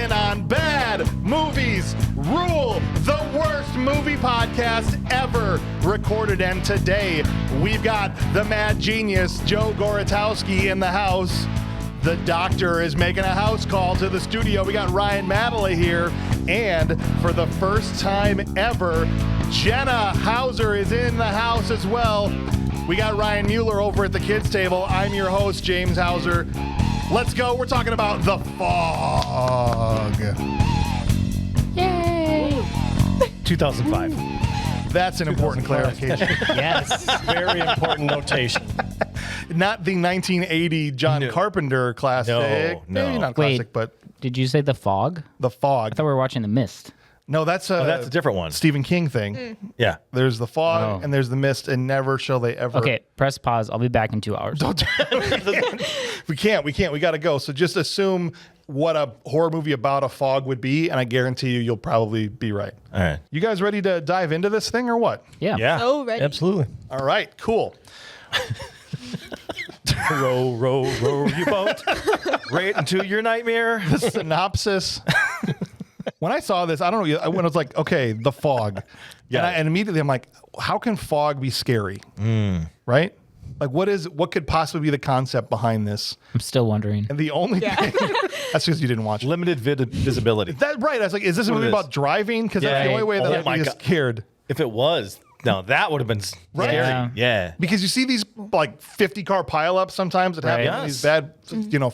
in on Bad Movies Rule, the worst movie podcast ever recorded. And today we've got the mad genius Joe Goratowski in the house. The doctor is making a house call to the studio. We got Ryan Madela here. And for the first time ever, Jenna Hauser is in the house as well. We got Ryan Mueller over at the kids table. I'm your host, James Hauser. Let's go. We're talking about The Fog. Yay! 2005. That's an important clarification. Yes. Very important notation. Not the 1980 John Carpenter classic. No. Maybe not Wait. classic, but Did you say The Fog? The Fog. I thought we were watching The Mist. No, that's That's a different one. Stephen King thing. Yeah. There's The Fog Oh. and there's The Mist, and never shall they ever. Okay, press pause. I'll be back in 2 hours. We can't. We got to go. So just assume what a horror movie about a fog would be, and I guarantee you'll probably be right. All right. You guys ready to dive into this thing or what? Yeah. Yeah. So ready. Absolutely. All right, cool. Row, row, row your boat right into your nightmare. The synopsis. When I saw this, I don't know, when I was like, okay, The Fog. Yeah. And immediately I'm like, how can fog be scary? Right? Like, what could possibly be the concept behind this? I'm still wondering. And the only thing, that's because you didn't watch it. Limited visibility. That, right. I was like, is this a What movie it is. about driving? Because Yeah. that's the only way that Oh I'd my be God. scared. If it was, no, that would have been Right. scary. Yeah. Because you see these like 50 car pileups sometimes that happen Right. in these bad,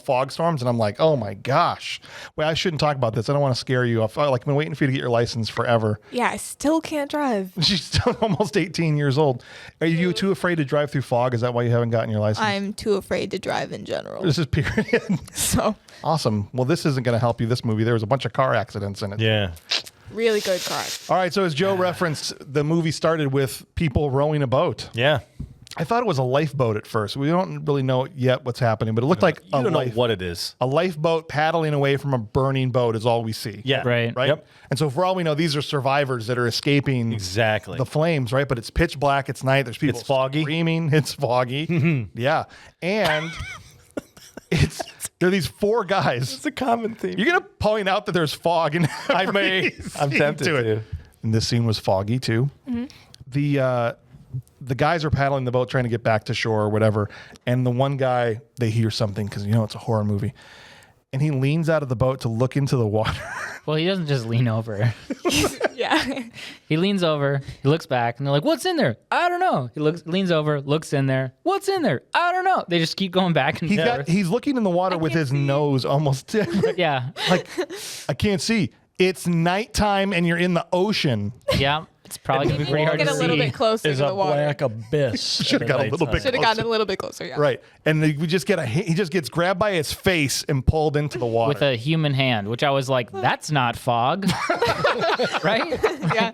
fog storms, and I'm like, oh my gosh. Well, I shouldn't talk about this. I don't want to scare you. I've been waiting for you to get your license forever. Yeah, I still can't drive. She's still almost 18 years old. Are you too afraid to drive through fog? Is that why you haven't gotten your license? I'm too afraid to drive in general. This is period. So, Awesome. Well, this isn't going to help you. This movie, there was a bunch of car accidents in it. Yeah. really good car. All right. So as Joe referenced, the movie started with people rowing a boat. Yeah. I thought it was a lifeboat at first. We don't really know yet what's happening, but it looked like You don't know what it is. a lifeboat paddling away from a burning boat is all we see. Yeah. Right. Right. Yep. And so for all we know, these are survivors that are escaping Exactly. the flames, right? But it's pitch black. It's night. There's people It's foggy. screaming. It's foggy. Yeah. And there are these four guys. It's a common theme. You're going to point out that there's fog in I may. every I'm scene tempted to it. to. And this scene was foggy too. The guys are paddling the boat trying to get back to shore or whatever. And the one guy, they hear something because, it's a horror movie. And he leans out of the boat to look into the water. Well, he doesn't just lean over. Yeah. He leans over, he looks back, and they're like, "What's in there?" "I don't know." He leans over, looks in there. "What's in there?" "I don't know." They just keep going back and forth. He's looking in the water with his nose almost Yeah. like, I can't see. It's nighttime and you're in the ocean. Yeah. It's probably going to be pretty hard Get to a little see. bit closer Is to a the water. black abyss. Should have got a little bit Should have gotten a little bit closer, yeah. Right. And we just he just gets grabbed by his face and pulled into the water. With a human hand, which I was like, that's not fog. Right? Yeah.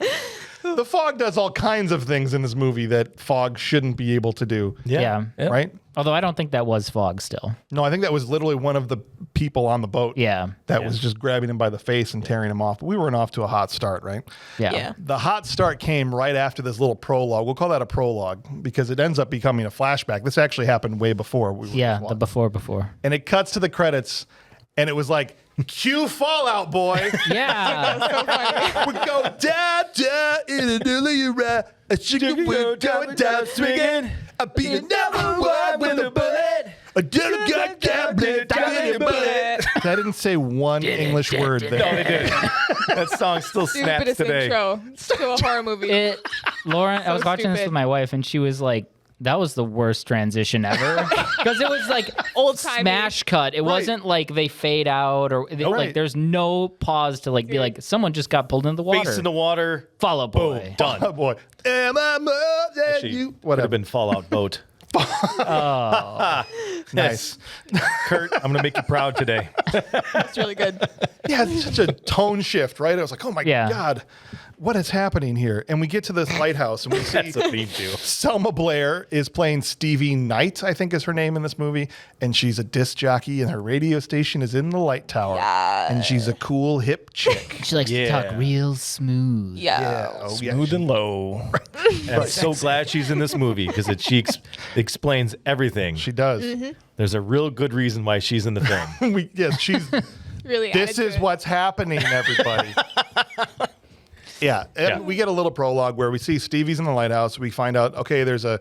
The fog does all kinds of things in this movie that fog shouldn't be able to do. Yeah. Yep. Right? Although I don't think that was fog still. No, I think that was literally one of the people on the boat. Yeah. That was just grabbing him by the face and tearing him off. But we weren't off to a hot start, right? Yeah. Yeah. The hot start came right after this little prologue. We'll call that a prologue because it ends up becoming a flashback. This actually happened way before. Yeah. The before. And it cuts to the credits, and it was like, cue Fallout Boy. Yeah. We go down, down in a dilly rat. A chicken wing going down swinging. I beat another one with a bullet. A little goddamn bullet. I didn't say one English word there. No, they didn't. That song still snaps Stupidest today. intro to a horror movie. Lauren, I was watching this stupid. with my wife, and she was like, that was the worst transition ever. Because it was like Old-timey. smash cut. It wasn't like they fade out or Right. like there's no pause to like be like, someone just got pulled into the water. Face in the water. Follow boy. Boom. Done. Oh boy. Am I more than Actually, you? could have Whatever. been Fallout Boat. Nice. Kurt, I'm going to make you proud today. It's really good. Yeah, it's such a tone shift, right? I was like, oh my Yeah. God, what is happening here? And we get to this lighthouse and we see That's a theme too. Selma Blair is playing Stevie Knight, I think is her name in this movie. And she's a disc jockey and her radio station is in the light tower. And she's a cool, hip chick. She likes to Yeah. talk real smooth. Yeah. Oh, yeah. Smooth and low. And I'm so glad she's in this movie because she explains everything. She does. There's a real good reason why she's in the film. Yes, she's Really This added to is it. what's happening, everybody. Yeah. And we get a little prologue where we see Stevie's in the lighthouse. We find out, okay, there's a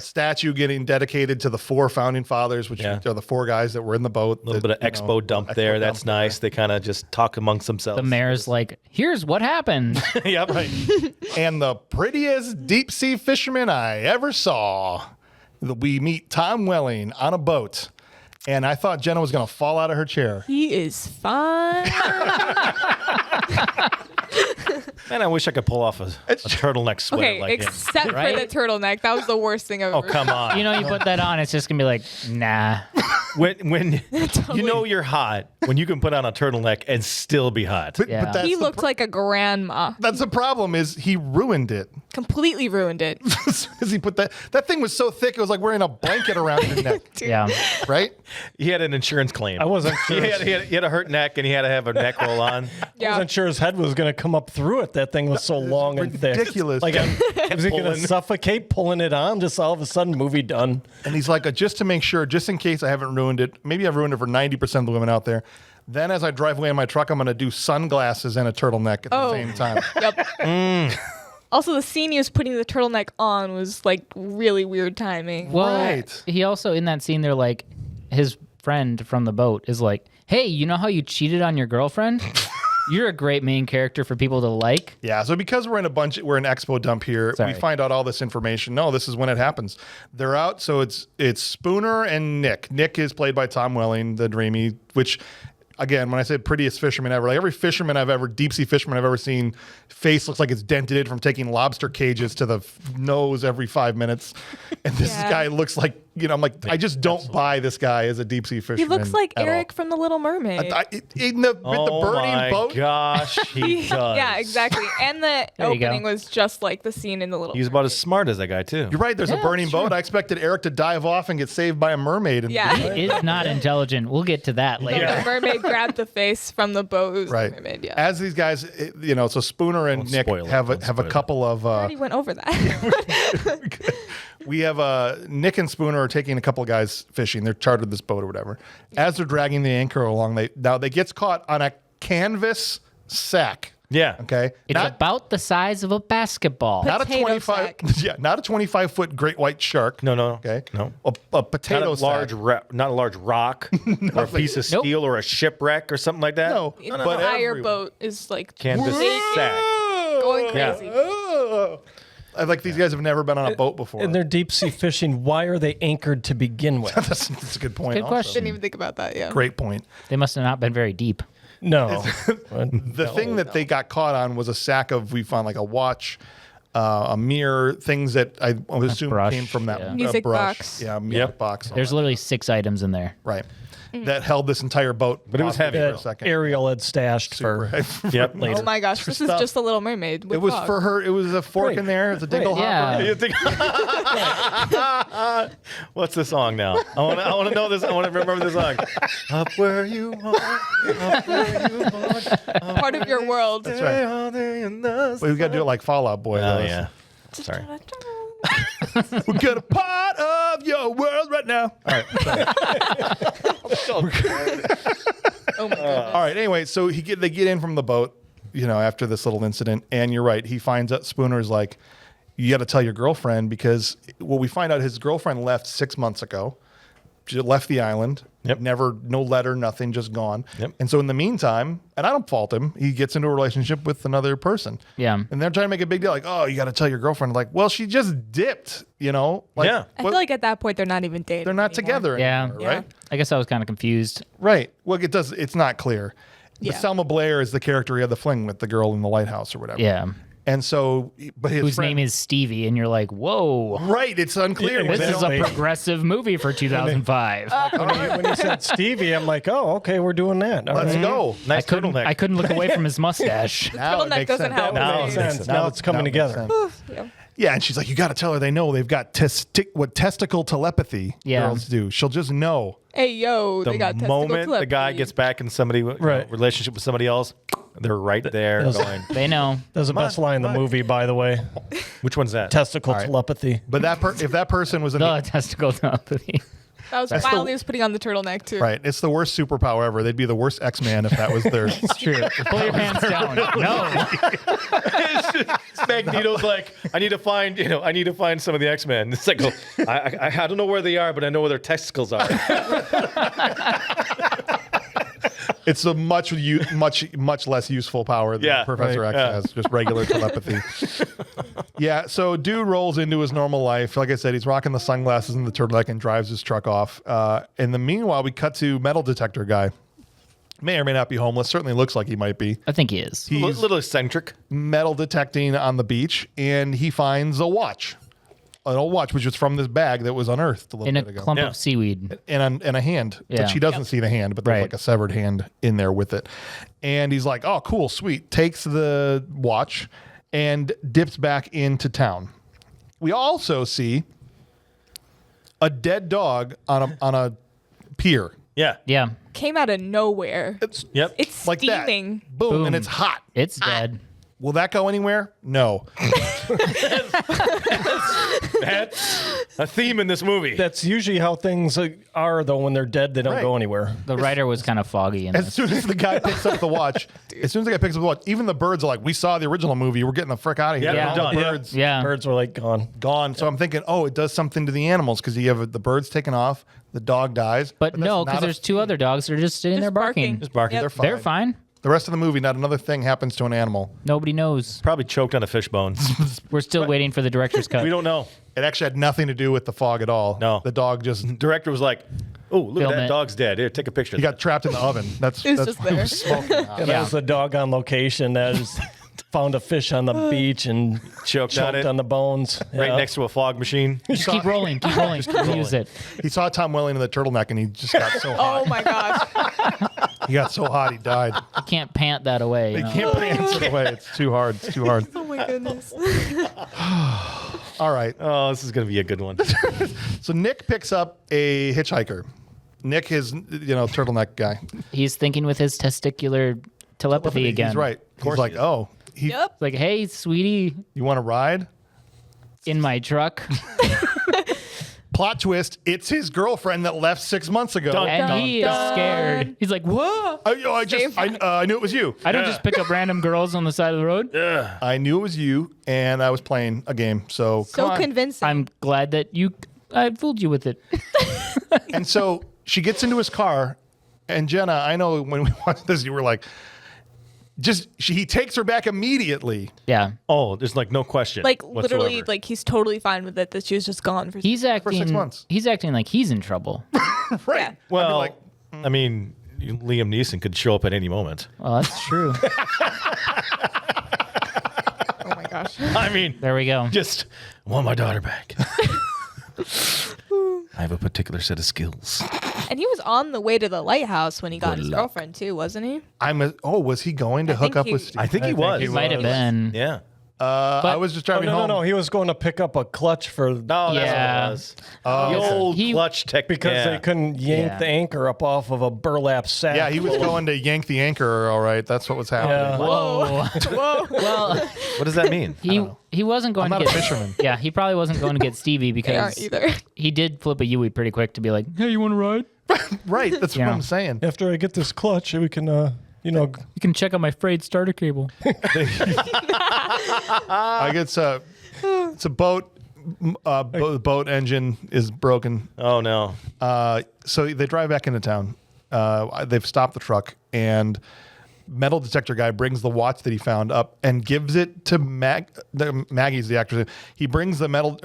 statue getting dedicated to the 4 founding fathers, which are the 4 guys that were in the boat. A little bit of expo dump there. That's nice. They kind of just talk amongst themselves. The mayor's like, here's what happened. Yep. Right. And the prettiest deep sea fisherman I ever saw. We meet Tom Welling on a boat. And I thought Jenna was going to fall out of her chair. He is fine. Man, I wish I could pull off a turtleneck sweater Okay, like him. except Right? for the turtleneck. That was the worst thing I've Oh, ever come on. You know, you put that on, it's just gonna be like, nah. When you know you're hot, when you can put on a turtleneck and still be hot. But, Yeah. but that's He the looked like a grandma. that's the problem is he ruined it. Completely ruined it. As soon as he put that thing was so thick it was like wearing a blanket around your neck, Yeah. right? He had an insurance claim. I wasn't sure. He had a hurt neck, and he had to have a neck roll on. I Yeah. wasn't sure his head was going to come up through it. That thing was so long and thick. Ridiculous. Like, was he going to Pulling. suffocate pulling it on? Just all of a sudden, movie done. And he's like, just to make sure, just in case I haven't ruined it, maybe I've ruined it for 90% of the women out there. Then as I drive away in my truck, I'm going to do sunglasses and a turtleneck at the same time. Yep. Also, the scene he was putting the turtleneck on was like really weird timing. Well, Right. he also, in that scene, they're like, his friend from the boat is like, hey, you know how you cheated on your girlfriend? You're a great main character for people to like. Yeah, so because we're in expo dump here, Sorry. we find out all this information. No, this is when it happens. They're out, so it's Spooner and Nick. Nick is played by Tom Welling, the dreamy, which again, when I say prettiest fisherman ever, like every fisherman I've ever, deep sea fisherman I've ever seen, face looks like it's dented from taking lobster cages to the nose every 5 minutes. And this Yeah. guy looks like, I'm like, I just don't buy this guy as a deep sea fisherman. He looks like at all. Eric from The Little Mermaid. In the, with the burning boat. Gosh, he does. Yeah, exactly. And the There you go. opening was just like the scene in The Little He's about as smart as that guy too. You're right. There's a burning boat. I expected Eric to dive off and get saved by a mermaid. And Yeah. He is not intelligent. We'll get to that later. The mermaid grabbed the face from the boat. It was Right. The mermaid, yeah. As these guys, so Spooner and Don't Nick spoil it. have Don't a spoil it. couple of. I already went over that. We have Nick and Spooner are taking a couple of guys fishing. They're chartered this boat or whatever. As they're dragging the anchor along, they gets caught on a canvas sack. Yeah. Okay. It's about the size of a basketball. not a Potato 25. sack. Yeah, not a 25-foot great white shark. No. Okay. No. A potato Not a large, sack. not a large rock or a piece of Nope. steel or a shipwreck or something like that. No. The But entire everyone. boat is like Canvas shaking, sack. going Yeah. crazy. I like these guys have never been on a boat before. And they're deep sea fishing. Why are they anchored to begin with? that's a good point. Good also. question. Didn't even think about that. Yeah. Great point. They must have not been very deep. No. The thing that they got caught on was a sack of, we found like a watch, a mirror, things that I would assume brush, came from that yeah. Music brush. box. Yeah, music box. There's literally 6 items in there. right. That held this entire boat. But it was hostage heavy. for a that second. Ariel had stashed for Yep. later. Oh my gosh, this is stuff. just a Little Mermaid. With It was fog. for her. It was a fork Right. in there. It's a dingle Yeah. You think- What's the song now? I want to know this. I want to remember the song. Up where you are, up where you are. part of your world. That's right. All day in the But we got to do it like Fall Out Boy. Oh though. yeah. Sorry. We got a part of your world right now. All right. Oh my goodness. All right. Anyway, so they get in from the boat, after this little incident, and you're right. He finds out Spooner's like, you got to tell your girlfriend because we find out his girlfriend left 6 months ago. She left the island. Yep. Never, no letter, nothing, just gone. Yep. And so in the meantime, and I don't fault him, he gets into a relationship with another person. Yeah. And they're trying to make a big deal, like, oh, you got to tell your girlfriend. Like, well, she just dipped, Like, Yeah. I feel like at that point they're not even dating. they're not anymore. together Yeah. anymore, right? I guess I was kind of confused. Right. Well, it's not clear. Yeah. But Selma Blair is the character he had the fling with, the girl in the lighthouse or whatever. Yeah. And so, but his Whose friend, name is Stevie, and you're like, whoa. right. It's unclear. Yeah, This is a Exactly. progressive movie for 2005. When he said Stevie, I'm like, oh, okay, we're doing that. All Let's right. go. Nice I turtleneck. couldn't look away from his mustache. Now it Turtleneck makes doesn't sense. help. Now Makes it makes sense. sense. Now it's coming makes together. sense. Yeah. Yeah, and she's like, you got to tell her they know they've got testicle telepathy. Yeah. Girls do. She'll just know. Hey yo, The they got moment the guy telepathy. gets back in somebody Right. relationship with somebody else, they're right there going. They know. That's the best line in the movie, by the way. Which one's that? Testicle telepathy. But if that person was in The testicle telepathy. That was while he was putting on the turtleneck too. Right. It's the worst superpower ever. They'd be the worst X-Man if that was their. It's true. Pull your pants down. No. Magneto's like, I need to find some of the X-Men. It's like, I don't know where they are, but I know where their testicles are. It's a much less useful power than Professor X has, just regular telepathy. Yeah, so dude rolls into his normal life. Like I said, he's rocking the sunglasses and the turtleneck and drives his truck off. In the meanwhile, we cut to metal detector guy. May or may not be homeless. Certainly looks like he might be. I think he is. He's a little eccentric. Metal detecting on the beach, and he finds a watch. An old watch, which was from this bag that was unearthed a little In a bit ago. clump of seaweed. And a hand, Yeah. but she doesn't see the hand, but there's Right. like a severed hand in there with it. And he's like, oh, cool, sweet. Takes the watch and dips back into town. We also see a dead dog on a pier. Yeah. Yeah. Came out of nowhere. Yep. It's Like steaming. that. Boom, Boom. and it's hot. It's dead. Will that go anywhere? No. That's a theme in this movie. That's usually how things are, though. When they're dead, they don't Right. go anywhere. The writer was kind of foggy in As this. soon as the guy picks up the watch, even the birds are like, we saw the original movie. We're getting the frick out of here. Yeah, All done. the birds Yeah. Birds were like gone. gone. So I'm thinking, oh, it does something to the animals because you have the birds taken off, the dog dies. But that's no, not because a- there's two other dogs that are just sitting there barking. Just barking. Yep. They're fine. They're fine. The rest of the movie, not another thing happens to an animal. Nobody knows. probably choked on a fish bone. We're still waiting for the director's cut. We don't know. It actually had nothing to do with the fog at all. No. The dog just Director was like, "Oh, look Film at that it. dog's dead. Here, take a picture." he got trapped in the oven. That's It was that's just what he there. was smoking out. And that was the dog on location that was found a fish on the beach and Choked on it. on the bones. right Yeah. next to a fog machine. Just keep rolling. Keep rolling. Use it. He saw Tom Welling in the turtleneck and he just got so hot. Oh my gosh. He got so hot he died. You can't pant that away. You He know? can't pants it away. It's too hard. It's too hard. Oh my goodness. All right. Oh, this is gonna be a good one. So Nick picks up a hitchhiker. Nick is, turtleneck guy. He's thinking with his testicular telepathy again. He's right. He's like, oh, Yep. Like, hey, sweetie, you want to ride? in my truck. Plot twist, it's his girlfriend that left 6 months ago. Dun, And he is dun. scared. He's like, whoa. I knew it was you. I don't just pick up random girls on the side of the road. I knew it was you, and I was playing a game. So So come on. convincing. I'm glad that I fooled you with it. And so she gets into his car, and Jenna, I know when we watched this, you were like, he takes her back immediately. Yeah. Oh, there's like no question. like whatsoever. literally, like he's totally fine with it that she was just gone for. He's acting 6 months. He's acting like he's in trouble. Right. Yeah. Well, like, I mean, Liam Neeson could show up at any moment. Well, that's true. Oh my gosh. I mean, There we go. just I want my daughter back. I have a particular set of skills. And he was on the way to the lighthouse when he got Good his luck. girlfriend too, wasn't he? was he going to I hook think up he- with Steve? I think he was. It might have been. Yeah. I was just driving home. No. He was going to pick up a clutch for No, Yeah. that's what it was. The old He- clutch tech. because they couldn't yank Yeah. the anchor up off of a burlap sack. Yeah, he was going to yank the anchor. All right, that's what was happening. Yeah. Whoa. Whoa. Well, What does that mean? he wasn't going I'm to not get a fisherman. Yeah, he probably wasn't going to get Stevie They aren't because either. he did flip a Yui pretty quick to be like, "Hey, you want to ride? Right, that's what Yeah. I'm saying. After I get this clutch, we can, You can check out my frayed starter cable." I guess it's a boat. Boat engine is broken. Oh no. So they drive back into town. They've stopped the truck, and metal detector guy brings the watch that he found up and gives it to Maggie's the actress. He brings the metal.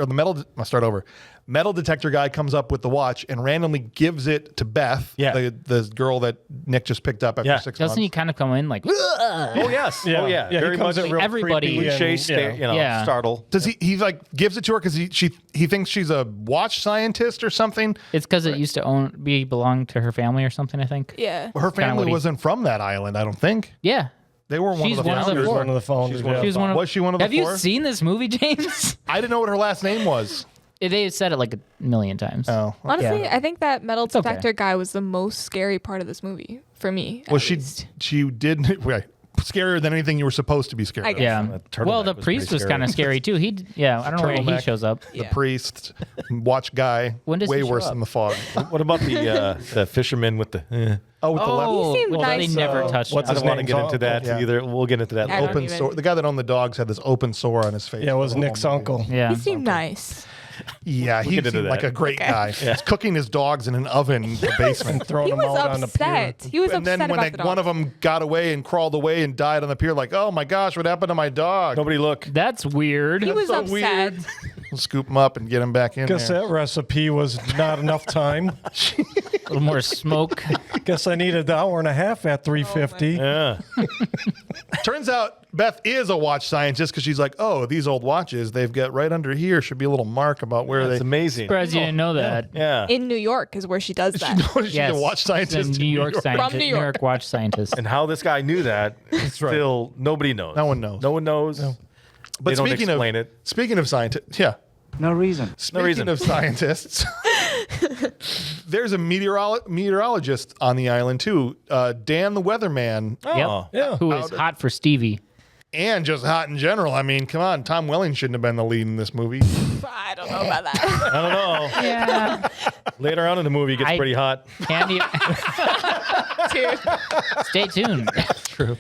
I'll start over. Metal detector guy comes up with the watch and randomly gives it to Beth, Yeah. the girl that Nick just picked up after Yeah. 6 Doesn't he months. kind of come in like, Oh yes. Yeah. Oh yeah. Yeah, he Very comes much in real everybody- creepy and- cliche, Yeah. startle. Does he like gives it to her because he thinks she's a watch scientist or something? it's because it used to belong to her family or something, I think. Yeah. Her kinda family what he- wasn't from that island, I don't think. Yeah. They were one She's of the one of the founders. four. One of the founders. She's one of yeah. She was one of, Was she one of the Have four? you seen this movie, James? I didn't know what her last name was. They said it like a million times. Oh. Honestly, Yeah. I think that metal okay. detector guy was the most scary part of this movie for me. Well, at least. she did. Wait, scarier than anything you were supposed to be scared I of. guess. Yeah. turtleneck Well, the was priest pretty was scary. kind of scary too. I don't know where he Turtleneck. shows up. The Yeah. priest, watch guy, When does way he show worse up? than the fog. What about the fisherman with the? Oh, with the left. Oh, He seemed well, nice, they never though. touched What's I him. don't want to name's get into that Yeah. either. We'll get into that. I don't later. Open even- sore. The guy that owned the dogs had this open sore on his face. Yeah, it was The whole Nick's movie. uncle. Yeah. He seemed nice. Yeah, he get into seemed like that. a great Okay. guy. He's cooking his dogs in an oven in the basement. Throwing He them was out on the pier. upset. He was And upset then when about the one of dog. them got away and crawled away and died on the pier, like, oh my gosh, what happened to my dog? Nobody look. That's weird. He was so upset. weird. We'll scoop him up and get him back in Guess there. that recipe was not enough time. A little more smoke. Guess I needed an hour and a half at 350. Yeah. Turns out Beth is a watch scientist because she's like, oh, these old watches, they've got right under here should be a little mark about where That's they. amazing. Surprised you didn't know that. Yeah. In New York is where she does that. She's a watch scientist. She's a in New York scientist. From New New York. York watch scientist. And how this guy knew that, still nobody knows. No one knows. No one knows. But They don't speaking explain of it. speaking of scientists, yeah. No reason. Speaking reason. of scientists, there's a meteorologist on the island too, Dan the weatherman, Oh. Yeah. Who is hot for Stevie? and just hot in general. I mean, come on, Tom Welling shouldn't have been the lead in this movie. I don't know about that. I don't know. Yeah. Later on in the movie, it gets I- pretty hot. Candy. Dude. Stay tuned. True,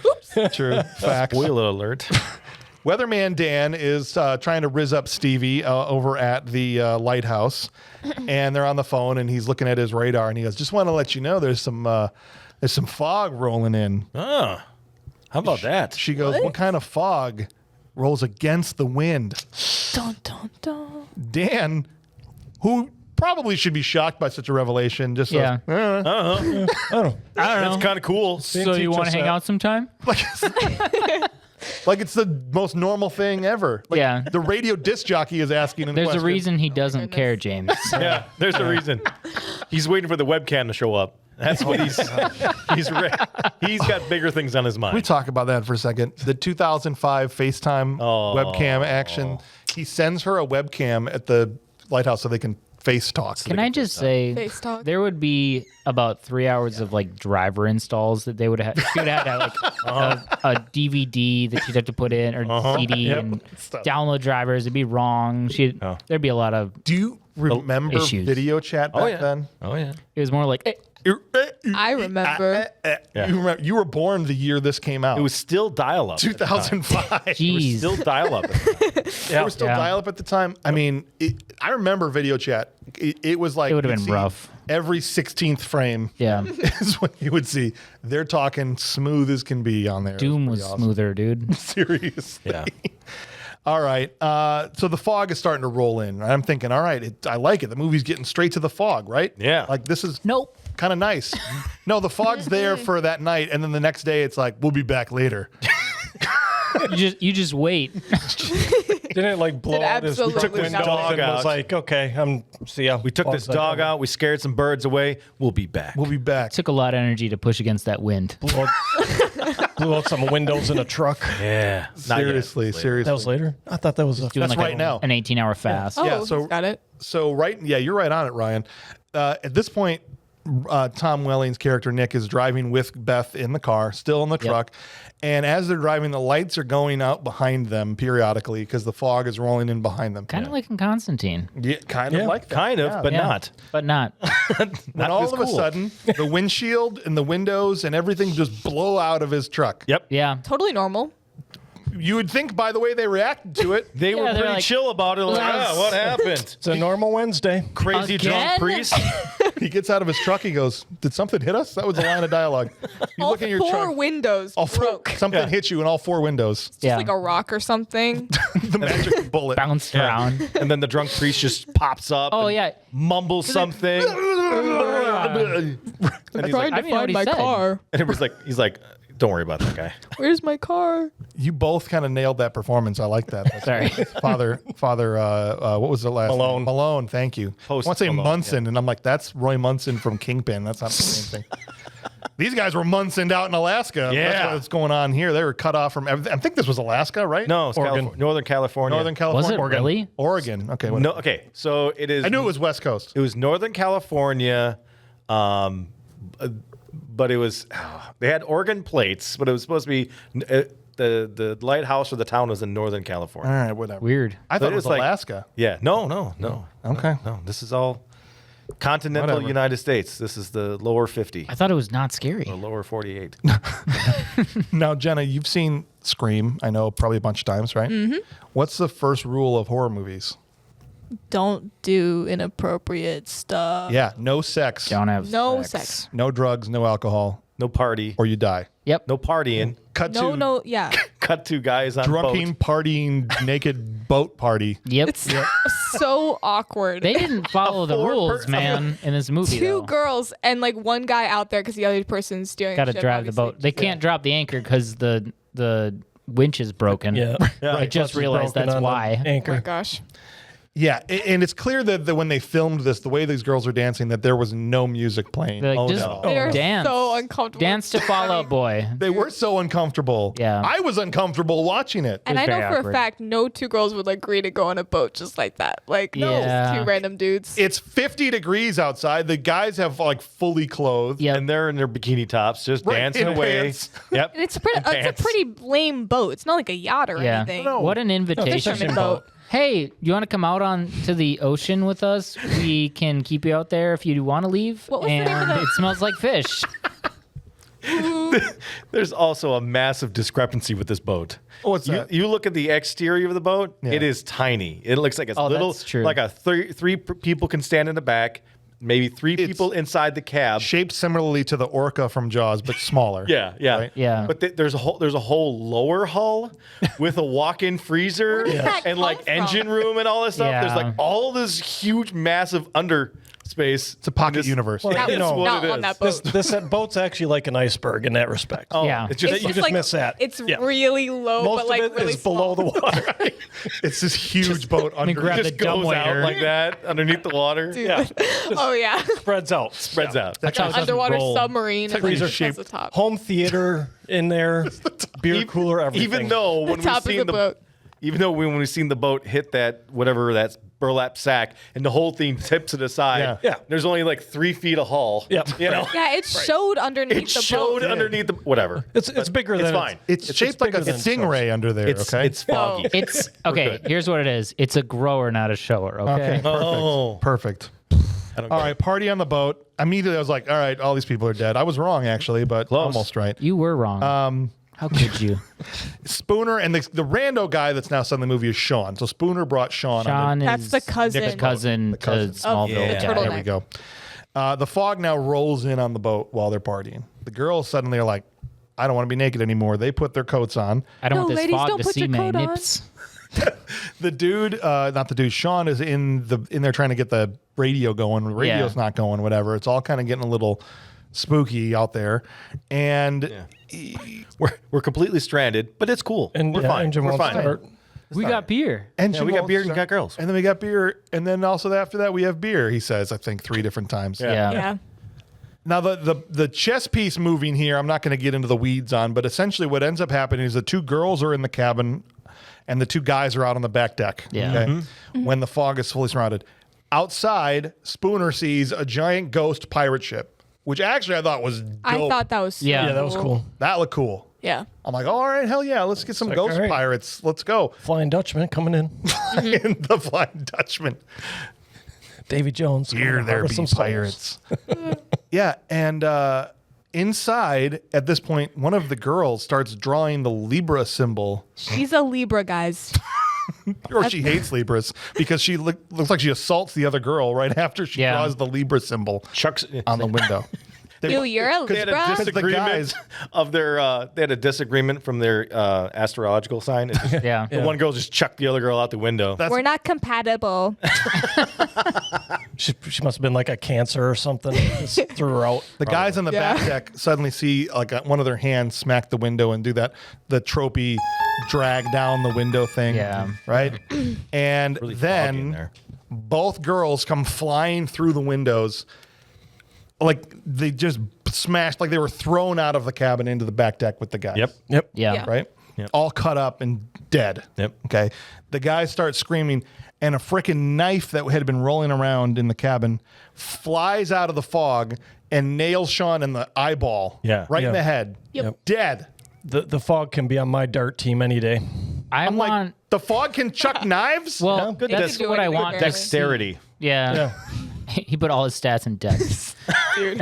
facts. Spoiler alert. Weatherman Dan is trying to rizz up Stevie over at the lighthouse, and they're on the phone, and he's looking at his radar, and he goes, "Just want to let you know, there's some fog rolling in." Oh. How about that? She goes, "What kind of fog rolls against the wind?" Dun, dun, dun. Dan, who probably should be shocked by such a revelation, just Yeah. says, I don't I don't That's know. kind of cool. So you want to hang out sometime? like it's the most normal thing ever. Like, Yeah. the radio disc jockey is asking him. There's a question. reason he doesn't care, James. Yeah, there's a reason. He's waiting for the webcam to show up. That's what he's he's got bigger things on his mind. We talk about that for a second. The 2005 FaceTime webcam action. He sends her a webcam at the lighthouse so they can face talk. Can I just say, Face talk. there would be about 3 hours of like driver installs that they would have. She would have had like a DVD that she'd have to put in or CD and download drivers. It'd be wrong. There'd be a lot of. Do you remember Issues. video chat back then? Oh yeah. It was more like. I remember. You were born the year this came out. It was still dial-up. 2005. Jeez. Still dial-up. There was still Yeah. dial-up at the time. I mean, I remember video chat. It was like It would have you'd been see rough. Every 16th frame Yeah. is what you would see. They're talking smooth as can be on there. Doom was It pretty smoother, dude. awesome. Seriously. Yeah. All right. So the fog is starting to roll in. Right? I'm thinking, all right, I like it. The movie's getting straight to the fog, right? Yeah. Like this is Nope. kind of nice. No, the fog's there for that night, and then the next day it's like, we'll be back later. You just wait. Didn't it like blow Did out his absolutely truck windows not. and was like, okay, see ya. We took this dog out. We scared some birds away. We'll be back. We'll be back. Took a lot of energy to push against that wind. Blew out some windows in a truck. Yeah. Not yet. Seriously. That was later? I thought that was a... Doing That's like right now. an 18-hour fast. Oh, Yeah, so- he's got it. So you're right on it, Ryan. At this point, Tom Welling's character Nick is driving with Beth in the car, still in the truck, and as they're driving, the lights are going out behind them periodically because the fog is rolling in behind them. Kind of like in Constantine. Yeah, kind of like that. Kind of, Yeah. but Yeah. not. But not. Then all as of a cool. sudden, the windshield and the windows and everything just blow out of his truck. Yep. Yeah. Totally normal. You would think by the way they reacted to it. They were they're pretty like, chill about it. Like, "Let's- what happened? It's a normal Wednesday. Crazy Again? drunk priest. He gets out of his truck. He goes, "Did something hit us?" That was a line of dialogue. You All look in your four truck. windows All four, broke. something hit you in all four windows. Just Yeah. like a rock or something. The magic bullet. Bounced around. And then the drunk priest just pops up. Oh, and yeah. mumbles something. Uh, And he's Trying like, I to mean, what find he my said. car. and it was like, he's like, don't worry about that guy. Where's my car? You both kind of nailed that performance. I like that. That's Sorry. Father, what was the last Malone. name? Malone, thank you. Post I want to say Malone, Munson, and I'm like, that's Roy Munson from Kingpin. That's not the same thing. These guys were Munsoned out in Alaska. That's Yeah. what's going on here. They were cut off from everything. I think this was Alaska, right? No, it's Oregon. Northern California. Northern California. Was it Oregon. really? Oregon. Okay. No, okay, so it is. I knew it was West Coast. It was Northern California, but it was they had organ plates, but it was supposed to be the lighthouse or the town was in Northern California. All right, whatever. Weird. I thought it was like- Alaska. Yeah, no. Okay. No, this is all continental Whatever. United States. This is the lower 50, I thought it was not scary. or lower 48. Now, Jenna, you've seen Scream, I know, probably a bunch of times, right? Mm-hmm. What's the first rule of horror movies? Don't do inappropriate stuff. Yeah, no sex, Don't have No sex. no drugs, no alcohol, No party, or you die. Yep. no partying. Cut No, to no, yeah. Cut to guys on drunken, boat. partying, naked boat party. Yep. It's so awkward. They didn't follow the rules, man, in this movie. Two though. girls and like one guy out there because the other person's steering. Got to the ship, drive the obviously. boat. They can't drop the anchor because the winch is broken. Yeah. I just realized Broken that's on the why. Oh my Anchor. gosh. Yeah, and it's clear that when they filmed this, the way these girls are dancing, that there was no music playing. They're like, Oh, just no. They are dance. so uncomfortable. Dance to Fall Out Boy. They were so uncomfortable. Yeah. I was uncomfortable watching it. And was I know very for awkward. a fact no two girls would agree to go on a boat just like that. Like Yeah. two random dudes. It's 50 degrees outside. The guys have like fully clothed. Yep. And they're in their bikini tops, just Right, dancing in away. pants. Yep. And it's In pants. a pretty lame boat. It's not like a yacht or Yeah. anything. No. What an invitation. Fisherman boat. Hey, you want to come out on to the ocean with us? We can keep you out there if you want to leave. What was the and name of the- it smells like fish. There's also a massive discrepancy with this boat. What's that? You look at the exterior of the boat, Yeah. it is tiny. It looks like it's Oh, little, that's true. like three people can stand in the back, maybe three people inside the cab. Shaped similarly to the orca from Jaws, but smaller. Yeah, yeah, Right? Yeah. But there's a whole lower hull with a walk-in freezer did that and like come from? engine room and all this stuff. There's Yeah. like all this huge, massive under space. It's a pocket universe. Well, That you was know, not it on is. that boat. this boat's actually like an iceberg in that respect. Oh, Yeah. it's just you just like, miss that. It's Yeah. really low, Most but like of it really is below the small. water. It's this huge boat under. grab just the goes out dumbwaiter. like that underneath the water. Yeah. Oh yeah. Spreads out. Spreads out. That's how it doesn't Underwater roll. submarine. And Freezer like, shaped that's the top. Home theater in there. Beer cooler, everything. Even though when The top we've of seen the boat. even though when we've seen the boat hit that whatever that burlap sack and the whole thing tips to the side, Yeah. Yeah. there's only like 3 feet of hull. Yep. You know, Yeah, it showed underneath it the showed boat. underneath the whatever. It's bigger It's than fine. It's shaped like a bigger than stingray under there. It's okay. it's foggy. It's okay. Here's what it is. It's a grower, not a shower. Okay. okay. Perfect. Oh. Perfect. I don't All get right. Party on the boat. Immediately, I was like, all right, all these people are dead. I was wrong, actually, but Close. almost right. You were wrong. How could you? Spooner and the rando guy that's now selling the movie is Sean. So Spooner brought Sean. on Sean That's is the cousin. the cousin to cousin. Smallville. the Yeah. turtleneck. There we go. The fog now rolls in on the boat while they're partying. The girls suddenly are like, I don't want to be naked anymore. They put their coats on. I don't No, want this ladies, fog don't to put see your my coat on. nips. The dude, not the dude, Sean is in there trying to get the radio going. The radio's not going, whatever. It's all kind of getting a little spooky out there. And We're completely stranded, but it's cool. And we're yeah, fine. engine We're won't fine. start. We got beer. engine we got won't beer and start. got girls. And then we got beer. And then also after that, we have beer, he says, I think 3 different times. Yeah. Yeah. Now, the chess piece moving here, I'm not going to get into the weeds on, but essentially what ends up happening is the 2 girls are in the cabin and the 2 guys are out on the back deck. Yeah. Okay? Mm-hmm. When the fog is fully surrounded. Outside, Spooner sees a giant ghost pirate ship, which actually I thought was dope. I thought that was so Yeah. Yeah, that was cool. That looked cool. Yeah. I'm like, all right, hell yeah, let's get some like, ghost all right. pirates. Let's go. Flying Dutchman coming in. In the Flying Dutchman. Davy Jones. coming Here to there harvest be some souls. pirates. Yeah, and inside, at this point, one of the girls starts drawing the Libra symbol. She's a Libra, guys. Or she hates Libras because she looks like she assaults the other girl right after she Yeah. draws the Libra symbol Chuck's on the window. Ew, you're a they had a Libra? disagreement guys- of their. They had a disagreement from their astrological sign. It just- Yeah. The one girl just chucked the other girl out the window. We're not compatible. She must have been like a cancer or something. Just threw her out. The guys on the Yeah. back deck suddenly see like one of their hands smack the window and do the tropey drag down the window thing. Yeah. Right? And Really foggy in then there. both girls come flying through the windows. Like they just smashed, like they were thrown out of the cabin into the back deck with the guys. Yep. Yep. Yeah. Yeah. Right? all cut up and dead. Yep. Okay. The guy starts screaming, and a freaking knife that had been rolling around in the cabin flies out of the fog and nails Sean in the eyeball. Yeah. Right in Yeah. the head. Yep. Dead. The fog can be on my dart team any day. I'm like, the fog can chuck knives? well, good that's do what I anything want. with Dexterity. Yeah. He put all his stats in dex. Dude.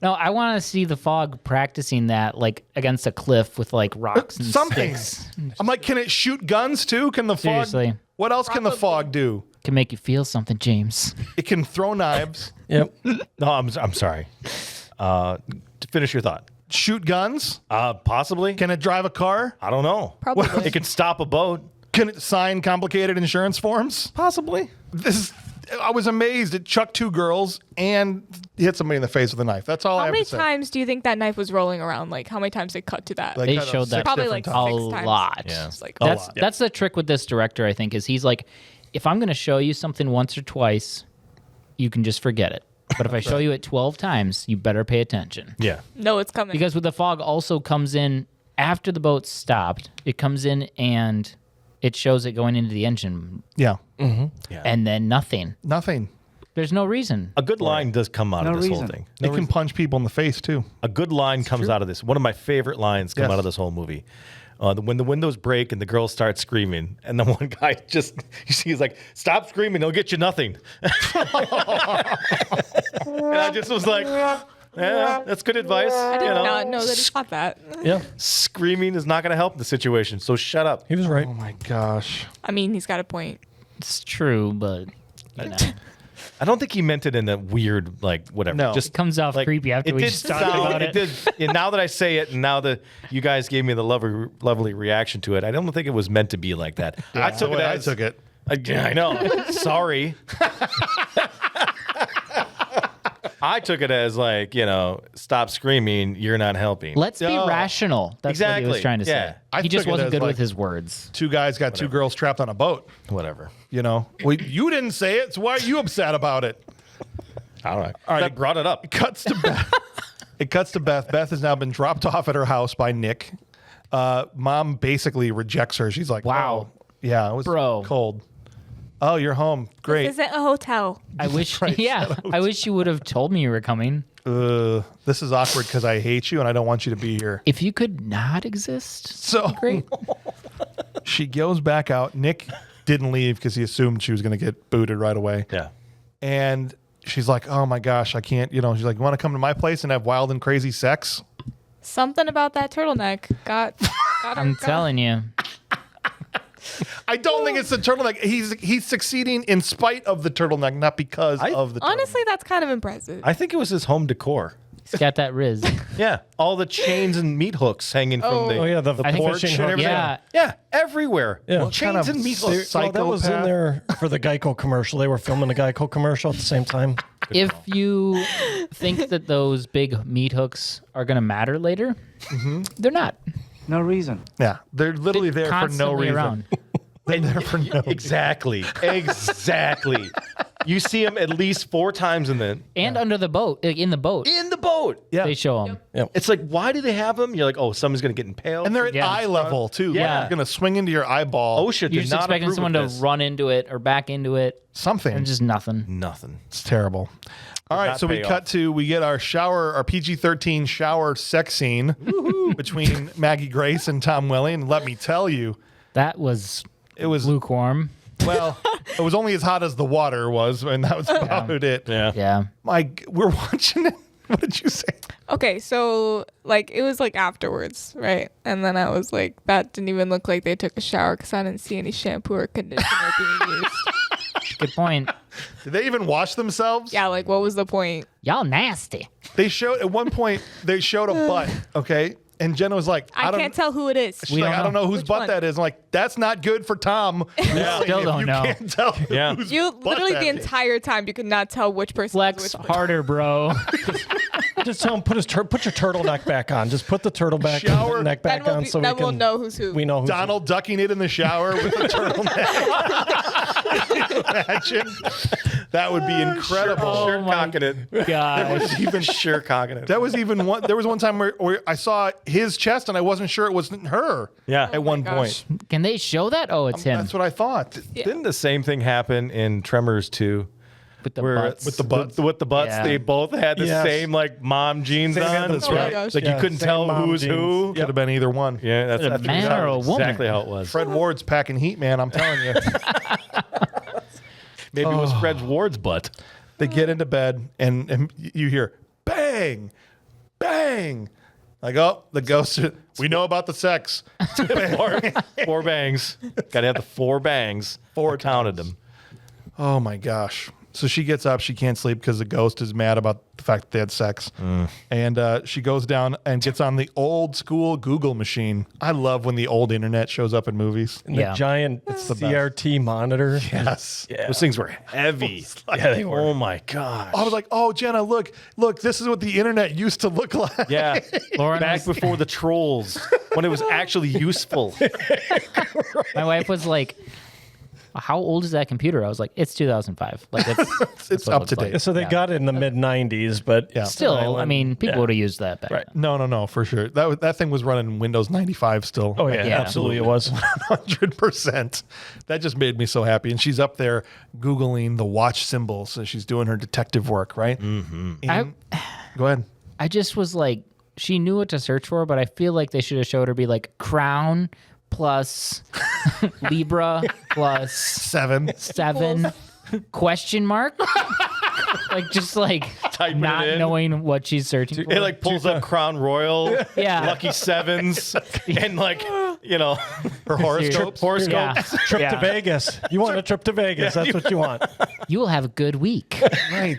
No, I want to see the fog practicing that like against a cliff with like rocks and Something. sticks. I'm like, can it shoot guns too? Can the fog? Seriously. What else can the fog do? Can make you feel something, James. It can throw knives, Yep. No, I'm sorry. Finish your thought. shoot guns. Possibly. Can it drive a car? I don't know. Probably. It can stop a boat. Can it sign complicated insurance forms? Possibly. I was amazed. It chucked 2 girls and hit somebody in the face with a knife. That's all I How have many to say. times do you think that knife was rolling around? Like, how many times they cut to that? Like, They cut showed six that Probably different like times. a 6 times. lot. Yeah. It's like, That's the trick with this director, I think, is he's like, if I'm going to show you something once or twice, you can just forget it. But if I show you it 12 times, you better pay attention. Yeah. no, it's coming. Because with the fog also comes in after the boat stopped. It comes in and it shows it going into the engine, Yeah. and then nothing. Nothing. There's no reason. A good line does come out of this whole thing. It can punch people in the face too. A good line comes out of this. One of my favorite lines come Yes. out of this whole movie. When the windows break and the girls start screaming, and the one guy he's like, "Stop screaming! They'll get you nothing." And I just was like, "Yeah, that's good advice." I did not know that he thought that. Yeah. Screaming is not going to help the situation. So shut up. He was right. Oh my gosh. I mean, he's got a point. It's true, but you know, I don't think he meant it in a weird, like, whatever. No. Just it comes off like, creepy after it we did just talked sound- about it. did. And now that I say it, and now that you guys gave me the lovely reaction to it, I don't think it was meant to be like that. I took it as I took it. I know. Sorry. I took it as like, stop screaming. You're not helping. Let's be Oh. rational. That's what he Exactly. was trying to Yeah. say. I He just took it wasn't as good like- with his words. 2 guys got 2 girls trapped on a boat. Whatever. Well, you didn't say it, so why are you upset about it? All right. All right. That brought it up. Cuts to Beth. It cuts to Beth. Beth has now been dropped off at her house by Nick. Mom basically rejects her. She's like, Wow. "Oh, yeah, it was Bro. cold. Oh, you're home. Great. This isn't a hotel. I wish, Right, I wish you would have told me you were coming. This is awkward because I hate you and I don't want you to be here." If you could not exist, So great. she goes back out. Nick didn't leave because he assumed she was going to get booted right away. Yeah. And she's like, "Oh my gosh, I can't." She's like, "You want to come to my place and have wild and crazy sex?" Something about that turtleneck got I'm telling you. I don't think it's the turtleneck. He's succeeding in spite of the turtleneck, not because of the turtleneck. Honestly, that's kind of impressive. I think it was his home decor. He's got that Riz. Yeah. All the chains and meat hooks hanging from the, Oh, yeah, the I think porch fishing and hook. everything. Yeah. Yeah. Everywhere. Yeah. Well, What chains kind of and meat ser- hooks. Well, that was in Psychopath. there for the Geico commercial. They were filming a Geico commercial at the same time. If you think that those big meat hooks are going to matter later, they're not. No reason. Yeah, they're literally there for no Constantly reason. around. They're there for no reason. Exactly. Exactly. You see him at least 4 times in the Under the boat, like in the boat, boat. Yeah, they show them. It's like, why do they have them? You're like, oh, someone's gonna get impaled. and they're at Yeah. eye level too. Yeah. They're gonna swing into your eyeball. OSHA did You're just not expecting approve someone of to this. run into it or back into it, Something. and just nothing. Nothing. It's terrible. All right, not so we pay cut off. to we get our PG-13 shower sex scene between Maggie Grace and Tom Welling. And let me tell you, That was it was lukewarm. well, it was only as hot as the water was, and that was about it. Yeah. Yeah. We're watching it. What did you say? Okay, so like it was like afterwards, right? And then I was like, that didn't even look like they took a shower because I didn't see any shampoo or conditioner being used. Good point. Did they even wash themselves? Yeah, like what was the point? Y'all nasty. They showed at one point. They showed a butt. Okay, and Jenna was like, I can't tell who it is. She's We like, don't I don't know whose Which butt one? that is. I'm like, that's not good for Tom. Yeah. Still don't you know. Can't tell Yeah. whose You butt literally that the is. entire time you could not tell which person Flex was which. harder, bro. Just tell him put your turtleneck back on. Just put the neck back on so we'll know who's who. We know who's Donald ducking it in the shower with a turtleneck. Imagine. That would be incredible. Sure cocking it. God. Even sure cocking it. That was even one. There was one time where I saw his chest and I wasn't sure it wasn't her. Yeah. At one point. Can they show that? Oh, it's him. That's what I thought. Didn't the same thing happen in Tremors 2? With the Where butts. With the butts. With the butts, Yeah. they both had the Yes. same like mom jeans They had on. this, Oh my right? gosh. Like Yeah, you couldn't same tell mom who was who. jeans. Could have been either one. Yeah, that's A man or a woman? exactly how it was. Fred Ward's packing heat, man. I'm telling you. Maybe it was Fred Ward's butt. They get into bed and you hear bang, bang. Like, oh, the ghost. We know about the sex. Four bangs. Got to have the 4 bangs. 4 counted them. Oh my gosh. So she gets up. She can't sleep because the ghost is mad about the fact that they had sex. And she goes down and gets on the old school Google machine. I love when the old internet shows up in movies. And the giant CRT monitor. Yes. Those things were heavy. Yeah, they were. Oh my gosh. I was like, oh, Jenna, look, this is what the internet used to look like. Yeah. Lauren Back was- before the trolls, when it was actually useful. My wife was like, how old is that computer? I was like, it's 2005. Like It's what it up looks to like. date. So they got it in the mid 90s, but Still, I mean, people would have used that back. Right. then. No, for sure. That thing was running Windows 95 still. Oh yeah, Yeah. absolutely it was. 100%. That just made me so happy. And she's up there Googling the watch symbols. So she's doing her detective work, right? Mm-hmm. Go ahead. I just was like, she knew what to search for, but I feel like they should have showed her be like crown plus Libra plus 7. 7 question mark. Like just like Typing not it in. knowing what she's searching for. It like pulls up Crown Royal, Yeah. Lucky Sevens, and like, you know, Her horoscopes. Yeah. Trip Yeah. to Vegas. You want a trip to Vegas? That's what you want. You will have a good week. Right.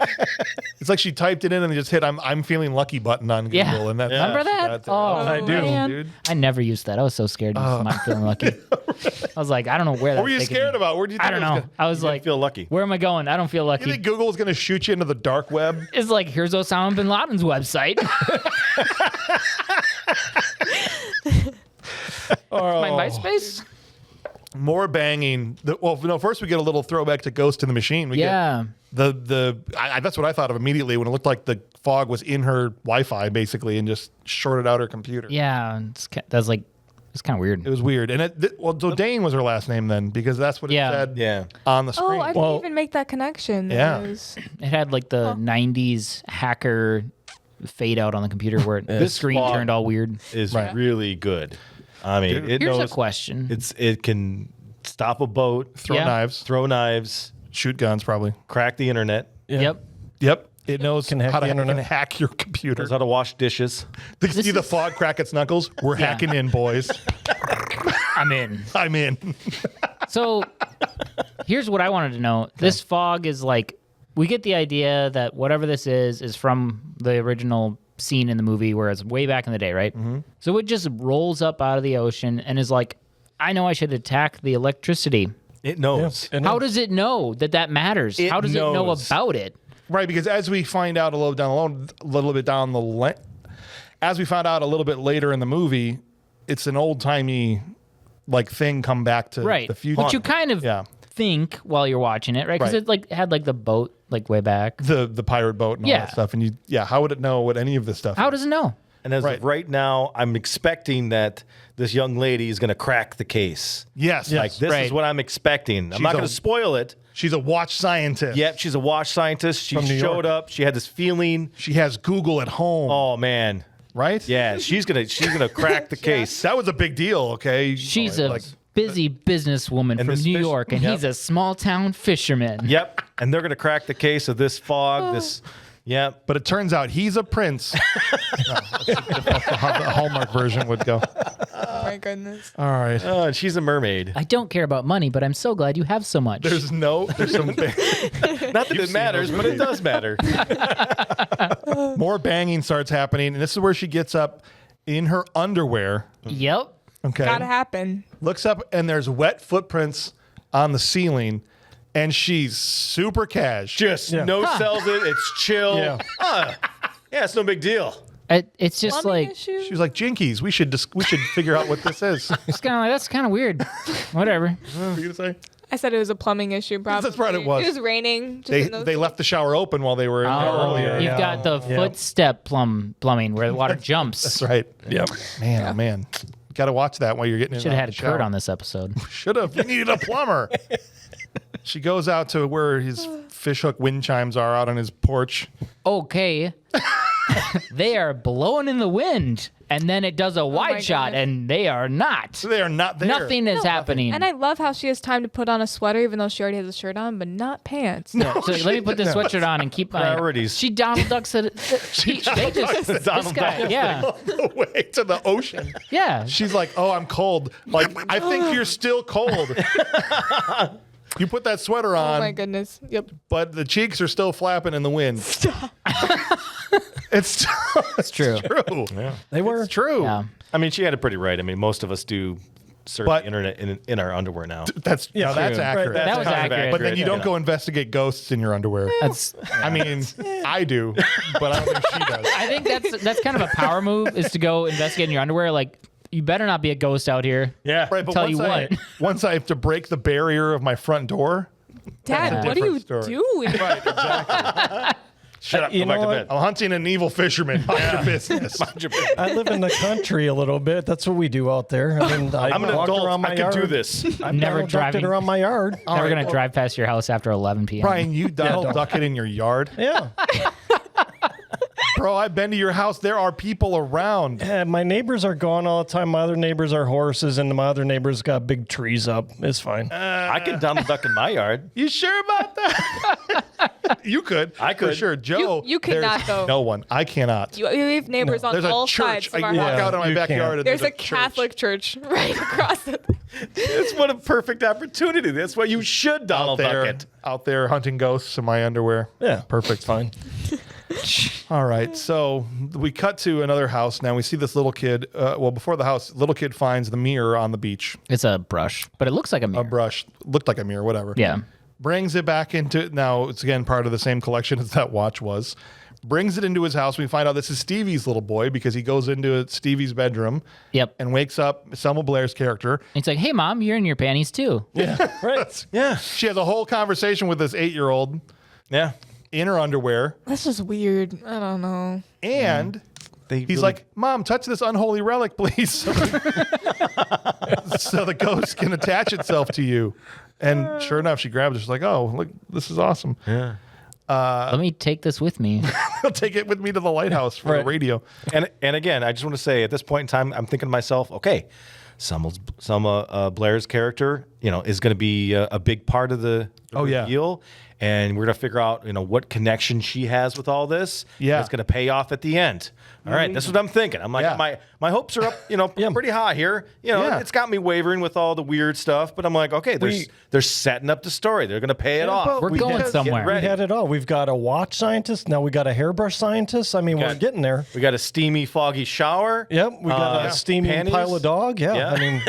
It's like she typed it in and just hit I'm feeling lucky button on Google. Yeah. And that's Remember that? that's it. Oh, I do. man. Dude. I never used that. I was so scared of my feeling lucky. I was like, I don't know where that What were you scared about? Where did you think I don't it was know. gonna- I was you didn't like, feel lucky. where am I going? I don't feel You lucky. think Google's going to shoot you into the dark web? It's like, here's Osama bin Laden's website. My MySpace? More banging. First we get a little throwback to Ghost in the Machine. We Yeah. get that's what I thought of immediately when it looked like the fog was in her Wi-Fi basically and just shorted out her computer. Yeah. That's like, it's kind of weird. It was weird. And so Dane was her last name then because that's what it Yeah. said Yeah. on the Oh, screen. I didn't even make that connection. Yeah. It was- It had like the 90s hacker fade out on the computer where the This screen fog turned all weird. Is Right. really good. I mean, it Here's knows a question. it can stop a boat, Throw Yeah. knives, throw knives, shoot guns probably. crack the internet, Yep. Yep. It knows Can hack how the to internet. hack your computer. knows how to wash dishes. Did you see the fog crack its knuckles? We're hacking in, boys. I'm in. I'm in. So here's what I wanted to know. This fog is like, we get the idea that whatever this is from the original scene in the movie where it's way back in the day, right? Mm-hmm. So it just rolls up out of the ocean and is like, I know I should attack the electricity. It knows. And How does it know that matters? It How does it know knows. about it? Right, because as we find out a little bit later in the movie, it's an old timey like thing come back to Right. the future. But you kind of Yeah. think while you're watching it, right? Because Right. it like had like the boat like way back. the pirate boat and all Yeah. that stuff, and how would it know what any of this stuff? How is? does it know? And as of right now, I'm expecting that this young lady is going to crack the case. Yes, Like, this Right. is what I'm expecting. I'm She's not a- going to spoil it. she's a watch scientist. Yep, she's a watch scientist. She From New showed York. up. She had this feeling. She has Google at home. Oh man, right? yeah, she's gonna crack the case. that was a big deal. Okay, She's Oh, a busy businesswoman from this New fish- York, and Yep. he's a small town fisherman. Yep, and they're gonna crack the case of this fog. This, yep. but it turns out he's a prince. No, that's how the Hallmark version would go. Oh my goodness. All right. Oh, and she's a mermaid. I don't care about money, but I'm so glad you have so much. There's some. Not that it matters, but it does matter. More banging starts happening, and this is where she gets up in her underwear. Yep. Okay. Gotta happen. Looks up, and there's wet footprints on the ceiling, and she's super cash. Just Yeah. no sells it. It's chill. Yeah. Yeah, it's no big deal. It's just Plumbing like issue? She was like, Jinkies, we should figure out what this is. it's kind of like that's kind of weird. Whatever. What were you gonna say? I said it was a plumbing issue. Probably. That's right, it was. It was raining. Just in those They left the shower open while they were in there earlier. You've got the footstep plumbing where the water jumps. That's right. Yep. Man, oh man. Got to watch that while you're getting in. Should have had Kurt on this episode. Should have. We needed a plumber. She goes out to where his fishhook wind chimes are out on his porch. Okay. They are blowing in the wind, and then it does a wide shot, goodness. and they are not. They are not there. Nothing is happening. And I love how she has time to put on a sweater, even though she already has a shirt on, but not pants. So let me put this sweatshirt on and keep my Priorities. She Donald Ducks it. They just this Donald guy, Ducks yeah, the way to the ocean. yeah. She's like, oh, I'm cold. Like, I think you're still cold. You put that sweater Oh on, my goodness. Yep. but the cheeks are still flapping in the wind. It's true. true. Yeah. They were. It's true. Yeah. I mean, she had it pretty right. I mean, most of us do surf But- the internet in our underwear now. That's Yeah, that's true. accurate. Right, That was kind of accurate. But then you don't yeah. go investigate ghosts in your underwear. That's. I mean, I do, but I don't think she does. I think that's kind of a power move is to go investigate in your underwear. Like you better not be a ghost out here. Yeah. Right, but Tell once you what. once I have to break the barrier of my front door, Dad, a what are you different story. doing? right, exactly. Shut up. You Go back know to what? bed. I'm hunting an evil fisherman. Mind your business. Mind your business. I live in the country a little bit. That's what we do out there. I mean, I'm an walked adult. around my I yard. can do this. I've Never Donald ducked driving. it around my yard. Never gonna drive past your house after 11 p.m. Brian, you Donald Duck it in your yard. Yeah. Bro, I've been to your house. There are people around. Yeah, my neighbors are gone all the time. My other neighbors are horses, and my other neighbors got big trees up. It's fine. I can Donald Duck in my yard. You sure about that? You could. I For could. sure. Joe. You could there's not, though. No one. I cannot. You have neighbors on There's all a church. sides of I our walk house. out in my you backyard and There's a church. Catholic church right across it. It's what a perfect opportunity. That's why you should Donald Duck it. Out there hunting ghosts in my underwear. Yeah, Perfect. fine. All right, so we cut to another house. Now we see this little kid. Well, before the house, little kid finds the mirror on the beach. It's a brush, but it looks like a mirror. A brush looked like a mirror, whatever. Yeah. Brings it back into. Now it's again part of the same collection as that watch was. Brings it into his house. We find out this is Stevie's little boy because he goes into Stevie's bedroom. Yep. And wakes up Selma Blair's character. It's like, hey, mom, you're in your panties too. Yeah, right. Yeah. She has a whole conversation with this 8-year-old Yeah. in her underwear, That's just weird. I don't know. and he's like, "Mom, touch this unholy relic, please, so the ghost can attach itself to you." And sure enough, she grabs it. She's like, "Oh, look, this is awesome. Yeah. Let me take this with me. I'll take it with me to the lighthouse for the Right. radio." And again, I just want to say at this point in time, I'm thinking to myself, okay, Selma Blair's character, is going to be a big part of the Oh, yeah. reveal. And we're going to figure out, what connection she has with all this. Yeah. It's going to pay off at the end. All right, that's what I'm thinking. I'm like, Yeah. my hopes are up, pretty high here. Yeah. It's got me wavering with all the weird stuff, but I'm like, okay, they're setting up the story. They're going to pay it off. We're going Get somewhere. ready. We had it all. We've got a watch scientist. Now we got a hairbrush scientist. I mean, we're Got- getting there. We got a steamy, foggy shower. Yep. We got a steaming panties. pile of dog. Yeah. Yeah. I mean,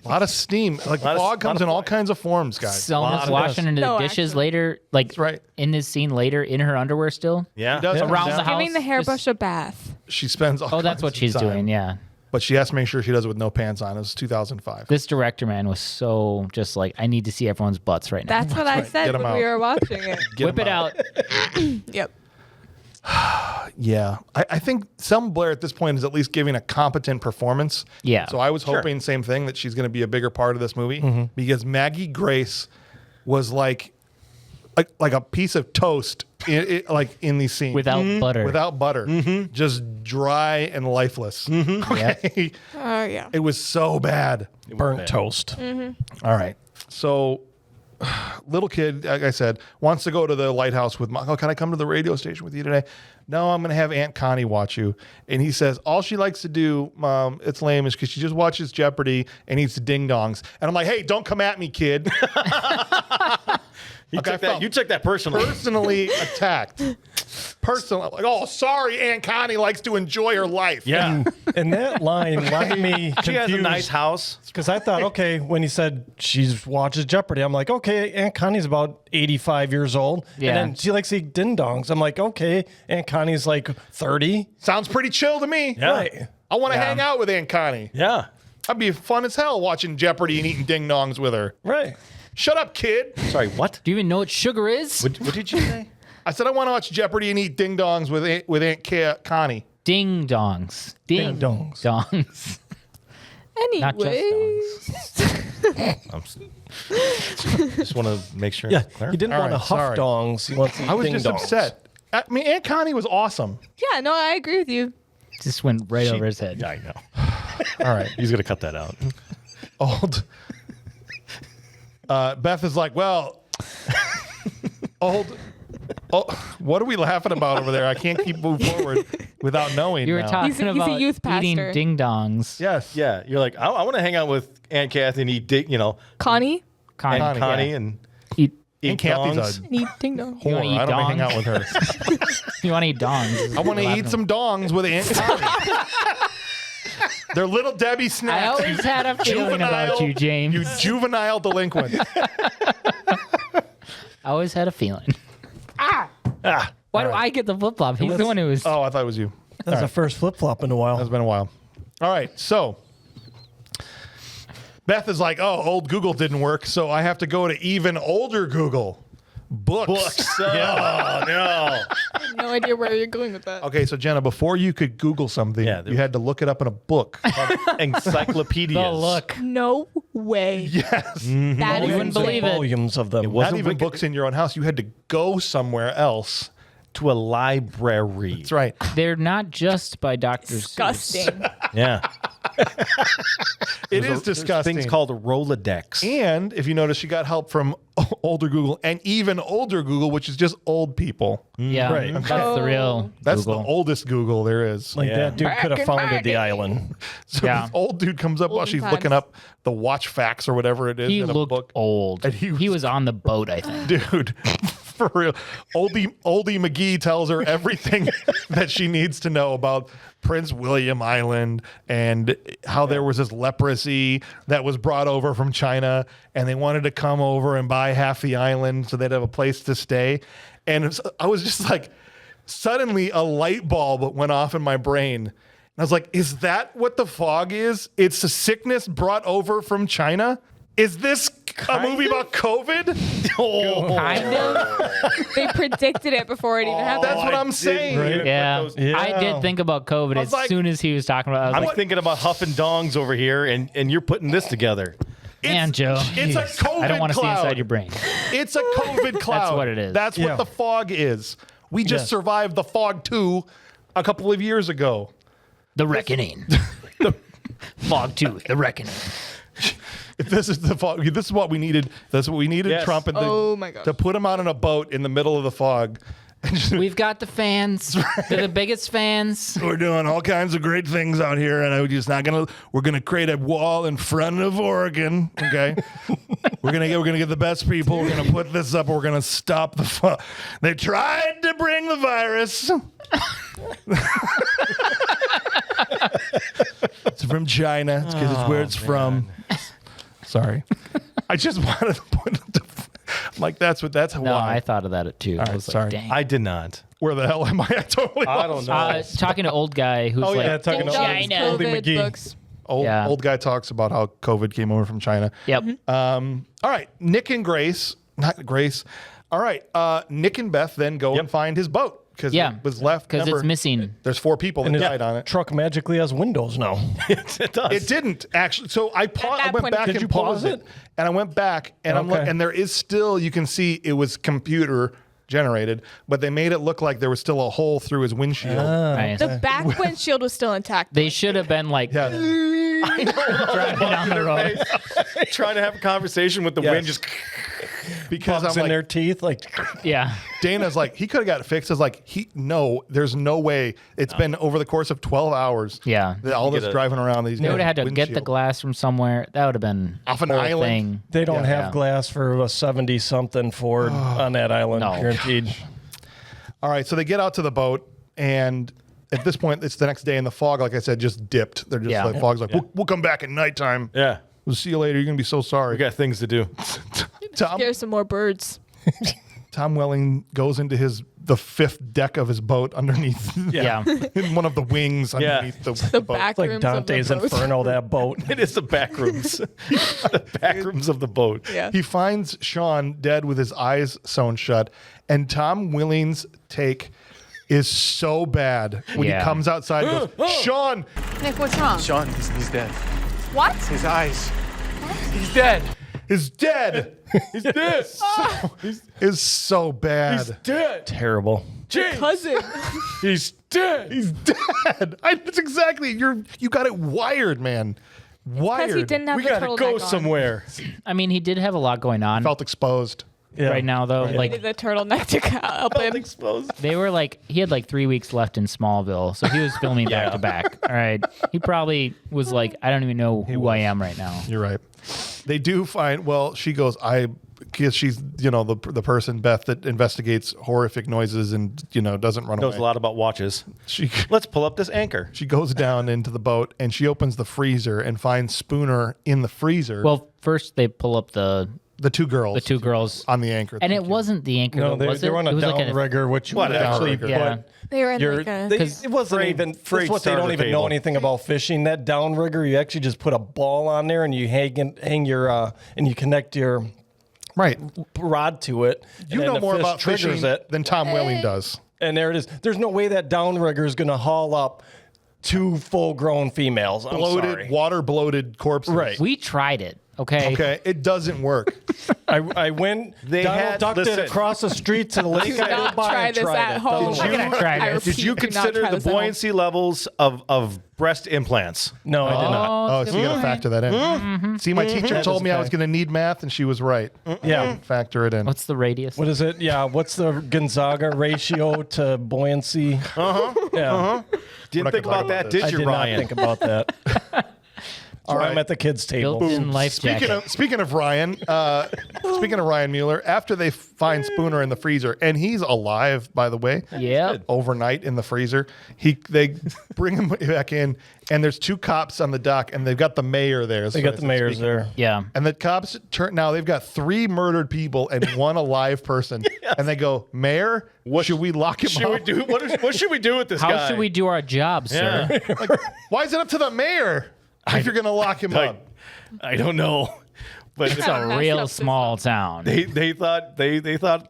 A lot of steam. Like Lot of- fog comes lot of in all kinds of forms, guys. Selma's of washing into No, the dishes actually. later, like right. in this scene later, in her underwear still. Yeah. She does Around come the down. house. Giving the just- hairbrush a bath. She spends. All Oh, that's kinds what of she's time. doing. Yeah. But she has to make sure she does it with no pants on. It was 2005. This director, man, was so just like, I need to see everyone's butts right now. That's what I Get said 'em when we out. were watching it. Get Whip 'em it out. Yep. Yeah, I think Selma Blair at this point is at least giving a competent performance. Yeah. So I was hoping same thing, that she's going to be a bigger part of this movie, because Maggie Grace was like a piece of toast in these scenes Without butter. without butter, just dry and lifeless. Okay, Yeah. it was so bad. burnt toast. All right, so. Little kid, like I said, wants to go to the lighthouse with Mom. Oh, can I come to the radio station with you today? No, I'm going to have Aunt Connie watch you. And he says, all she likes to do, Mom, it's lame, is because she just watches Jeopardy and eats ding-dongs. And I'm like, hey, don't come at me, kid. You Okay, I took felt that personally. Personally attacked. personal. Like, oh, sorry, Aunt Connie likes to enjoy her life. Yeah. And that line left me confused. She has a nice house. Because I thought, okay, when he said she watches Jeopardy, I'm like, okay, Aunt Connie's about 85 years old. Yeah. And then she likes to eat ding-dongs. I'm like, okay, Aunt Connie's like 30. Sounds pretty chill to me. Yeah. Right. I want to hang out with Aunt Connie. Yeah. That'd be fun as hell watching Jeopardy and eating ding-dongs with her. Right. Shut up, kid. Sorry, what? Do you even know what sugar is? What did you say? I said I want to watch Jeopardy and eat ding-dongs with Aunt Connie. Ding dongs. Ding Ding-dongs. dongs. Not just dongs. Just want to make sure. Yeah, it's clear. he didn't All want to right, huff sorry. dongs. He wants to eat I was just ding-dongs. upset. I mean, Aunt Connie was awesome. Yeah, no, I agree with you. Just went right over his head. Yeah, I know. All right, he's gonna cut that out. Old. Beth is like, well, old. Oh, what are we laughing about over there? I can't keep moving forward without knowing. You were now. talking He's a about youth eating pastor. ding dongs. Yes. Yeah, you're like, I want to hang out with Aunt Kathy and eat, Connie, Connie. and Connie yeah. and Eat, eat Aunt Kathy's dongs. a need ding dong. You wanna whore. eat I don't wanna hang dongs? out with her. you want to eat dongs? I want to eat some dongs with Aunt Connie. They're little Debbie snacks. I always had a feeling about you, James. You juvenile delinquent. I always had a feeling. Why do I get the flip flop? He's the one who was. Oh, I thought it was you. That's the first flip-flop in a while. It's been a while. All right, so Beth is like, oh, old Google didn't work, so I have to go to even older Google. Books. Oh no! No idea where you're going with that. Okay, so Jenna, before you could Google something, Yeah, there you had to look it up in a book. Encyclopedias. The look. No way. Yes. That You is wouldn't believe it. Volumes of them. It wasn't Not even Wiki- books in your own house. You had to go somewhere else. to a library. That's right. They're not just by Dr. Seuss. disgusting. Yeah. It is There's disgusting. things called a Rolodex. And if you notice, she got help from older Google and even older Google, which is just old people. Yeah, Right. that's the real That's Google. the oldest Google there is. Like Yeah. that dude could have in founded my the day. island. So Yeah. this old dude comes up while Olden she's times. looking up the watch facts or whatever it is He in a looked book. old. And He was on the boat, I think. Dude, for real. Oldie McGee tells her everything that she needs to know about Prince William Island and how there was this leprosy that was brought over from China and they wanted to come over and buy half the island so they'd have a place to stay. And I was just like, suddenly a light bulb went off in my brain. And I was like, is that what the fog is? It's a sickness brought over from China? Is this a movie about COVID? Kind of. They predicted it before it even happened. That's what I'm saying. Right? Yeah. Yeah. I did think about COVID was as like- soon as he was talking about it. I I'm was like, thinking about huffing dongs over here, and you're putting this together. man, Joe. It's a COVID I don't want to see cloud. inside your brain. It's a COVID cloud. what it is. That's Yeah. what the fog is. We just Yeah. survived the fog 2 a couple of years ago. The Reckoning. Fog 2, The Reckoning. If this is the fog, this is what we needed. That's what we needed. Yes. Trump and Oh my gosh. to put him out on a boat in the middle of the fog. We've got the fans. They're the biggest fans. We're doing all kinds of great things out here, and I'm just not gonna. We're gonna create a wall in front of Oregon. Okay, we're gonna get the best people. We're gonna put this up. We're gonna stop the fog. They tried to bring the virus. It's from China. It's because it's where it's from. Sorry, I just wanted to put it. I'm like that's No, why. I thought of that too. I right, was sorry. like, dang. I did not. Where the hell am I? I totally. I don't know. Talking to old guy who's Oh, like, yeah, talking Ding to dongs, China. Oldie COVID McGee. books. Old guy talks about how COVID came over from China. yep. All right, Nick and Grace, not Grace. All right, Nick and Beth then go and find his boat because Yeah. it was left. Because it's remember, missing. There's 4 people that And his died on it. truck magically has windows now. It does. It didn't actually. So I that went point- back Did and you pause paused it, and I went back and Okay. and there is still you can see it was computer generated, but they made it look like there was still a hole through his windshield. Nice. The back windshield was still intact. They should have been like Yeah. driving down the road. Trying to have a conversation with the Yes. wind just. Because Bugs I'm in like, their teeth. Like, Yeah. Dana's like, he could have got it fixed. I was like, there's no way. It's been over the course of 12 hours. Yeah. that all this Get a- driving around these. They would have had to get the glass from somewhere. That would have been Off an whole island. thing. they don't Yeah. have glass for a 70-something Ford on that island, No. guaranteed. All right, so they get out to the boat, and at this point, it's the next day, and the fog, like I said, just dipped. They're just like, fog's like, we'll come back at nighttime. Yeah. We'll see you later. You're going to be so sorry. We got things to do. Scare some more birds. Tom Welling goes into the fifth deck of his boat underneath in one of the wings underneath the boat. Back Like rooms Dante's of the boat. Inferno, that boat. It is the back rooms. The back rooms of the boat. Yeah. He finds Sean dead with his eyes sewn shut, and Tom Welling's take is so bad when he comes outside and goes, Sean! Nick, what's wrong? Sean, he's dead. What? His eyes. He's dead. Is dead! He's dead. Is so bad. He's dead. Terrible. Cousin. He's dead. He's dead. That's exactly, you got it wired, man. Wired. Because he didn't have We the gotta turtleneck go on. somewhere. I mean, he did have a lot going on Felt exposed. right now, though. He Like needed the turtleneck to help him. Exposed. they were like, he had like 3 weeks left in Smallville, so he was filming back to back. All right, he probably was like, I don't even know who I am right now. You're right. They do find, well, she goes, I guess she's, the person, Beth, that investigates horrific noises and, doesn't run Knows away. a lot about watches. She Let's pull up this anchor. She goes down into the boat and she opens the freezer and finds Spooner in the freezer. Well, first they pull up the the two girls on the anchor. and it wasn't the anchor. No, though, was they it? were on a It was like downrigger, which would Whatever. actually Downrigger. Yeah. put They were in your. like a... It wasn't even. freight That's what they don't starter even know cable. anything about fishing. That downrigger, you actually just put a ball on there and you hang your and you connect your right. rod to it. and You then know the more fish about triggers fishing it, than Tom Welling does. and there it is. There's no way that downrigger is going to haul up 2 full-grown females. I'm sorry. Water bloated corpses. Right. We tried it. Okay. Okay, it doesn't work. I went. They Donald had- ducked it listen. across the street to the lake. Do I not went by try and this tried at it. home. I'm gonna try I this. Did repeat, you do not consider try the this at home. buoyancy levels of breast implants? No, I did not. Oh, so you got to factor that in. See, my teacher told me I was going to need math, and she was right. Yeah. Factor it in. What's the radius? What is it? Yeah. What's the Gonzaga ratio to buoyancy? Yeah. Didn't not think gonna talk about that, about did I you, did Ryan? not think about that. That's why I'm at the kids' table. Built-in life jacket. Speaking of Ryan, speaking of Ryan Mueller, after they find Spooner in the freezer, and he's alive, by the way. Yep. Overnight in the freezer, they bring him back in, and there's 2 cops on the dock, and they've got the mayor there. They got the mayors there. Yeah. And the cops now they've got 3 murdered people and 1 alive person, and they go, Mayor, should we lock him Should up? we do what should we do with this How guy? should we do our job, sir? Like, why is it up to the mayor if you're going to lock him up? I don't know. But It's Messed a up real this small town. they thought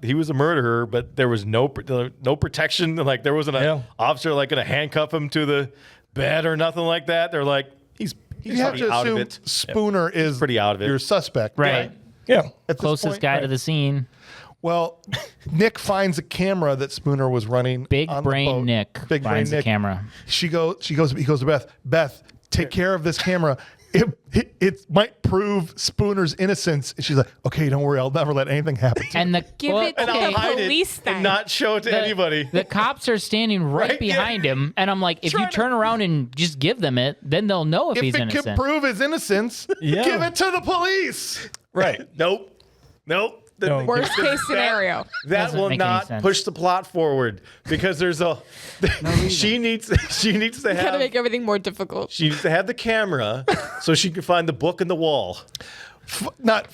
he was a murderer, but there was no protection. Like there wasn't an officer like going to handcuff him to the bed or nothing like that. They're like he's You have pretty to out of assume it. Spooner is pretty out of it. your suspect. Right. Yeah. At this Closest point, guy right. to the scene. Well, Nick finds a camera that Spooner was running. Big on the brain boat. Nick Big brain finds the Nick. camera. He goes to Beth, take care of this camera. It might prove Spooner's innocence. And she's like, okay, don't worry, I'll never let anything happen to him. And the Give it to okay, the police then. and not show it to the- anybody. The cops are standing right, Right, yeah. behind him, and I'm like, if you turn around and just give them it, then they'll know if If he's it innocent. can prove his innocence, Yeah. give it to the police. Right. Nope. No. Worst case scenario. That Doesn't will make any not sense. push the plot forward because there's a she needs to Gotta have make everything more difficult. she needs to have the camera so she can find the book in the wall. Not.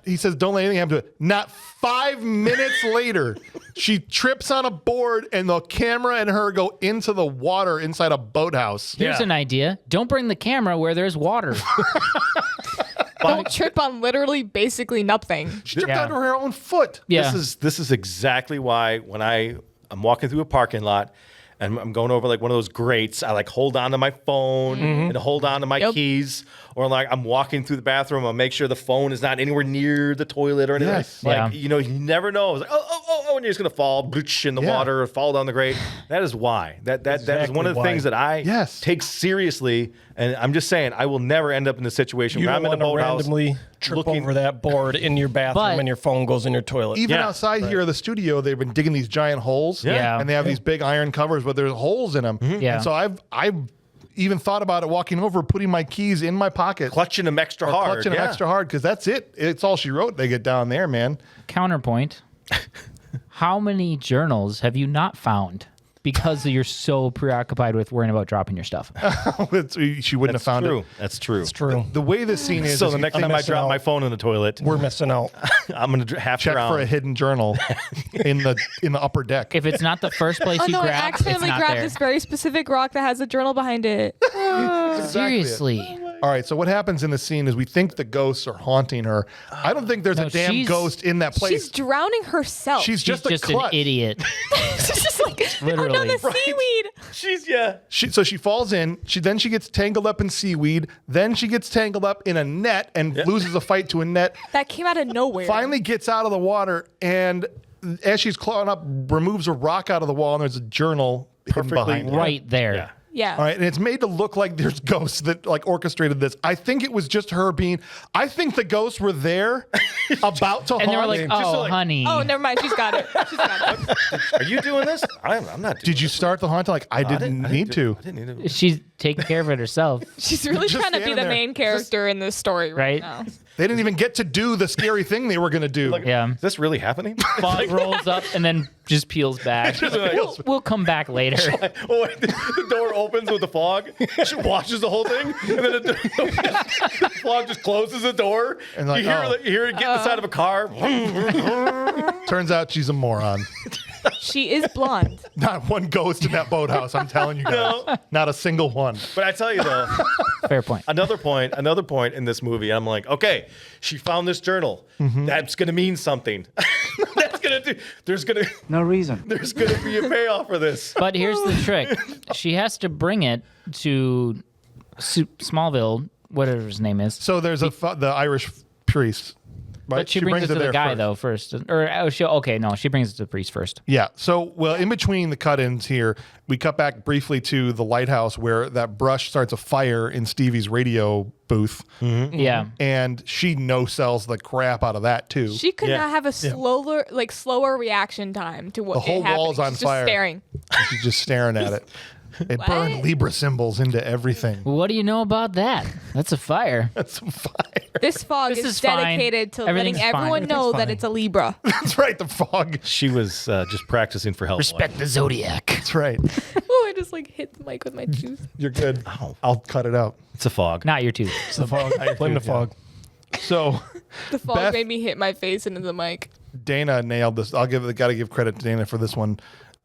He says, don't let anything happen to it. Not 5 minutes later, she trips on a board, and the camera and her go into the water inside a boathouse. Here's an idea. Don't bring the camera where there's water. Don't trip on literally basically nothing. She tripped Yeah. onto her own foot. Yeah. This is exactly why when I'm walking through a parking lot and I'm going over like one of those grates, I like hold on to my phone and hold on to my Yep. keys, or like I'm walking through the bathroom, I'll make sure the phone is not anywhere near the toilet or anything. Yes. Like, Yeah. you know, you never know. It's like, and you're just gonna fall in the water or fall down the grate. That is why. That is Exactly one of the why. things that I Yes. take seriously. And I'm just saying, I will never end up in a situation You where don't I'm in a want to boathouse randomly trip looking over that board in your bathroom But- and your phone goes in your toilet. Even Yeah. outside here of the studio, they've been digging these giant holes. Yeah. And they have these big iron covers, but there's holes in them. Yeah. And so I've even thought about it walking over, putting my keys in my pocket. clutching them extra or hard. clutching them extra hard because that's it. It's all she wrote. They get down there, man. Counterpoint. how many journals have you not found because you're so preoccupied with worrying about dropping your stuff? She wouldn't have found it. That's true. It's true. The way this scene is, So the next time I drop my phone in the toilet, We're missing out. I'm going to have check for a hidden journal in the upper deck. If it's not the first place Oh you no! I grab, it's accidentally not grabbed there. this very specific rock that has a journal behind it. Exactly it. Seriously. All right, so what happens in the scene is we think the ghosts are haunting her. I don't think there's No, a damn she's- ghost in that place. She's drowning herself. She's She's just a just an klutz. idiot. She's just like, oh no, Literally. the seaweed. So she falls in. She gets tangled up in seaweed. Then she gets tangled up in a net and loses a fight to a net. That came out of nowhere. Finally gets out of the water, and as she's clawing up, removes a rock out of the wall, and there's a journal hidden behind it. Right there. Yeah. All right, and it's made to look like there's ghosts that like orchestrated this. I think it was just her being. I think the ghosts were there, about to And they were haunt like, him. oh, honey. Oh, never mind. She's got it. She's got it. Are you doing this? I'm not. Did you start the haunting? Like I didn't need to. I didn't need to. She's taking care of it herself, She's really Just trying to be standing the there. main character in this story right right? now. They didn't even get to do the scary thing they were gonna do. Yeah. Is this really happening? Fog rolls up and then just peels back. We'll come back later. Oh, wait, the door opens with the fog. She washes the whole thing, and then the fog just closes the door. And like, you hear, oh. you hear it get inside of a car. Turns out she's a moron. She is blonde. Not one ghost in that boathouse. I'm telling you guys. Not a single one. But I tell you though, Fair point. another point in this movie, I'm like, okay, she found this journal. That's gonna mean something. That's gonna do. There's gonna be a payoff for this. But here's the trick. She has to bring it to Smallville, whatever his name is. So there's the Irish priest. Right? But she brings it to the there guy, first. though, first. She brings it to the priest first. Yeah. So, well, in between the cut-ins here, we cut back briefly to the lighthouse where that brush starts a fire in Stevie's radio booth. Yeah. And she no-sells the crap out of that, too. She could not have a slower reaction time to what The whole happened. wall's on She's fire. Just staring. She's just staring at it. It What? burned Libra symbols into everything. What do you know about that? That's a fire. That's some fire. This fog This is is fine. dedicated to Everything's letting fine. everyone know that fine. it's a Libra. That's right, the fog. She was just practicing for help. Respect the Zodiac. That's right. Oh, I just like hit the mic with my tooth. You're good. Ow. I'll cut it out. It's a fog. Not your tooth. It's the fog. Blame the fog. So The fog Beth- made me hit my face into the mic. Dana nailed this. Got to give credit to Dana for this one.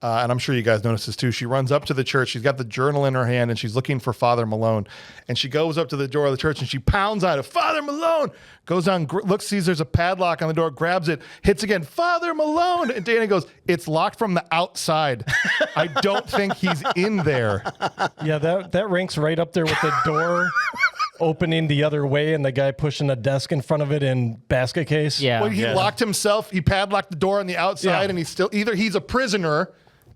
And I'm sure you guys noticed this too. She runs up to the church. She's got the journal in her hand and she's looking for Father Malone. And she goes up to the door of the church and she pounds on it. Father Malone! Goes down, looks, sees there's a padlock on the door, grabs it, hits again. Father Malone! And Dana goes, it's locked from the outside. I don't think he's in there. Yeah, that ranks right up there with the door opening the other way and the guy pushing a desk in front of it in basket case. Yeah. Well, he locked himself. He padlocked the door on the outside Yeah. and he's still, either he's a prisoner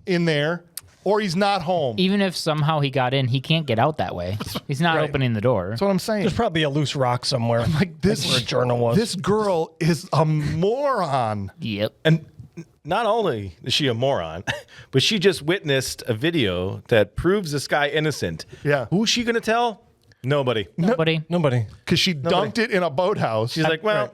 in there or he's not home. Even if somehow he got in, he can't get out that way. He's not opening the door. That's what I'm saying. There's probably a loose rock somewhere. Like this where a journal was. This girl is a moron. Yep. And not only is she a moron, but she just witnessed a video that proves this guy innocent. Yeah. Who's she going to tell? Nobody. Nobody. Nobody. Because she dunked it in a boathouse. She's like, well,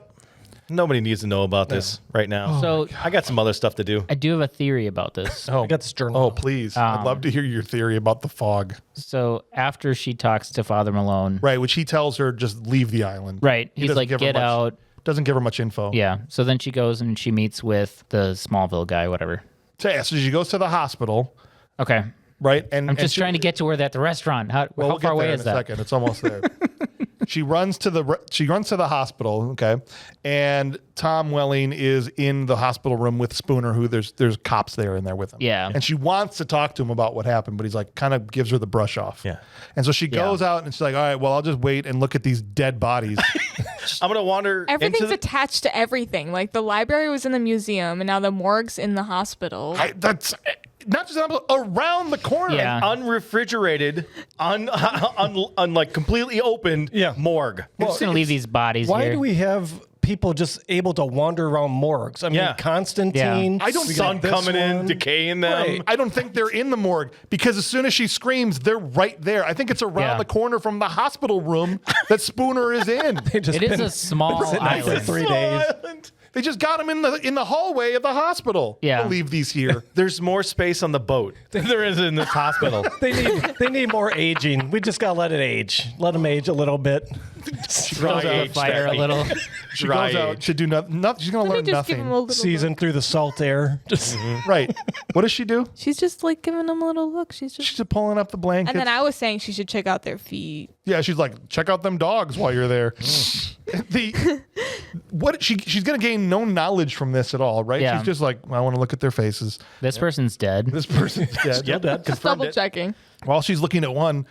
nobody needs to know about this right now. So I got some other stuff to do. I do have a theory about this. I got this journal. Oh, please. I'd love to hear your theory about the fog. So after she talks to Father Malone, Right, which he tells her just leave the island. right? He He's doesn't like, give her get much- out. Doesn't give her much info. Yeah. So then she goes and she meets with the Smallville guy, whatever. So, yeah, so she goes to the hospital, Okay. right? And I'm just trying to get to where at the restaurant. How we'll far get away there is in a that? second. It's almost there. She runs to the hospital, okay? And Tom Welling is in the hospital room with Spooner, who there's cops there in there with him. Yeah. And she wants to talk to him about what happened, but he's like kind of gives her the brush off. Yeah. And so she goes out and she's like, all right, well, I'll just wait and look at these dead bodies. I'm going to wander Everything's into the... attached to everything. Like the library was in the museum, and now the morgue's in the hospital. That's not just around the corner. Yeah. unrefrigerated, like completely opened morgue. We're just gonna leave these bodies Why here. do we have people just able to wander around morgues? I mean, Yeah. Constantine. I don't- we got Sun this coming in, one. decaying them. Right. I don't think they're in the morgue because as soon as she screams, they're right there. I think it's around Yeah. the corner from the hospital room that Spooner is in. They just It is been a small sitting there for island. 3 days. They just got him in the hallway of the hospital. Yeah. We'll leave these here. There's more space on the boat than there is in this hospital. They need more aging. We just gotta let it age. Let them age a little bit. Dry The age, fire a Becky. little. She Dry goes out. age. Should do nothing. She's gonna Let me learn just give him a nothing. little Season look. through the salt air. Just Right. What does she do? She's just like giving him a little look. She's She's just. just pulling up the blankets. And then I was saying she should check out their feet. Yeah, she's like, check out them dogs while you're there. She's gonna gain no knowledge from this at all, right? Yeah. She's just like, I want to look at their faces. This person's dead. This person's dead. Yep. Just Confirmed double it. checking. While she's looking at one,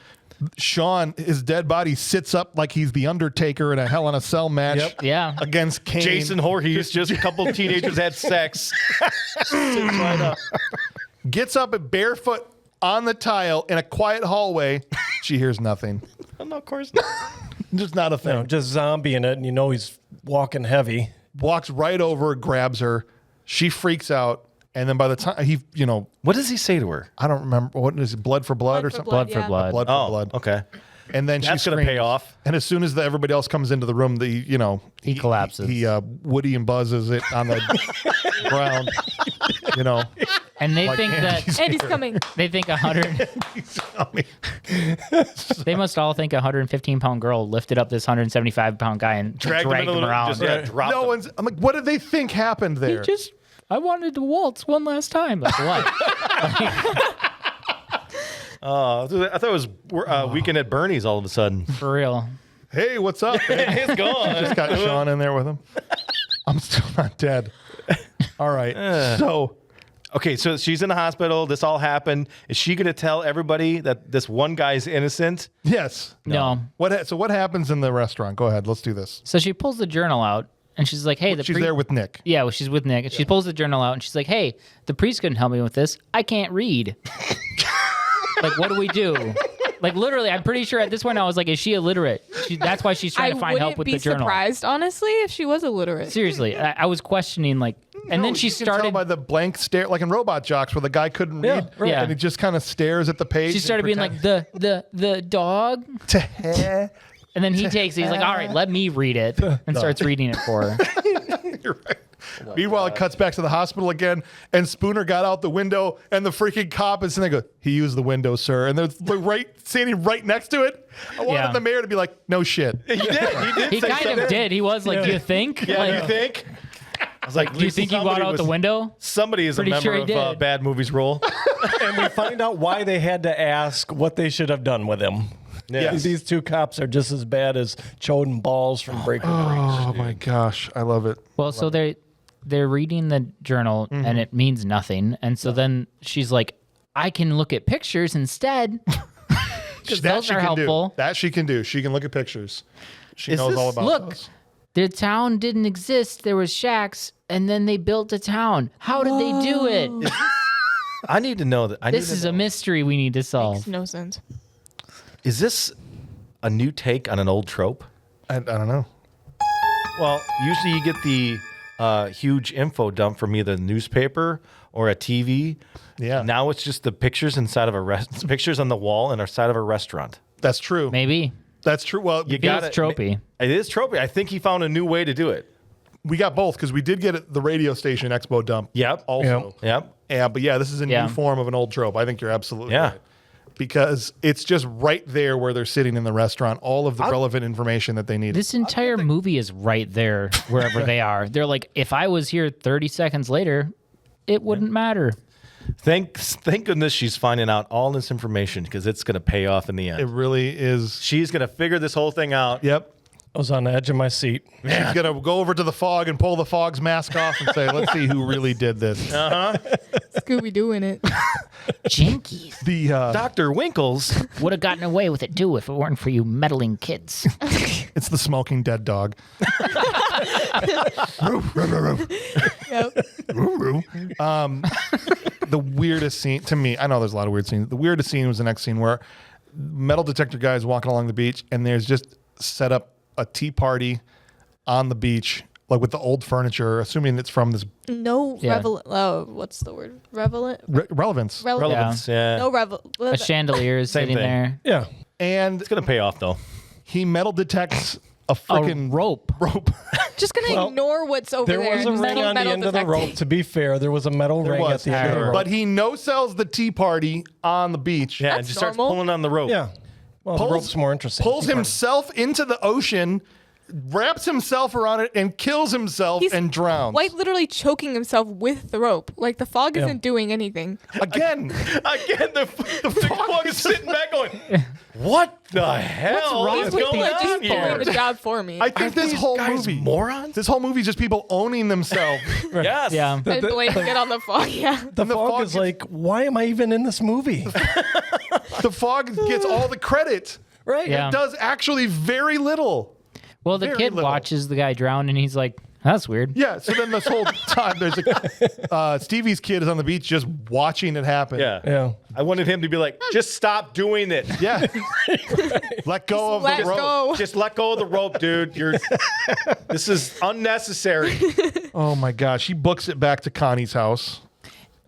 Sean, his dead body, sits up like he's the Undertaker in a Hell in a Cell match Yep. Yeah. against Kane. Jason Voorhees, just a couple teenagers had sex. Sits right up. Gets up at barefoot on the tile in a quiet hallway. She hears nothing. No, of course not. Just not a thing. just zombieing it, and you know he's walking heavy. Walks right over, grabs her. She freaks out. And then by the time What does he say to her? I don't remember, what is it, blood for blood or for something? Blood for yeah. blood. Blood for blood. okay. And then That's she gonna screams. pay off. And as soon as everybody else comes into the room, He collapses. He Woody and buzzes it on the ground. And they think that And he's coming. they think 100. They must all think a 115-pound girl lifted up this 175-pound guy and dragged him around. Drop No him. one's. I'm like, what did they think happened there? I wanted to waltz one last time. Like what? I thought it was Weekend at Bernie's all of a sudden. For real. Hey, what's up? It's gone. Just got Sean in there with him. I'm still not dead. All right. So Okay, so she's in the hospital. This all happened. Is she going to tell everybody that this one guy's innocent? yes. No. What happens in the restaurant? Go ahead. Let's do this. So she pulls the journal out and she's like, "Hey, She's there with Nick. Yeah, well, she's with Nick. And she pulls the journal out and she's like, "Hey, the priest couldn't help me with this. I can't read." Like, what do we do? Like, literally, I'm pretty sure at this point I was like, "Is she illiterate?" That's why she's trying to find help with the journal. I wouldn't be surprised, honestly, if she was illiterate. Seriously, I was questioning like, and then she You can tell started. by the blank stare, like in Robot Jocks, where the guy couldn't Yeah, read, right. Yeah. and he just kind of stares at the page. She and started being like the dog, pretends- and then he takes it. He's like, "All right, let me read it," and starts reading it for her. You're right. Meanwhile, it cuts back to the hospital again, and Spooner got out the window, and the freaking cop is sitting there. Go, he used the window, sir, and they're standing right next to it. I wanted Yeah. the mayor to be like, "No shit." He did. He kind of did. He was like, "Do you think?" Yeah, Like, you think? I was like, do you think he got out the window? Somebody is a Pretty member sure he of did. Bad Movies Rule. And we find out why they had to ask what they should have done with him. Yes. These two cops are just as bad as Choden Balls from Breaking Oh my gosh, I love it. Well, so they're reading the journal and it means nothing, and so then she's like, "I can look at pictures instead." Because That those she are can helpful. do. That she can do. She can look at pictures. She Is knows this- all about Look, those. the town didn't exist. There was shacks, and then they built a town. How did they do it? I need to know that. This is a mystery we need to solve. Makes no sense. Is this a new take on an old trope? I don't know. Well, usually you get the huge info dump from either the newspaper or a TV. Yeah. Now it's just the pictures inside of pictures on the wall in our side of a restaurant. That's true. Maybe. That's true. Well, You Feels got it. tropey. It is tropey. I think he found a new way to do it. we got both because we did get the radio station Expo dump. Yep. Also. Yep. Yeah, but yeah, this is a Yeah. new form of an old trope. I think you're absolutely Yeah. right. Because it's just right there where they're sitting in the restaurant, all of the relevant information that they need. This entire movie is right there wherever they are. They're like, if I was here 30 seconds later, it wouldn't matter. Thank goodness she's finding out all this information because it's going to pay off in the end. It really is. She's going to figure this whole thing out. Yep. I was on the edge of my seat. She's going to go over to the fog and pull the fog's mask off and say, let's see who really did this. Scooby doing it. Jinkies. The Dr. Winkles. Would have gotten away with it too if it weren't for you meddling kids. It's the smoking dead dog. Yep. The weirdest scene to me, I know there's a lot of weird scenes. The weirdest scene was the next scene where metal detector guy is walking along the beach and there's just set up a tea party on the beach, like with the old furniture, assuming it's from this No Yeah. what's the word? Relevant? relevance. Relevance. Yeah. No revel. A chandelier is Same sitting thing. there. And It's going to pay off, though. he metal detects a A freaking rope. rope Just gonna ignore what's over there. There was a ring on the end of the rope. To be fair, there was a metal ring at the end of the rope. But he no-sells the tea party on the beach. Yeah, and just starts normal. pulling on the rope. Yeah. Well, the rope's more interesting. Pulls himself into the ocean, wraps himself around it, and kills himself and drowns. Quite literally choking himself with the rope. Like the fog isn't doing anything. Again, the fog is sitting back going, what the hell These is people going are just on doing here? the job for me. I think this whole guys movie, morons? this whole movie is just people owning themselves. Yes. Yeah. and blaming it on the fog. Yeah. The fog is like, why am I even in this movie? The fog gets all the credit. Right? Yeah. It does actually very little. Well, the Very kid little. watches the guy drown, and he's like, "That's weird." Yeah. So then this whole time, there's Stevie's kid is on the beach just watching it happen. Yeah. Yeah. I wanted him to be like, just stop doing it. Yeah. Let go of Let the rope. go. Just let go of the rope, dude. This is unnecessary. Oh my gosh. He books it back to Connie's house.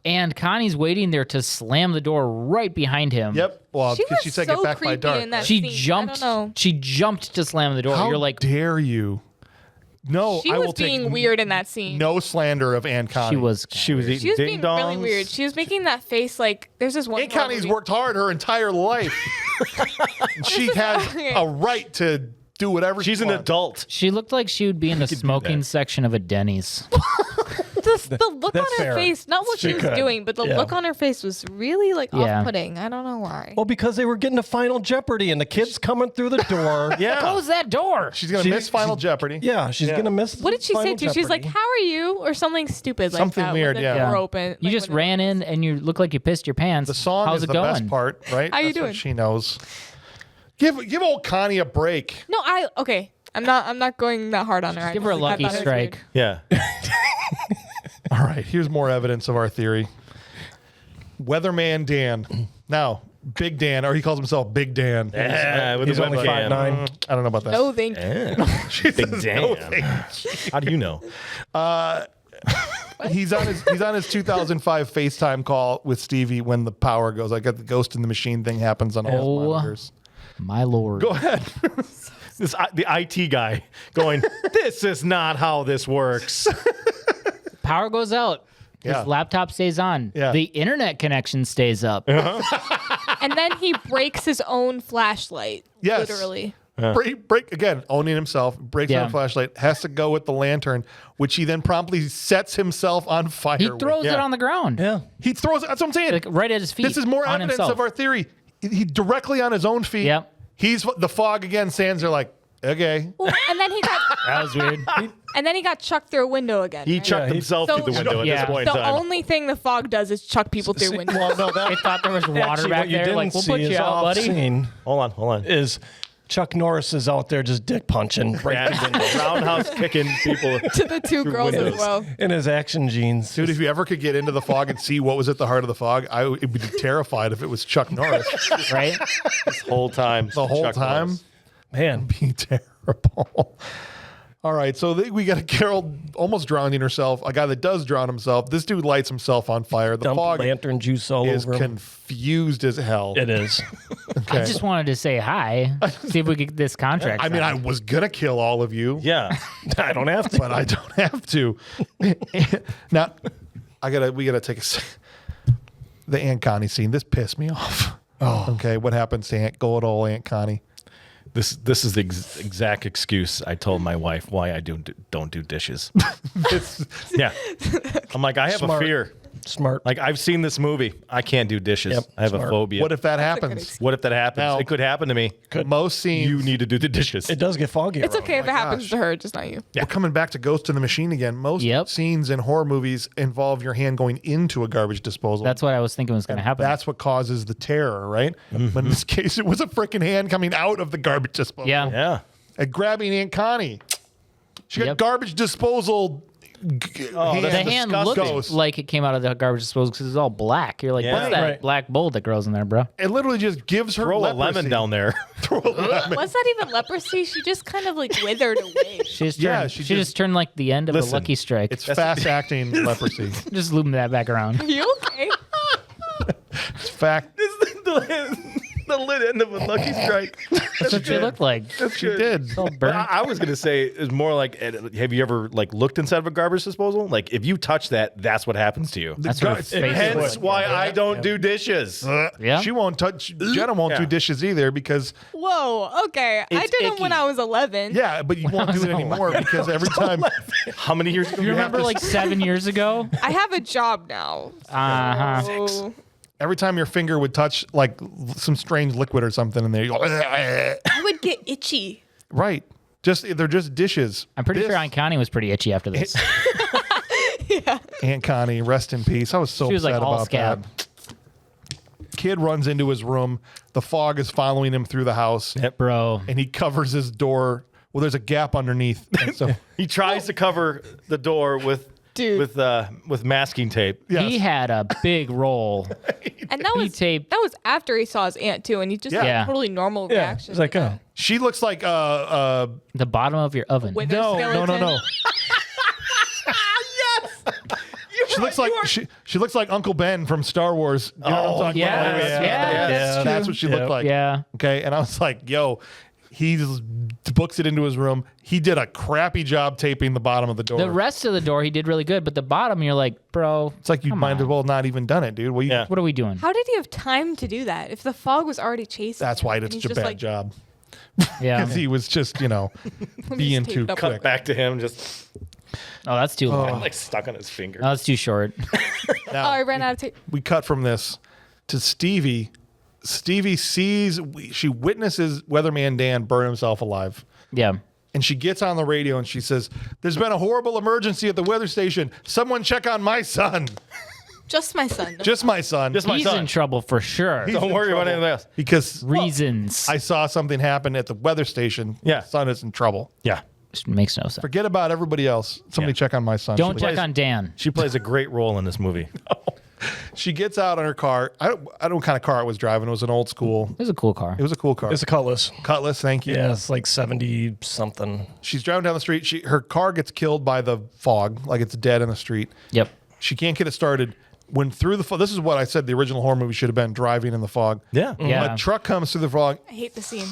And Connie's waiting there to slam the door right behind him. Yep. Well, She because was she said so get back by creepy dark. in that She scene. jumped. I don't know. She jumped to slam the door. How You're like, dare you? No, She I will was take being weird in that scene. no slander of Aunt Connie. she was. Eating She was being ding dongs. really weird. She was making that face like there's this one. Aunt Connie's worked hard her entire life. And she has a right to do whatever She's she an wants. adult. She looked like she would be in the smoking that. section of a Denny's. The look on That's her fair. face, not what she was could. doing, but the Yeah. look on her face was really like Yeah. off-putting. I don't know why. Well, because they were getting to Final Jeopardy and the kid's coming through the door. Yeah. Close that door. She's going to miss Final Jeopardy. Yeah, she's going to miss. What did she say Final to you? She's like, Jeopardy. "How are you?" or something stupid like Something that. weird, when the yeah. door open. You like, just when ran in and you look like you pissed your pants. The song How's is it the going? best part, right? How you That's what doing? she knows. Give old Connie a break. No, okay. I'm not going that hard on her. I Give her a just- I lucky thought it was strike. weird. Yeah. All right, here's more evidence of our theory. Weatherman Dan. Now, Big Dan, or he calls himself Big Dan. Yeah, with He's the only webcam. 5'9". I don't know about that. No, thank you. She Big says Dan. no thanks. How do you know? He's on his 2005 FaceTime call with Stevie when the power goes. I got the ghost in the machine thing happens on all his monitors. My lord. Go ahead. The IT guy going, this is not how this works. Power goes out. His Yeah. laptop stays on. Yeah. The internet connection stays up. And then he breaks his own flashlight. Yes. Literally. Break again, owning himself, breaks Yeah. on a flashlight, has to go with the lantern, which he then promptly sets himself on fire. He with. throws it Yeah. on the ground. Yeah. He throws it. That's what I'm saying. Like right at his feet. This is more on evidence himself. of our theory. He directly on his own feet. Yep. He's the fog again. Sands are like, okay. Well, and then he got That was weird. chucked through a window again. He right? chucked he- himself So- through the window Yeah. at this point in The time. only thing the fog does is chuck people through windows. Well, no, They that thought there was water actually, back what you there. didn't Like, we'll see put is you out, off buddy. scene Hold on. is Chuck Norris is out there just dick punching right Yeah, roundhouse kicking people. To the two girls as windows. well. in his action jeans. Dude, if you ever could get into the fog and see what was at the heart of the fog, I would be terrified if it was Chuck Norris Right? Whole time. the whole Chuck time. Norris. Man, Be terrible. All right, so we got a Carol almost drowning herself. A guy that does drown himself. This dude lights himself on fire. The dump fog lantern juice all is over him. confused as hell. It is. Okay. I just wanted to say hi. See if we could get this contract. I mean, I signed. was gonna kill all of you, Yeah. I don't have to. but I don't have to. Now, we gotta take the Aunt Connie scene. This pissed me off. Oh. Okay, what happens to good old Aunt Connie? This is the exact excuse I told my wife why I don't do dishes. Yeah. I'm like, I have Smart. a fear. Smart. Like, I've seen this movie. I can't do dishes. Yep, I have a smart. phobia. What if that a good happens? excuse. What if that happens? Now- It could happen to me. Most scenes. You need to do the dishes. It does get foggy. It's around. okay if it happens gosh. to her, just not you. We're coming back to Ghost in the Machine again. Most Yep. scenes in horror movies involve your hand going into a garbage disposal. That's what I was thinking was going to happen. That's what causes the terror, right? But in this case, it was a freaking hand coming out of the garbage disposal. Yeah. Yeah. And grabbing Aunt Connie. She got Yep. garbage disposal. Oh, The that's hand disgusting. looked like it came out of the garbage disposal because it's all black. You're like, Yeah. what's that Right. black bowl that grows in there, bro? It literally just gives her Throw a leprosy. lemon down there. Throw a lemon. Was that even leprosy? She just kind of like withered away. She just Yeah, turned, she she just- just turned like the end of Listen, a Lucky Strike. It's fast-acting leprosy. Just looping that back around. Are you okay? It's fact. The lit end of a Lucky Strike. That's what she looked like. She did. It's all But burnt. I was gonna say it's more like, have you ever like looked inside of a garbage disposal? Like if you touch that, that's what happens to you. That's what her It's- face Hence was. why I don't do dishes. Yeah. She won't touch. Jenna won't Yeah. do dishes either because Whoa. Okay. I It's did them when icky. I was 11. yeah, but you won't do it anymore because every time How many years ago? You remember like 7 years ago? I have a job now. Uh-huh. So every time your finger would touch like some strange liquid or something in there, you go, I would get itchy. right. They're just dishes. I'm pretty This- sure Aunt Connie was pretty itchy after this. Aunt Connie, rest in peace. I was so She was like upset all about scab. that. Kid runs into his room. The fog is following him through the house, Bro. and he covers his door. Well, there's a gap underneath, and so He tries to cover the door with Dude. with masking tape. yes. He had a big roll. And that was tape. that was after he saw his aunt too, and he just Yeah. had Yeah. a totally normal Yeah. reaction. It's like, to oh. that. She looks like The bottom of your oven. Wither skeleton. no. She looks like Uncle Ben from Star Wars. You know what I'm talking yeah, about? yeah, That's what she looked like. Yeah. Okay, and I was like, yo, he just books it into his room. He did a crappy job taping the bottom of the door. The rest of the door he did really good, but the bottom you're like, bro, it's like you come might on. as well not even done it, dude. Well, Yeah. What are we doing? How did he have time to do that if the fog was already chasing? That's him? why he And did he's such a just bad like, job. Yeah. Because he was just, Let me being just tape too it up quick. quick. Back to him, just Oh, that's too long. like stuck on his finger. No, that's too short. Oh, I ran out of tape. We cut from this to Stevie. Stevie she witnesses Weatherman Dan burn himself alive. Yeah. And she gets on the radio and she says, "There's been a horrible emergency at the weather station. Someone check on my son." Just my son. Just my son. Just my He's son. in trouble for sure. Don't worry about anything else. because Reasons. I saw something happen at the weather station. Yeah. Son is in trouble. Yeah. Just makes no sense. Forget about everybody else. Somebody Yeah. check on my son. Don't She check plays- on Dan. She plays a great role in this movie. She gets out in her car. I don't know what kind of car it was driving. It was an old school. It was a cool car. It was a cool car. It's a Cutlass. Cutlass, thank you. Yeah, it's like 70 something. She's driving down the street. Her car gets killed by the fog, like it's dead in the street. Yep. She can't get it started. When through the fog, this is what I said the original horror movie should have been, driving in the fog. Yeah. Yeah. A truck comes through the fog. I hate the scene.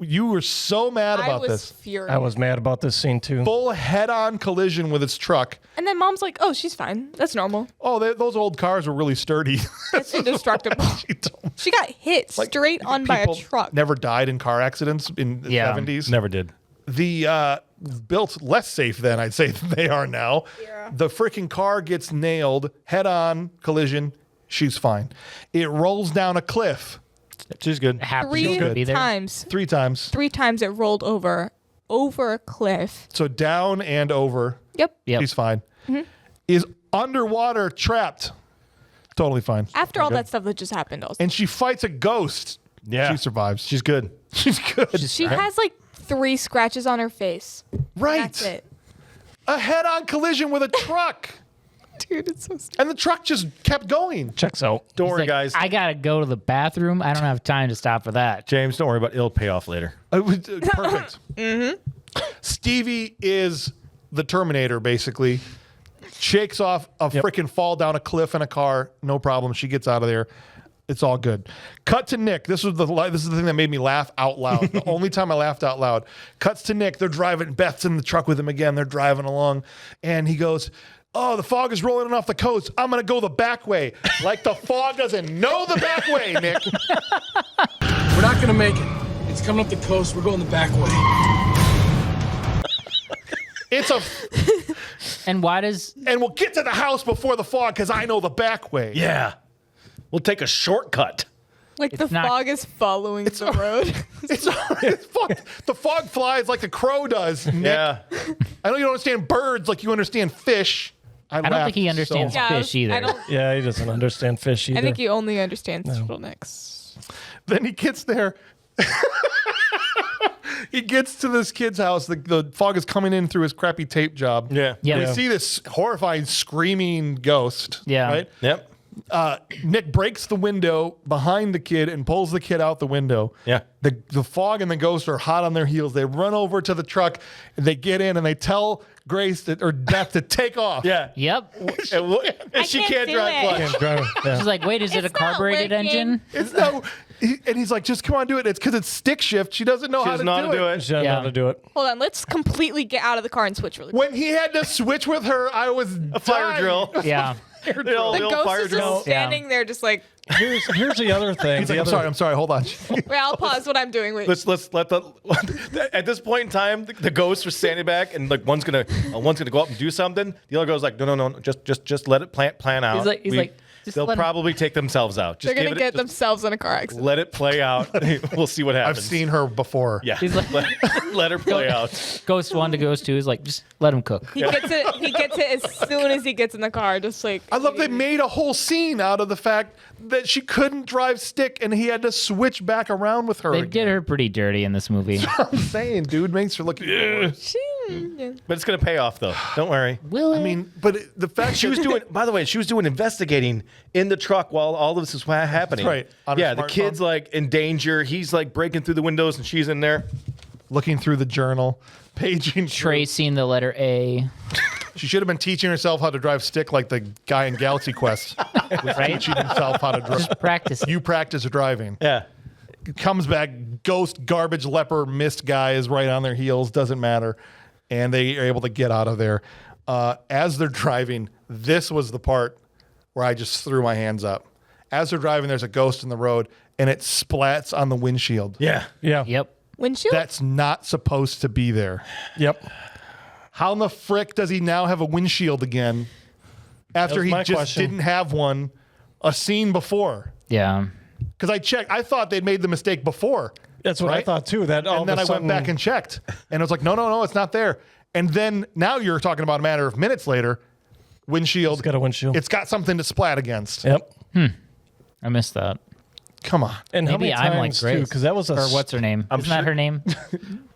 You were so mad I about was this. furious. I was mad about this scene too. Full head-on collision with its truck. And then mom's like, "Oh, she's fine. That's normal. Oh, those old cars were really sturdy. That's indestructible." She told- She got hit straight on by a People truck. Never died in car accidents in the Yeah. 70s. Never did. The built less safe than I'd say than they are now. Yeah. The freaking car gets nailed, head-on collision. She's fine. It rolls down a cliff She's good. Happy to Three be there. times. 3 times. 3 times it rolled over a cliff. So down and over. Yep. Yep. She's fine. Is underwater trapped. Totally fine. After all that stuff that just happened, also. And she fights a ghost. Yeah. She survives. She's good. She's good. She has like 3 scratches on her face. right. That's it. A head-on collision with a truck. Dude, it's so stupid. And the truck just kept going. Checks out. Don't He's worry, like, guys. I gotta go to the bathroom. I don't have time to stop for that. James, don't worry about it. It'll pay off later. It was perfect. Stevie is the Terminator, basically. Shakes off a freaking fall down a cliff in a car. No problem. She gets out of there. It's all good. Cut to Nick. This is the thing that made me laugh out loud. The only time I laughed out loud. Cuts to Nick. They're driving. Beth's in the truck with him again. They're driving along, and he goes, "Oh, the fog is rolling in off the coast. I'm gonna go the back way." Like the fog doesn't know the back way, Nick. We're not gonna make it. It's coming up the coast. We're going the back way. It's a, And why does and we'll get to the house before the fog because I know the back way. Yeah. We'll take a shortcut. Like the not- fog is following the road. It's fog. The fog flies like the crow does. Nick. Yeah. I know you don't understand birds like you understand fish. I don't think he understands Yeah, fish either. I don't. Yeah, he doesn't understand fish either. I think he only understands turtlenecks. Then he gets there. He gets to this kid's house. The fog is coming in through his crappy tape job. Yeah. Yeah. We see this horrifying screaming ghost. Yeah. Right? Yep. Nick breaks the window behind the kid and pulls the kid out the window. Yeah. The fog and the ghost are hot on their heels. They run over to the truck. And they get in and they tell Grace or Beth to take off. Yeah. Yep. And she can't do drive it. clutch. Driver, yeah. She's like, wait, is it a It's not carbureted working. engine? It's no. And he's like, just come on, do it. It's because it's stick shift. She doesn't know She how doesn't to know how to do it. She doesn't know how to do it. Hold on, let's completely get out of the car and switch really quick. When he had to switch with her, I was A fire dying. drill. Yeah. The old The ghost fire is drill. just standing there, just like, Here's the other thing. He's The like, other- I'm sorry, hold on. wait, I'll pause what I'm doing. Wait. Let's let the at this point in time the ghosts are standing back and like one's gonna go up and do something. The other goes like no just let it plan out. He's like, just they'll let 'em- probably take themselves out. Just They're going to give get it, themselves in a car accident. let it play out. We'll see what happens. I've seen her before. Yeah, He's like- let her play out. Ghost 1 to Ghost 2 is like, just let him cook. He gets it as soon as he gets in the car, just like. I love they made a whole scene out of the fact that she couldn't drive stick and he had to switch back around with her. They again. did her pretty dirty in this movie. I'm saying, dude, makes her look. Yeah. But it's gonna pay off though. Don't worry. Will it? I mean, but the fact She was doing. By the way, she was doing investigating in the truck while all this is happening. That's right. On her Yeah, the smartphone. kid's like in danger. He's like breaking through the windows, and she's in there. looking through the journal, paging. tracing the letter A. She should have been teaching herself how to drive stick like the guy in Galaxy Quest. Was Right? teaching himself how to drive. Just practice. You practice driving. Yeah. Comes back, ghost, garbage, leper, mist guy is right on their heels. Doesn't matter. And they are able to get out of there. As they're driving, this was the part where I just threw my hands up. As they're driving, there's a ghost in the road, and it splats on the windshield. Yeah. Yeah. Yep. Windshield? That's not supposed to be there. Yep. How in the frick does he now have a windshield again after was he my just question. didn't have one a scene before? Yeah. Because I checked. I thought they'd made the mistake before. That's what I Right? thought too. That all And then of I a went sudden, back and checked. And it was like, no, it's not there. And then now you're talking about a matter of minutes later, windshield. It's got a windshield. It's got something to splat against. Yep. I missed that. Come on. And how Maybe many I'm like times Grace. too? Because that was a Or what's her name? Isn't that sure- her name?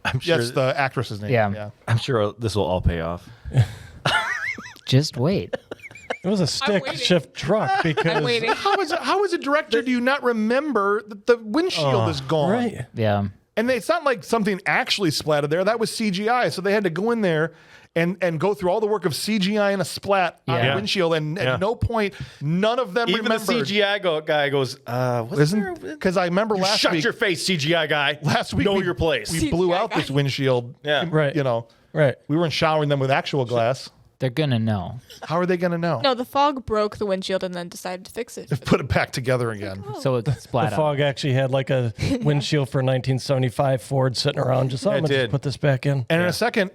I'm sure. That's the actress's name. Yeah. I'm sure this will all pay off. Just wait. It was a stick waiting. shift truck because I'm waiting. How as a director do you not remember that the windshield is gone? right. Yeah. And it's not like something actually splatted there. That was CGI. So they had to go in there and go through all the work of CGI and a splat on the Yeah. windshield. And Yeah. at no point, none of them Even remembered. the CGI guy goes, what's there? Because I remember last Shut week. your face, CGI guy. Last week, know we- your place. We blew CGI out this windshield. Yeah. Right. You know, Right. we weren't showering them with actual glass. They're gonna know. How are they going to know? No, the fog broke the windshield and then decided to fix it. Put it back together again. So it's The splat out. fog actually had like a windshield for a 1975 Ford sitting around. Just, I'm It going to did. just put this back in. And in a second,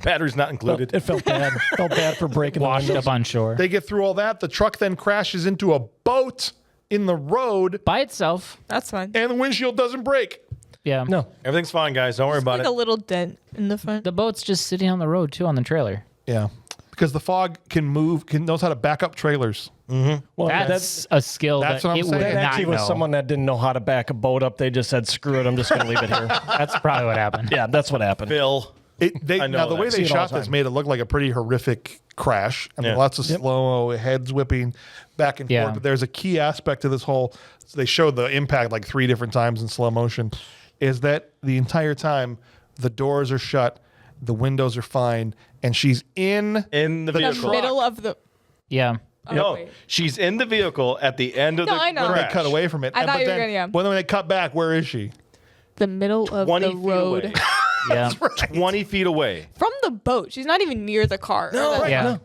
Battery's not included. It felt bad. Felt bad for breaking the Washed windows. up on shore. they get through all that. The truck then crashes into a boat in the road, By itself. That's fine. and the windshield doesn't break. Yeah. No. Everything's fine, guys. Don't worry about Like a it. little dent in the front. The boat's just sitting on the road too on the trailer. Yeah. Because the fog can move, knows how to back up trailers. Well, That's a skill that's that what I'm it would saying. that not actually was know. someone that didn't know how to back a boat up. They just said, screw it, I'm just going to leave it here. That's probably what happened. Yeah, that's what happened. Bill. I know know the that. way See they it all shot the this time. made it look like a pretty horrific crash. I mean, Yeah. lots of slow-mo, heads whipping back and Yeah. forth. But there's a key aspect to this whole. So they showed the impact like 3 different times in slow motion. Is that the entire time the doors are shut, the windows are fine, and she's in In the The vehicle. middle of the. Yeah. Oh, No, wait. she's in the vehicle at the end of No, the I know. when they crash. cut away from it. I thought but you were then gonna- yeah. when they cut back, where is she? The middle of 20 the feet road. away. Yeah. 20 feet away. From the boat. She's not even near the car. No. Or the- Yeah.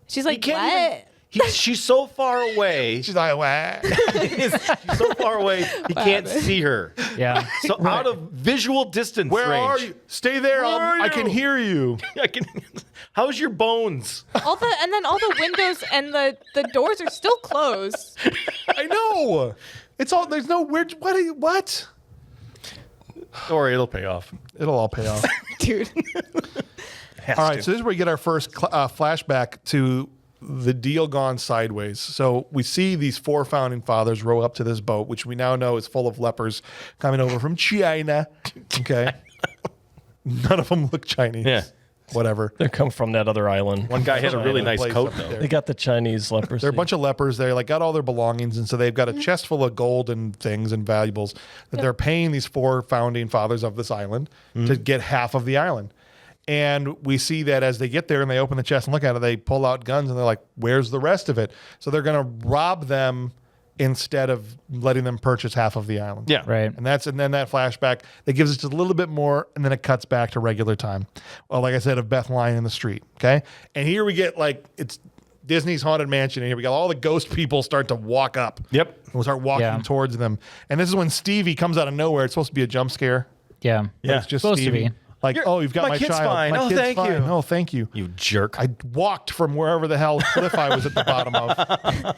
She's like, can't what? even- She's so far away. She's like, what? She's so far away, he can't see her. Yeah. So out of visual distance Where range. are you? Stay there. Where are I can you? hear you. I can, how's your bones? And then all the windows and the doors are still closed. I know. It's all. There's no weird. What? Don't worry, it'll pay off. It'll all pay off. Dude. All right, so this is where we get our first flashback to the deal gone sideways. So we see these 4 founding fathers row up to this boat, which we now know is full of lepers coming over from China. Okay. None of them look Chinese. Yeah. whatever. They come from that other island. One guy had a really nice Place coat up though. there. They got the Chinese leprosy. They're a bunch of lepers. They're like got all their belongings, and so they've got a chest full of gold and things and valuables that they're paying these 4 founding fathers of this island to get half of the island. And we see that as they get there and they open the chest and look at it, they pull out guns and they're like, "Where's the rest of it?" So they're going to rob them instead of letting them purchase half of the island. Yeah. Right. And then that flashback that gives us just a little bit more, and then it cuts back to regular time. Well, like I said, of Beth lying in the street. Okay. And here we get like it's Disney's Haunted Mansion, and here we got all the ghost people start to walk up. Yep. And we'll start walking towards them. And this is when Stevie comes out of nowhere. It's supposed to be a jump scare. Yeah. But it's just Supposed to Stevie. be. Like, oh, you've got my kid's child. fine. My Oh, kid's thank fine. you. Oh, thank you. You jerk. I walked from wherever the hell cliff I was at the bottom of.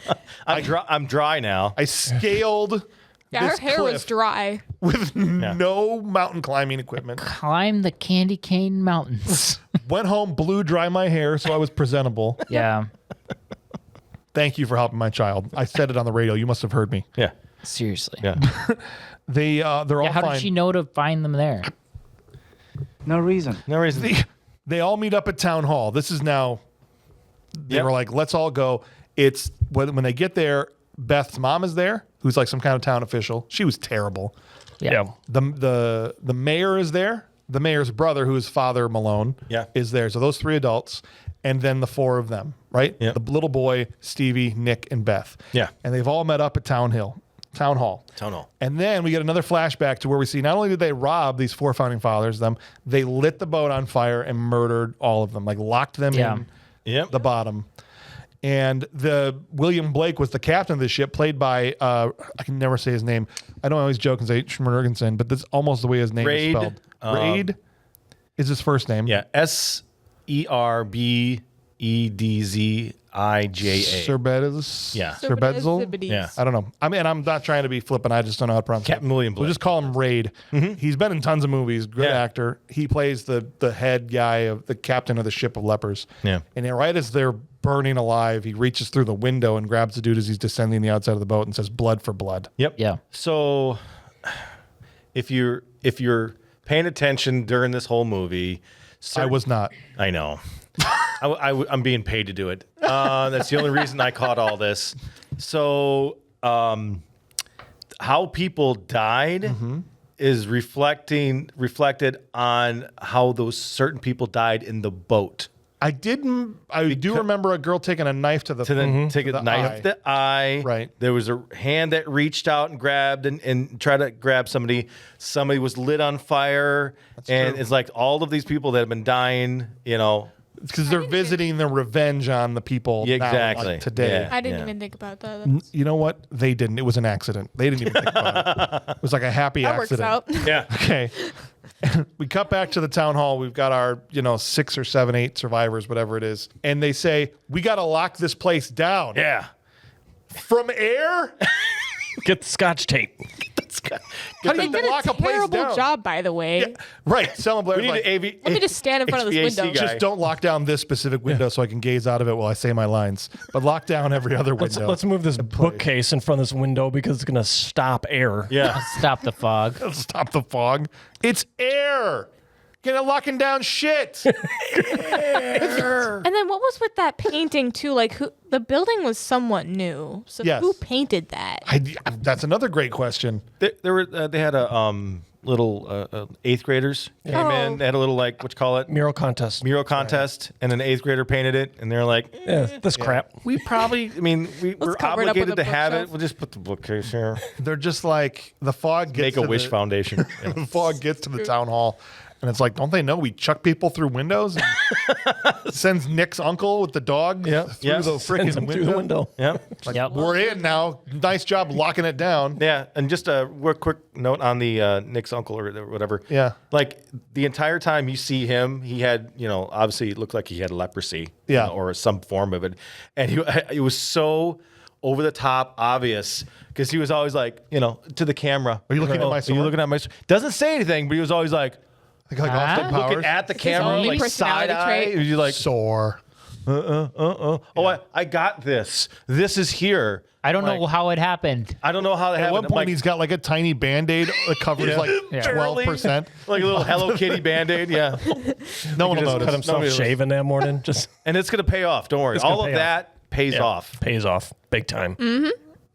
I'm dry now. I scaled Yeah, her this hair was cliff dry. with no mountain climbing equipment. Climb the candy cane mountains. Went home, blew dry my hair so I was presentable. Yeah. Thank you for helping my child. I said it on the radio. You must have heard me. Yeah. Seriously. Yeah. They're all How fine. did she know to find them there? No reason. They all meet up at town hall. This is now. They were like, let's all go. It's when they get there. Beth's mom is there, who's like some kind of town official. She was terrible. Yeah. The mayor is there. The mayor's brother, who is Father Malone, is there. So those 3 adults, and then the 4 of them, right? Yeah. The little boy, Stevie, Nick, and Beth. Yeah. And they've all met up at Town Hall. And then we get another flashback to where we see not only did they rob these 4 founding fathers, they lit the boat on fire and murdered all of them, like locked them in the bottom. And the William Blake was the captain of the ship, played by I can never say his name. I don't always joke and say Schmergensen, but that's almost the way his name is spelled. Raid is his first name. Yeah. Serbedzija. Serbedz. Yeah. Serbedzel. Yeah. I don't know. I mean, I'm not trying to be flippant. I just don't know how to pronounce Captain it. William Blake. We'll just call him Raid. He's been in tons of movies. Good actor. He plays the head guy of the captain of the ship of lepers. Yeah. And then right as they're burning alive, he reaches through the window and grabs the dude as he's descending the outside of the boat and says, "Blood for blood." Yep. Yeah. So if you're paying attention during this whole movie, I was not. I know. I'm being paid to do it. That's the only reason I caught all this. So, how people died is reflected on how those certain people died in the boat. I do remember a girl taking a knife to the knife the eye. Right. There was a hand that reached out and grabbed and tried to grab somebody. Somebody was lit on fire. And it's like all of these people that have been dying, because they're visiting the revenge on the people now, like today. Yeah. I didn't even think about that. You know what? They didn't. It was an accident. They didn't even think about it. It was like a happy That accident. works out. Yeah. Okay. We cut back to the town hall. We've got our, 6 or 7, 8 survivors, whatever it is. And they say, we got to lock this place down. Yeah. From air? Get the scotch tape. How do They you did lock a a place terrible down? job, by the way. Yeah, right. Selma Blair. We need an Let me just stand in front of this HVAC window. guy. Just don't lock down this specific window so I can gaze out of it while I say my lines. But lock down every other window. Let's move this bookcase in front of this window because it's going to stop air. Yeah. Stop the fog. Stop the fog. It's air. Get locking down shit. And then what was with that painting too? Like, who? The building was somewhat new, so Yes. who painted that? That's another great question. They had a little 8th graders came in. They had a little Mural contest. mural contest, and an 8th grader painted it, and they're like, Yeah, this crap. we probably, we're cover it up with obligated a to have it. bookshelf. We'll just put the bookcase here. They're just like the fog gets Make a to wish the, foundation. Yeah. the fog gets to the town hall. And it's like, don't they know we chuck people through windows? And sends Nick's uncle with the dog through the freaking Sends them through the window. Yeah. Like, Yep. we're in now. Nice job locking it down. Yeah, and just a quick note on the Nick's uncle or whatever. Yeah. Like the entire time you see him, he had, obviously it looked like he had leprosy. Yeah. Or some form of it. And it was so over the top obvious because he was always like, to the camera. Are you looking at my Are sword? you looking at my sword? Doesn't say anything, but he was always like Like Austin Powers. looking at the his camera, only like personality side eye. trait? You're like, Sore. Oh, I got this. This is here. I don't know how it happened. I don't know how that At happened. one point, he's got like a tiny Band-Aid that covers like 12%. Like a little Hello Kitty Band-Aid. Yeah. No one will Cut notice. himself shaving that morning. Just And it's going to pay off. Don't worry. All of that pays off. pays off big time.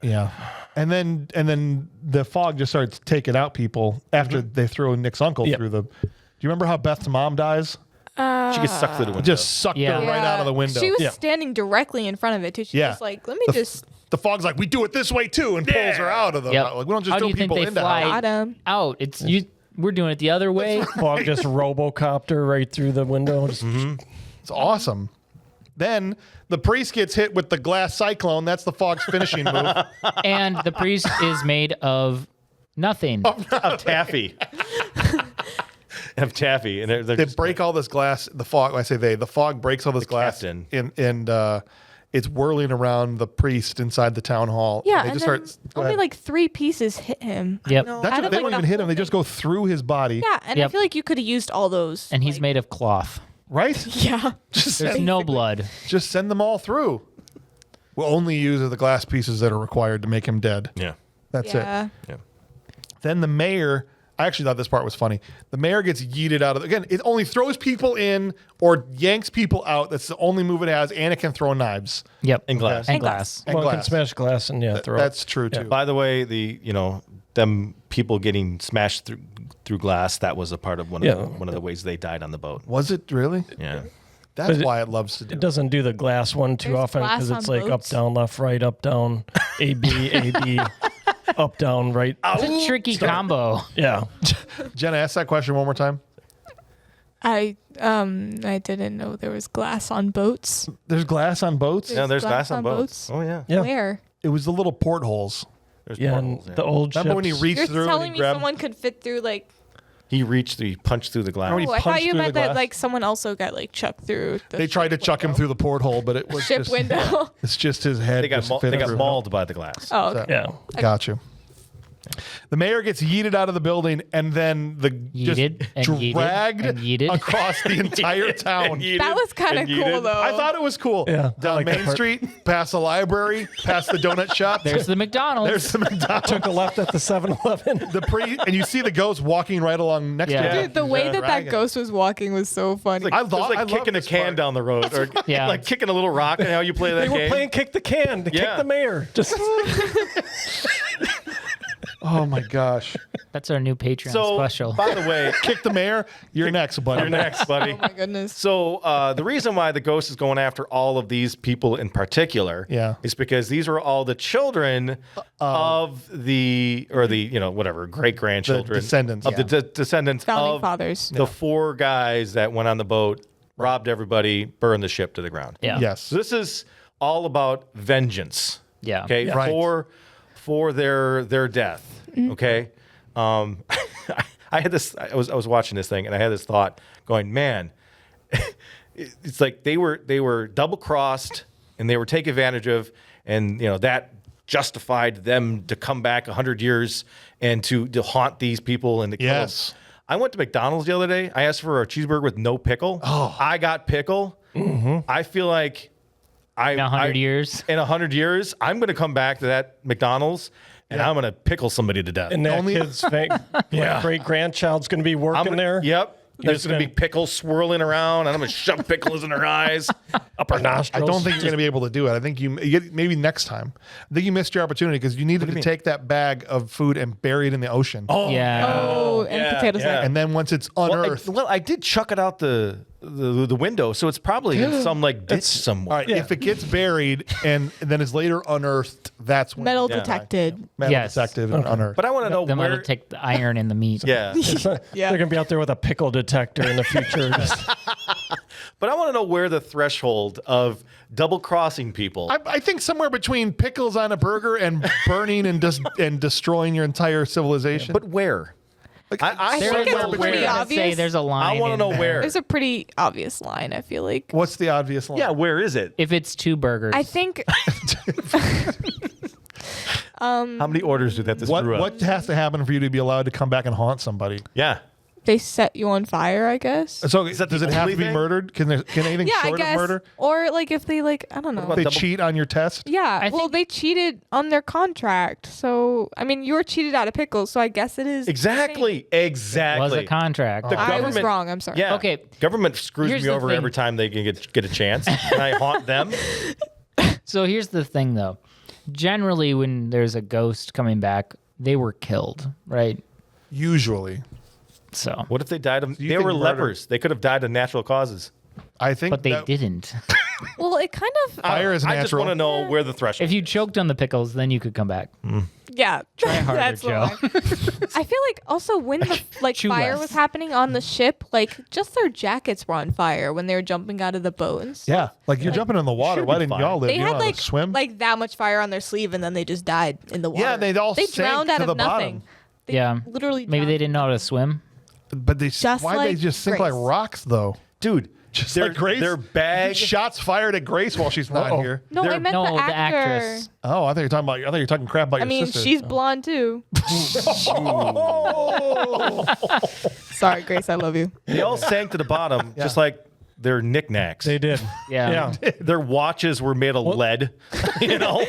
Yeah. And then the fog just starts taking out people after they throw Nick's uncle through the... Do you remember how Beth's mom dies? She gets sucked through the window. Just sucked her right out of the window. She was standing directly in front of it too. She was like, let me just... The fog's like, we do it this way too, and pulls her out of the... Yep. Like, we don't just How do throw you think people they into fly house. Got him. out? It's you. We're doing it the other way. Fog just Robocopter right through the window. Just, It's awesome. Then the priest gets hit with the glass cyclone. That's the fog's finishing move. And the priest is made of nothing. Of taffy. Of taffy. And they're They just break all this glass. The fog, when I say the fog breaks all this glass, captain. and it's whirling around the priest inside the town hall. Yeah, they and just then start. Go only ahead. like 3 pieces hit him. Yep. That's out what, of, they like, don't the even hit him. whole They just thing. go through his body. Yeah, and I Yep. feel like you could have used all those. And he's like- made of cloth. Right? Yeah. Just There's send, no blood. just send them all through. We'll only use the glass pieces that are required to make him dead. Yeah. That's Yeah. it. Then the mayor, I actually thought this part was funny. The mayor gets yeeted out of again, it only throws people in or yanks people out. That's the only move it has, and it can throw knives. Yep. And glass. And glass. And well, it can glass. smash glass and throw it. That's true too. By the way, them people getting smashed through glass, that was a part of one of the ways they died on the boat. Was it really? Yeah. That's But why it loves to do It it. doesn't do the glass one too There's often because glass it's on like boats. up, down, left, right, up, down, A, B, up, down, right. It's a tricky combo. Yeah. Jenna, ask that question one more time. I didn't know there was glass on boats. There's glass on boats. Yeah, there's glass on boats. Oh, yeah. Yeah. Where? It was the little portholes. There's Yeah, portholes, and the old Remember when he ships. reached You're through and telling he me grabbed? someone could fit through like... He punched through the glass. He Oh, I punched thought you through the meant that glass. like someone also got like chucked through. The They tried to chuck him through the porthole, but it was ship just, window. It's just his head. They got, just fit through. mauled by the glass. Oh, okay. Yeah. Got you. The mayor gets yeeted out of the building, and then Yeeted and just yeeted dragged and yeeted. across the entire town. That was kind of cool though. I thought it was cool. Yeah, I Down like that Main part. Street, past the library, past the donut shop. There's the McDonald's. There's the McDonald's. Took a left at the 7-Eleven. And you see the ghost walking right along next Yeah. to him. Dude, the way that Dragon. ghost was walking was so funny. I It was thought like I love kicking a this can part. down the road, or Yeah. like kicking a little rock. And how you play that They were game? playing kick the can to kick Yeah. the mayor. Just Oh my gosh! That's our new Patreon So, special. by the way, Kick the mayor. You're next, buddy. you're next, buddy. Oh my goodness. So the reason why the ghost is going after all of these people in particular, is because these were all the children of the great grandchildren, The descendants, of the descendants Founding of fathers. the 4 guys that went on the boat, robbed everybody, burned the ship to the ground. Yeah. Yes. So this is all about vengeance. Yeah. Okay. Yeah. Right. For their death. Okay. I had this. I was watching this thing, and I had this thought, going, man, it's like they were double crossed, and they were taken advantage of, and that justified them to come back 100 years and to haunt these people and to kill them. Yes. I went to McDonald's the other day. I asked for a cheeseburger with no pickle. Oh. I got pickle. Mm-hmm. I feel like In 100 years. In 100 years, I'm going to come back to that McDonald's and I'm going to pickle somebody to death. and that kid's great grandchild's going to be working there. Yep. There's just going to be pickles swirling around, and I'm going to shove pickles in her eyes. Upper nostrils. I don't think you're going to be able to do it. I think you maybe next time. I think you missed your opportunity because you needed to take that bag of food and bury it in the ocean. Oh, Yeah. Oh, and potatoes. yeah. And then once it's unearthed. Well, I did chuck it out the window, so it's probably in some ditch somewhere. All right, if it gets buried and then is later unearthed, that's when Metal you die. detected. Metal Yes. detected and unearthed. But I want to know Then where. we'll take the iron and the meat. Yeah. Yeah. They're going to be out there with a pickle detector in the future. But I want to know where the threshold of double crossing people. I think somewhere between pickles on a burger and burning and destroying your entire civilization. But where? I There want is to a know it's where. pretty where. I'd obvious. say there's a line. I want to in know there. where. There's a pretty obvious line, I feel like. what's the obvious line? Yeah, where is it? If it's 2 burgers. I think How many orders did that What has to happen for you to be allowed to come back and haunt somebody? Yeah. they set you on fire, I guess. So Is that does the it have only to be thing? murdered? Can anything Yeah, I short of guess. murder? Or like if they like, I don't know. about They double- cheat on your test? Yeah, I well, think- they cheated on their contract. So, I mean, you were cheated out of pickles, so I guess it is. Exactly. Was a contract. The I was government- wrong. I'm sorry. Yeah. Okay. Government screws Here's me the over thing. every time they can get a chance. And I haunt them. So here's the thing, though. Generally, when there's a ghost coming back, they were killed, right? Usually. So, What if they died of? you They think were murder- lepers. They could have died of natural causes. I think but they that didn't. Well, it kind of. fire is I just natural. want to know where the threshold. If you choked on the pickles, then you could come back. Yeah. Try harder, That's Joe. why. I feel like also when the Chew fire less. was happening on the ship, like just their jackets were on fire when they were jumping out of the boat and stuff. Yeah, like you're jumping in the water. should Why be didn't fine. y'all live? They You had know how to like swim. that much fire on their sleeve, and then they just died in the water. Yeah, they all sank drowned out to of the nothing. bottom. They Yeah. literally. Maybe they drowned. didn't know how to swim. But they Just why they like just sink like Grace. rocks though? Dude, Just their, like Grace. Their bag. Shots fired at Grace while she's not here. No, I They're- meant No, the the actor. actress. Oh, I thought you're talking about. I thought you're talking crap about I your mean, sister. she's blonde too. Sorry, Grace, I love you. They all sank to the bottom, just like their knickknacks. They did. Yeah. Yeah. Their watches were made of lead. You know,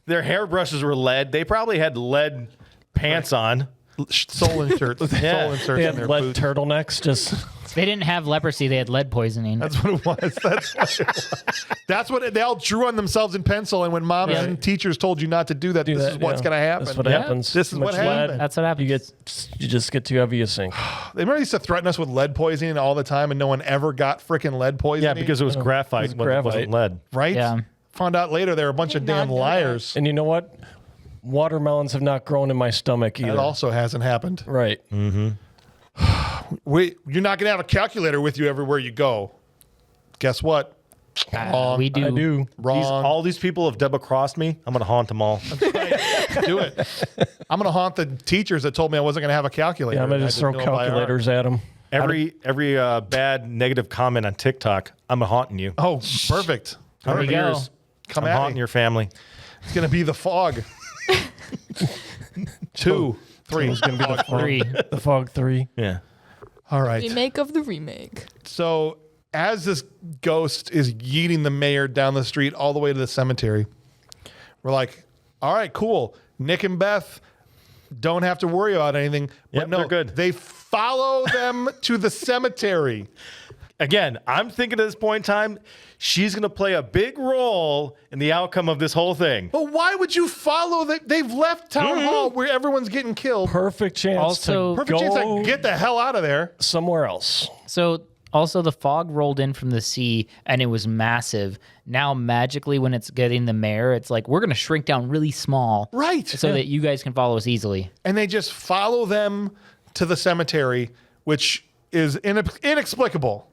their hairbrushes were lead. They probably had lead pants on. soul inserts. Yeah. Soul inserts They in had their lead boots. turtlenecks. Just They didn't have leprosy. They had lead poisoning. That's what it was. That's what it was. That's what they all drew on themselves in pencil. And when moms Yeah. and teachers told you not to do that, this is what's going to happen. That's what Yeah. happens. This is Too what much lead, happened. That's what happens. You just get too heavy, you sink. They remember used to threaten us with lead poisoning all the time, and no one ever got freaking lead poisoning. Yeah, because it was graphite was when it wasn't graphite. lead. right. Yeah. Found out later they were a bunch of did not damn know that. liars. And you know what? Watermelons have not grown in my stomach either. That also hasn't happened. Right. You're not going to have a calculator with you everywhere you go. Guess what? Wrong. We do. I do. Wrong. All these people have double crossed me. I'm gonna haunt them all. Do it. I'm going to haunt the teachers that told me I wasn't going to have a calculator. Yeah, I'm gonna I just didn't throw know by heart. calculators at them. Every bad negative comment on TikTok, I'm haunting you. Oh, perfect. There we go. Come I'm at haunting me. your family. It's going to be the fog. 2, 3. It's gonna be the fog, 3. the fog 3. Yeah. All right. Remake of the remake. So as this ghost is yeeting the mayor down the street all the way to the cemetery, we're like, all right, cool. Nick and Beth don't have to worry about anything. But Yep, no, they're good. They follow them to the cemetery. Again, I'm thinking at this point in time, she's gonna play a big role in the outcome of this whole thing. But why would you follow them? They've left town hall where everyone's getting killed. Perfect chance Also- to Perfect go chance to get the hell out of there. somewhere else. So also the fog rolled in from the sea and it was massive. Now magically when it's getting the mayor, it's like we're gonna shrink down really small. Right. So that you guys can follow us easily. And they just follow them to the cemetery, which is inexplicable.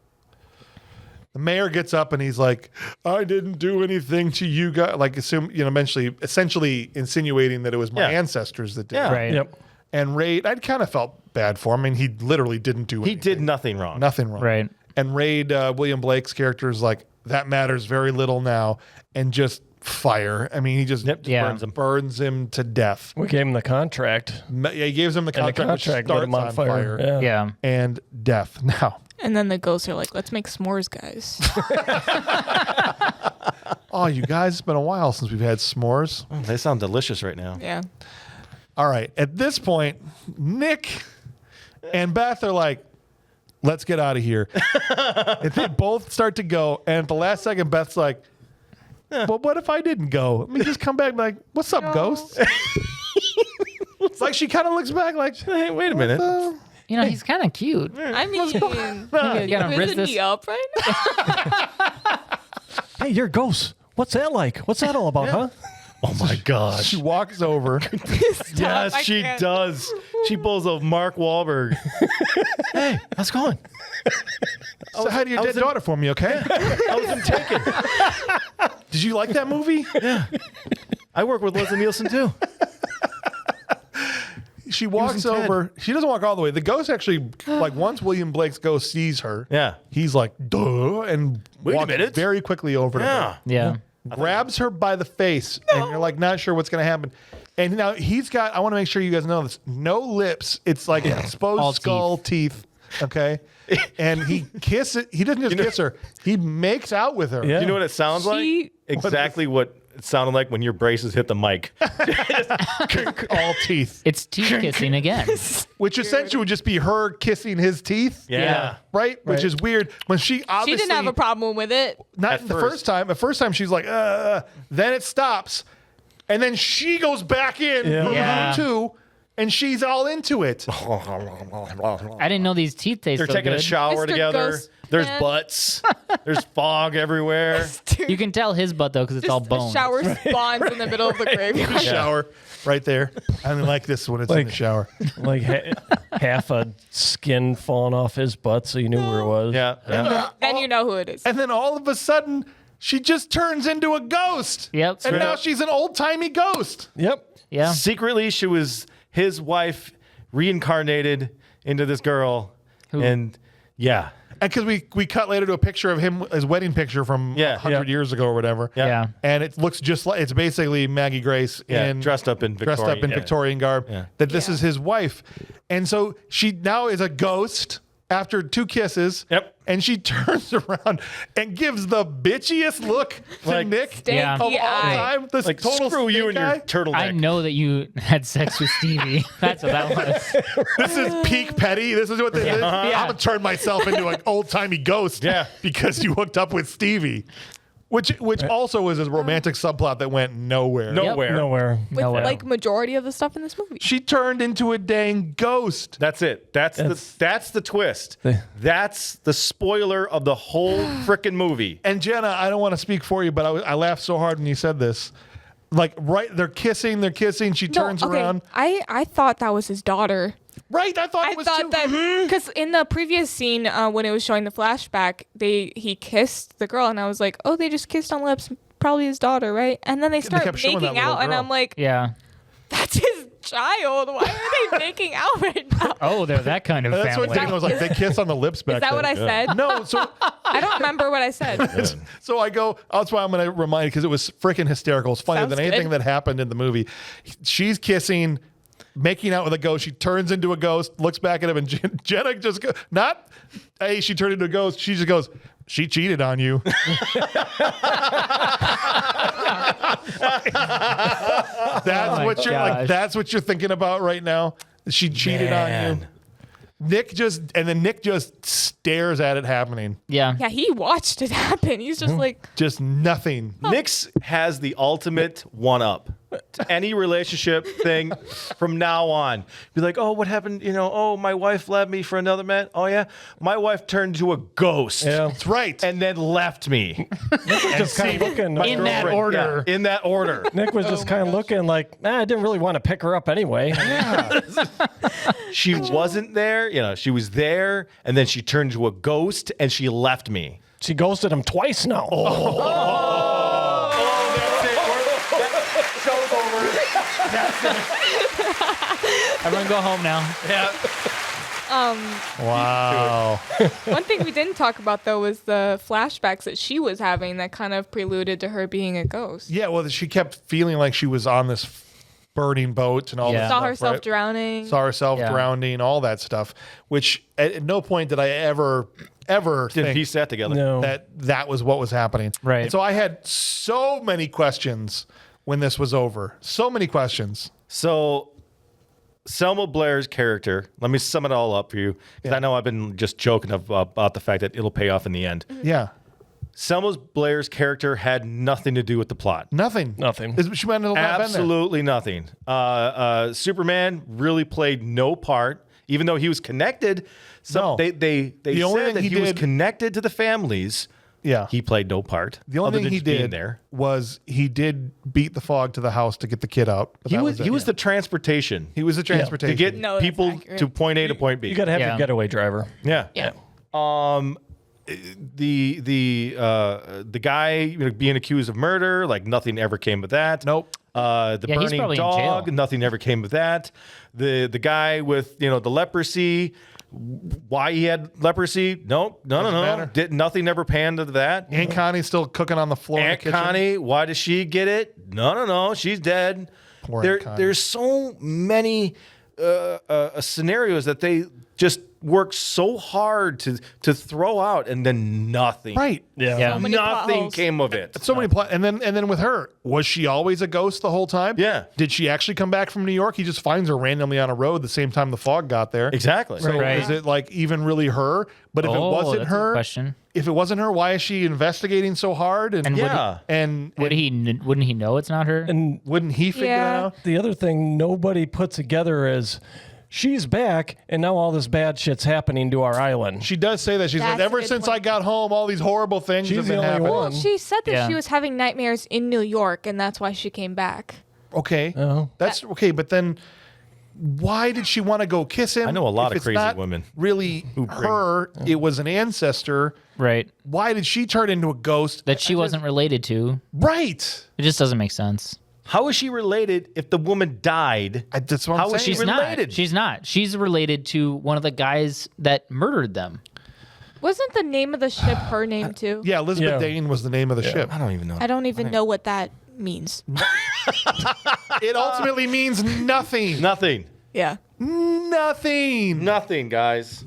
The mayor gets up and he's like, "I didn't do anything to you guys." Like, essentially insinuating that it was my Yeah. ancestors that did. Yeah. it. Right. Yep. And Raid, I kind of felt bad for him. I mean, he literally didn't do He anything. did nothing wrong. Nothing wrong. Right. And Raid, William Blake's character is like, that matters very little now, and just fire. I mean, he just Yep, just Yeah. burns him. to death. We gave him the contract. Yeah, he gives him the And the contract, which contract lit starts him on fire. Yeah. Yeah. and death. Now, And then the ghosts are like, let's make s'mores, guys. oh, you guys, it's been a while since we've had s'mores. Oh, they sound delicious right now. Yeah. All right. At this point, Nick and Beth are like, let's get out of here. And they both start to go. And at the last second, Beth's like, well, what if I didn't go? Let me just come back and be like, what's up, ghost? It's like she kind of looks back like, Hey, wait a minute. You know, he's kind of cute. I mean, You gotta risk isn't this. he up right now? Hey, you're ghost. What's that like? What's that all about, huh? Oh my gosh. she walks over. Yes, I she can't. does. She pulls a Mark Wahlberg. Hey, how's it going? So how do your I dead was in- daughter for me, okay? I was in Taken. Did you like that movie? I work with Leslie Nielsen too. She walks in Ted. over. She doesn't walk all the way. The ghost actually, like, once William Blake's ghost sees her, Yeah. he's like, duh, and Wait a walks minute. very quickly over to Yeah. her. Yeah. Grabs her by the face, and you're like, not sure what's going to happen. And now he's got, I want to make sure you guys know this, no lips. It's like exposed All skull, teeth. Okay, and he kisses. He doesn't just kiss her; he makes out with her. Yeah. You know what it sounds like? Exactly what it sounded like when your braces hit the mic. All teeth, It's teeth kissing again. which essentially would just be her kissing his teeth. Yeah. Right? Which is weird. When she obviously She didn't have a problem with it. not At the first. first time. The first time she's like, then it stops, and then she goes back in Yeah. too, and she's all into it. I didn't know these teeth taste They're so taking good. a shower Mr. together. Ghost There's Man. butts. There's fog everywhere. You can tell his butt though because it's all Just bone. a shower spawns in the middle of the graveyard. Shower right there. I like this when it's in the shower. Like half a skin falling off his butt, so you knew where it was. Yeah. Then you know who it is. And then all of a sudden, she just turns into a ghost. Yep. And now up. she's an old timey ghost. Yep. Yeah. Secretly, she was his wife reincarnated into this girl. And yeah. And because we cut later to a picture of him, his wedding picture from Yeah. 100 years ago or whatever. Yeah. And it looks just like it's basically Maggie Grace Dressed up in Victorian garb. Yeah. That this is his wife, and so she now is a ghost after 2 kisses. Yep. And she turns around and gives the bitchiest look to Like, Nick Yeah. of all eye. time. This Like, total screw you stink and your eye. turtleneck. I know that you had sex with Stevie. That's what that was. This is peak petty. This is what this is. Yeah. I'm gonna turn myself into an old timey ghost. Yeah. Because you hooked up with Stevie, which also was a romantic subplot that went nowhere. Nowhere. Nowhere. With Nowhere. like majority of the stuff in this movie. She turned into a dang ghost. That's it. That's the twist. That's the spoiler of the whole frickin' movie. And Jenna, I don't want to speak for you, but I laughed so hard when you said this. Like, right, they're kissing. She turns around. I thought that was his daughter. Right, I thought I it was too. thought that because in the previous scene when it was showing the flashback, he kissed the girl, and I was like, oh, they just kissed on lips, probably his daughter, right? And then they start kept showing that making little out, and girl. I'm like, Yeah. that's his child. Why are they making out right now? Oh, they're that kind of That's what family. Dana was like. They kiss on the lips back Is that then. what I said? No, so I don't remember what I said. so I go. That's why I'm going to remind you because it was freaking hysterical. It's funnier Sounds than anything good. that happened in the movie. She's kissing, making out with a ghost. She turns into a ghost, looks back at him, and Jenna just goes, not, hey, she turned into a ghost. She just goes, she cheated on you. That's my what you're like. gosh. That's what you're thinking about right now. She cheated on you. Nick just stares at it happening. Yeah. Yeah, he watched it happen. He's just like, Just nothing. Nyx has the ultimate one-up to any relationship thing from now on. Be like, oh, what happened? Oh, my wife left me for another man. Oh, yeah? My wife turned into a ghost. Yeah. That's right. And then left me. Just kind of looking. In that Girlfriend, order. yeah, in that order. Nick was just kind of looking like, I didn't really want to pick her up anyway. She wasn't there. She was there, and then she turned into a ghost, and she left me. She ghosted him twice now. Everyone go home now. Wow. one thing we didn't talk about though was the flashbacks that she was having that kind of preluded to her being a ghost. Yeah, well, she kept feeling like she was on this burning boat and all Yeah. that Saw stuff, herself right? drowning. Saw herself Yeah. drowning, all that stuff, which at no point did I ever Didn't think piece that together. No. that was what was happening. Right. And so I had so many questions when this was over. So many questions. So, Selma Blair's character, let me sum it all up for you, because I know I've been just joking about the fact that it'll pay off in the end. Yeah. Selma Blair's character had nothing to do with the plot. Nothing. Nothing. She might have not been there. Absolutely nothing. Superman really played no part, even though he was connected. No. They The only said thing that he he was did- connected to the families. Yeah. He played no part. The only other thing than he just being did there. was he did beat the fog to the house to get the kid out. But He that was it. he was the transportation He was the to transportation. get No, that's people accurate. to point A to point B. You got to have Yeah. your getaway driver. Yeah. Yeah. The guy being accused of murder, like nothing ever came of that. Nope. The Yeah, he's burning probably in jail. dog, nothing ever came of that. The guy with the leprosy, why he had leprosy? Nope, no. matter. Nothing ever panned to that. Aunt Connie's still cooking on the floor in the Aunt kitchen. Connie, why does she get it? No, she's dead. Poor Aunt Connie. There's so many scenarios that they just worked so hard to throw out, and then nothing. Right. Yeah. many plot Nothing holes. came of it. So many and then with her, was she always a ghost the whole time? Yeah. Did she actually come back from New York? He just finds her randomly on a road the same time the fog got there. Exactly. So Right. is it like even really her? But if it Oh, wasn't that's a her, question. if it wasn't her, why is she investigating so hard? And Yeah. Wouldn't he know it's not her? And wouldn't he figure Yeah. that out? the other thing nobody put together is she's back, and now all this bad shit's happening to our island. She does say that. She That's said, a ever good since point. I got home, all these horrible things She's have the been only happening. one. She said that Yeah. she was having nightmares in New York, and that's why she came back. Okay. Oh. That's okay, but then why did she want to go kiss him? I know a lot If of it's crazy not women Really, her, it was an ancestor. Right. Why did she turn into a ghost? That she wasn't related to. Right. It just doesn't make sense. How is she related if the woman died? That's what I'm How saying. is she She's related? not. She's not. She's related to one of the guys that murdered them. Wasn't the name of the ship her name too? Yeah, Elizabeth Yeah. Dane was the name of the ship. I don't even know. I don't even know what that means. It ultimately means nothing. Nothing. Yeah. Nothing. Nothing, guys.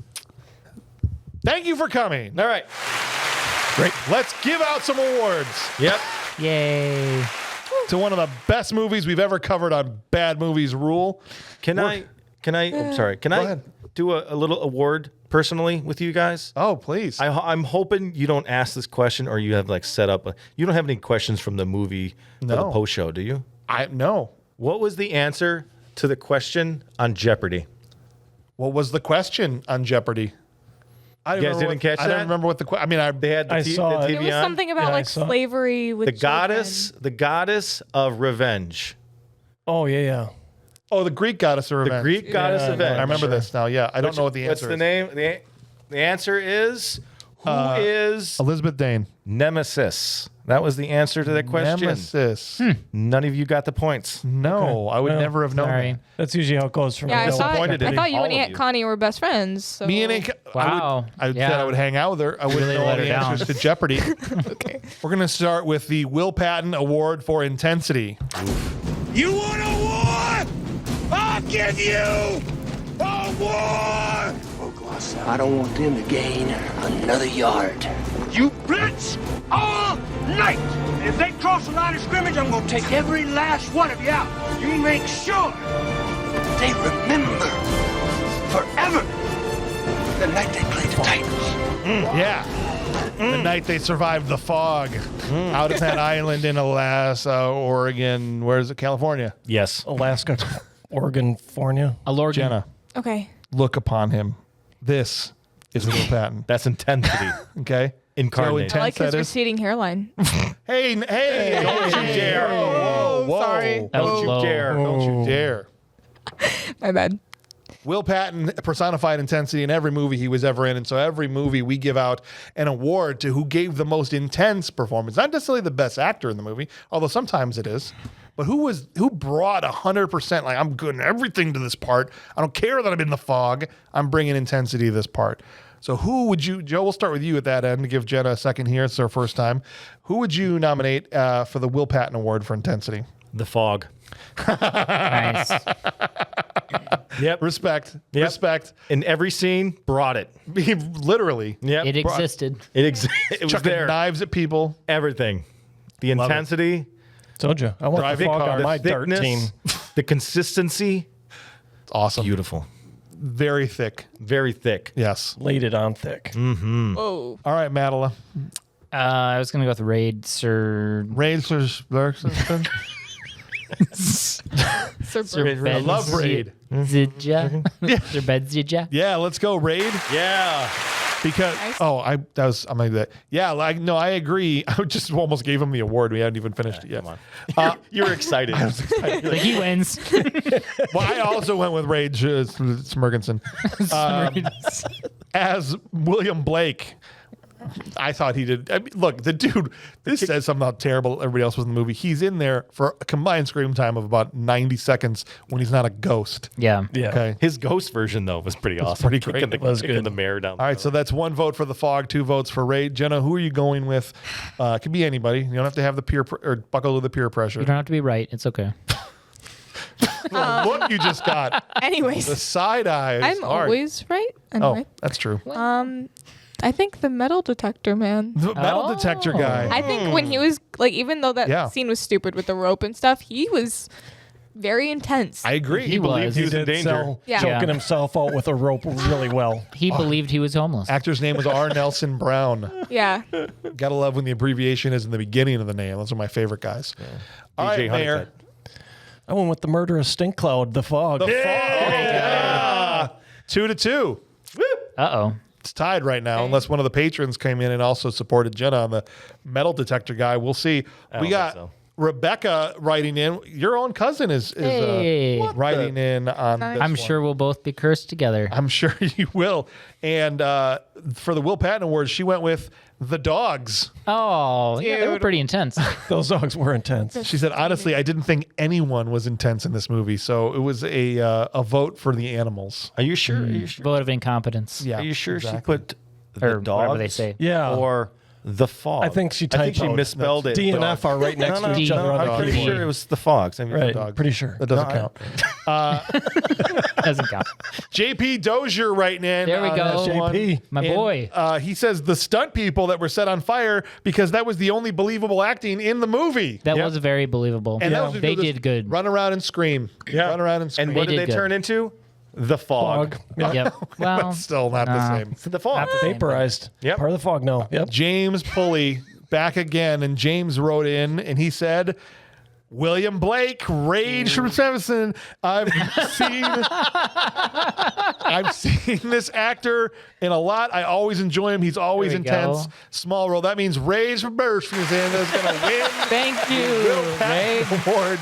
Thank you for coming. All right. Great. Let's give out some awards Yep. Yay. to one of the best movies we've ever covered on Bad Movies Rule. Can I? I'm sorry. Can I ahead. do a little award personally with you guys? Oh, please. I'm hoping you don't ask this question, or you have like set up. You don't have any questions from the movie for the No. post show, do you? No. What was the answer to the question on Jeopardy? What was the question on Jeopardy? I You guys remember didn't catch I don't that? remember what the question. I mean, They had the, I t- saw the it. TV It was on. something about Yeah, I like saw it. slavery with The goddess of revenge. Oh, yeah. Oh, the Greek goddess of The revenge. Greek goddess of revenge. I remember this now. Yeah, I don't know what the What's answer the is. name? The answer is who is Elizabeth Dane. Nemesis. That was the answer to that question. Nemesis. None of you got the points. No, I would Well, never have known Sorry. that. That's usually how it goes from Yeah, I the thought, disappointed in I thought you all and of Aunt you. Connie were best friends. So. Me and Aunt Wow. I Yeah. said I would hang out with her. I wouldn't Really know all let the her down. answers to Jeopardy. Okay. We're going to start with the Will Patton Award for Intensity. You want a war? I'll give you a war! I don't want them to gain another yard. You blitz all night! And if they cross the line of scrimmage, I'm gonna take every last one of you out. You make sure They remember forever the night they played the Titans. Yeah. The night they survived the fog out of that island in Alaska, Oregon. Where is it? California. Yes. Alaska, Oregon, Fornia. Alorgan. Jenna, Okay. look upon him. This is Will Patton. That's intensity. Okay? Incarnate. So I like intense his that is. receding hairline. Hey, don't you dare. Whoa, whoa. sorry. That was Don't you low. dare. Don't you dare. My bad. Will Patton personified intensity in every movie he was ever in. And so every movie we give out an award to who gave the most intense performance. Not necessarily the best actor in the movie, although sometimes it is. But who brought 100%, like, I'm good in everything to this part. I don't care that I'm in the fog. I'm bringing intensity to this part. So who would you, Joe, we'll start with you at that end to give Jenna a second here. It's her first time. Who would you nominate for the Will Patton Award for intensity? The fog. Nice. Yep. Respect. Yep. Respect. In every scene, brought it. He literally. Yep. It existed. It was Chucking there. knives at people. Everything. The intensity, Told you. I want Driving the fog car. on The my dart team. thickness, the consistency. It's awesome. Beautiful. Very thick. Very thick. Yes. Laid it on thick. Whoa. All right, Madeline. I was gonna go with Raid Sir. I love Raid. Zidja. Sir Bedzidja. Yeah, let's go Raid. Yeah. Because Nice. I'm like that. Yeah, like no, I agree. I just almost gave him the award. We hadn't even finished it yet. Come on. You were excited. Like he wins. Well, I also went with Raid Smirgensen as William Blake. I thought he did. I mean, look, the dude. This says something about terrible everybody else was in the movie. He's in there for a combined screen time of about 90 seconds when he's not a ghost. Yeah. Yeah. Okay. His ghost version, though, was pretty awesome. pretty great. Kicking It was kicking good. the mayor down. All right, so that's one vote for the fog, 2 votes for Raid. Jenna, who are you going with? It could be anybody. You don't have to have the or buckle to the peer pressure. You don't have to be right. It's okay. The look you just got. The Anyways, side eye is I'm hard. always right. Anyway. Oh, that's true. I think the metal detector man. The metal detector guy. I think when he was like, even though that scene was stupid with the rope and stuff, he was very intense. I agree. He believed was. he was in did danger. sell Yeah. choking himself out with a rope really well. He believed he was homeless. Actor's name was R. Nelson Brown. Yeah. Gotta love when the abbreviation is in the beginning of the name. Those are my favorite guys. All right, DJ Mayor. Honeycutt. I went with the murderous stink cloud, the fog. The yeah. 2-2. Uh-oh. It's tied right now, unless one of the patrons came in and also supported Jenna on the metal detector guy. We'll see. We got Rebecca writing in. Your own cousin is Hey. writing in on this I'm one. sure we'll both be cursed together. I'm sure you will. And for the Will Patton Awards, she went with The Dogs. Oh, yeah, they were pretty intense. Those dogs were intense. She said, honestly, I didn't think anyone was intense in this movie. So it was a vote for the animals. Are you sure? Are you sure? Vote of incompetence. Yeah. Are you sure exactly. she put the Or dogs? whatever they say. Yeah. Or the fog? I think she typoed. misspelled it. D and F are right next to each other on I'm the pretty keyboard. sure it was the fogs. I mean, Right, the dog. pretty sure. That doesn't count. Doesn't count. JP Dozier writing in. There we on go. this one. JP. My And, boy. he says the stunt people that were set on fire because that was the only believable acting in the movie. That was very believable. And that was They just did good. Run around and scream. Yeah. Run around and scream. And what They did did they good. turn into? The fog. Fog. Yep. Yep. Well, Still not the same. It's the fog. Not the same. Vaporized. Yep. Part of the fog now. Yep. James Pulley back again, and James wrote in and he said, William Blake, Rage from Simpson. I've seen this actor in a lot. I always enjoy him. He's always There we intense. go. Small role. That means Rage from Burst from Santa is going to win Thank the Will Patton Award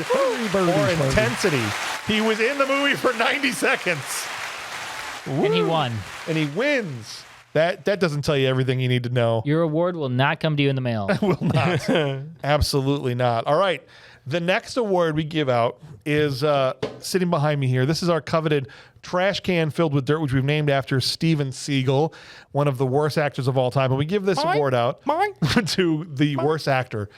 for intensity. He was in the movie for 90 seconds. And he won. And he wins. That doesn't tell you everything you need to know. Your award will not come to you in the mail. Will not. Absolutely not. All right. The next award we give out is sitting behind me here. This is our coveted trash can filled with dirt, which we've named after Steven Seagal, one of the worst actors of all time. And we give this award out to the worst actor,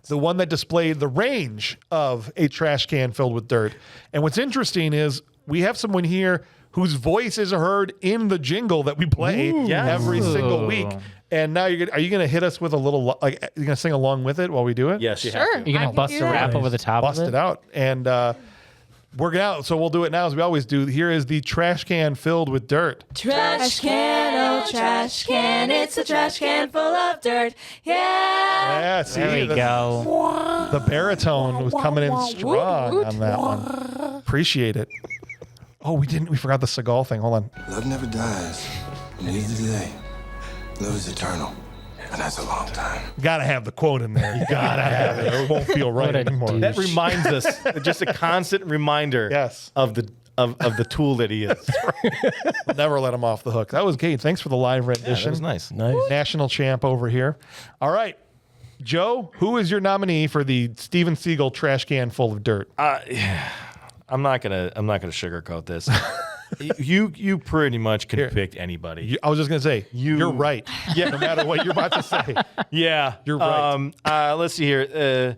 the one that displayed the range of a trash can filled with dirt. And what's interesting is we have someone here whose voice is heard in the jingle that we play every single week. And now are you going to hit us with a little, like, you're going to sing along with it while we do it? Yes, you Sure. have to. You're I going can to bust do a that. rap over the top Bust of it out and work it out. So we'll do it now as we always do. Here is the trash can filled with dirt. Trash can, oh trash can, it's a trash can full of dirt. Yeah. Yeah, see, There we go. the baritone was coming in strong on that one. Appreciate it. Oh, we forgot the Seagal thing. Hold on. Love never dies, neither do they. Love is eternal, and that's a long time. Gotta have the quote in there. You gotta have it. Or it won't feel right What a anymore. douche. That reminds us, just a constant reminder Yes. of the tool that he is. Never let him off the hook. That was Kate. Thanks for the live rendition. That was nice. Nice. National champ over here. All right. Joe, who is your nominee for the Steven Seagal trash can full of dirt? I'm not gonna sugarcoat this. You pretty much could have picked anybody. I was just gonna say, you're right. Yeah, no matter what you're about to say. Yeah, You're right. Let's see here.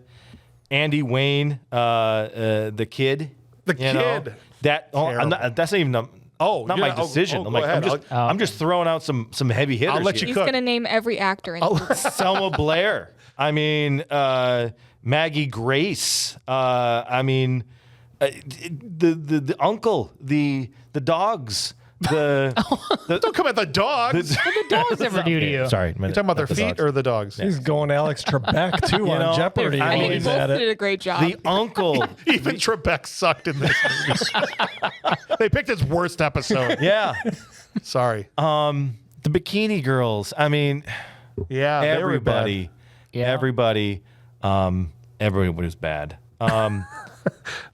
Andy Wayne, the kid. The you know, kid. that's not even not you're my not- decision. go I'm like, ahead. I'm just throwing out some heavy hitters. I'll let you here. He's cook. gonna name every actor in the movie. Selma Blair. I mean, Maggie Grace. I mean, the uncle, the dogs. Don't come at the dogs. What did the dogs ever do to you? Sorry, You're talking about their feet or the dogs? He's going Alex Trebek too You on know, Jeopardy. I I when think mean, he's you at both did it. a great job. the uncle. Even Trebek sucked in this movie. They picked his worst episode. Yeah. Sorry. The bikini girls. I mean, Yeah, they were bad. everybody. Yeah. Everybody was bad.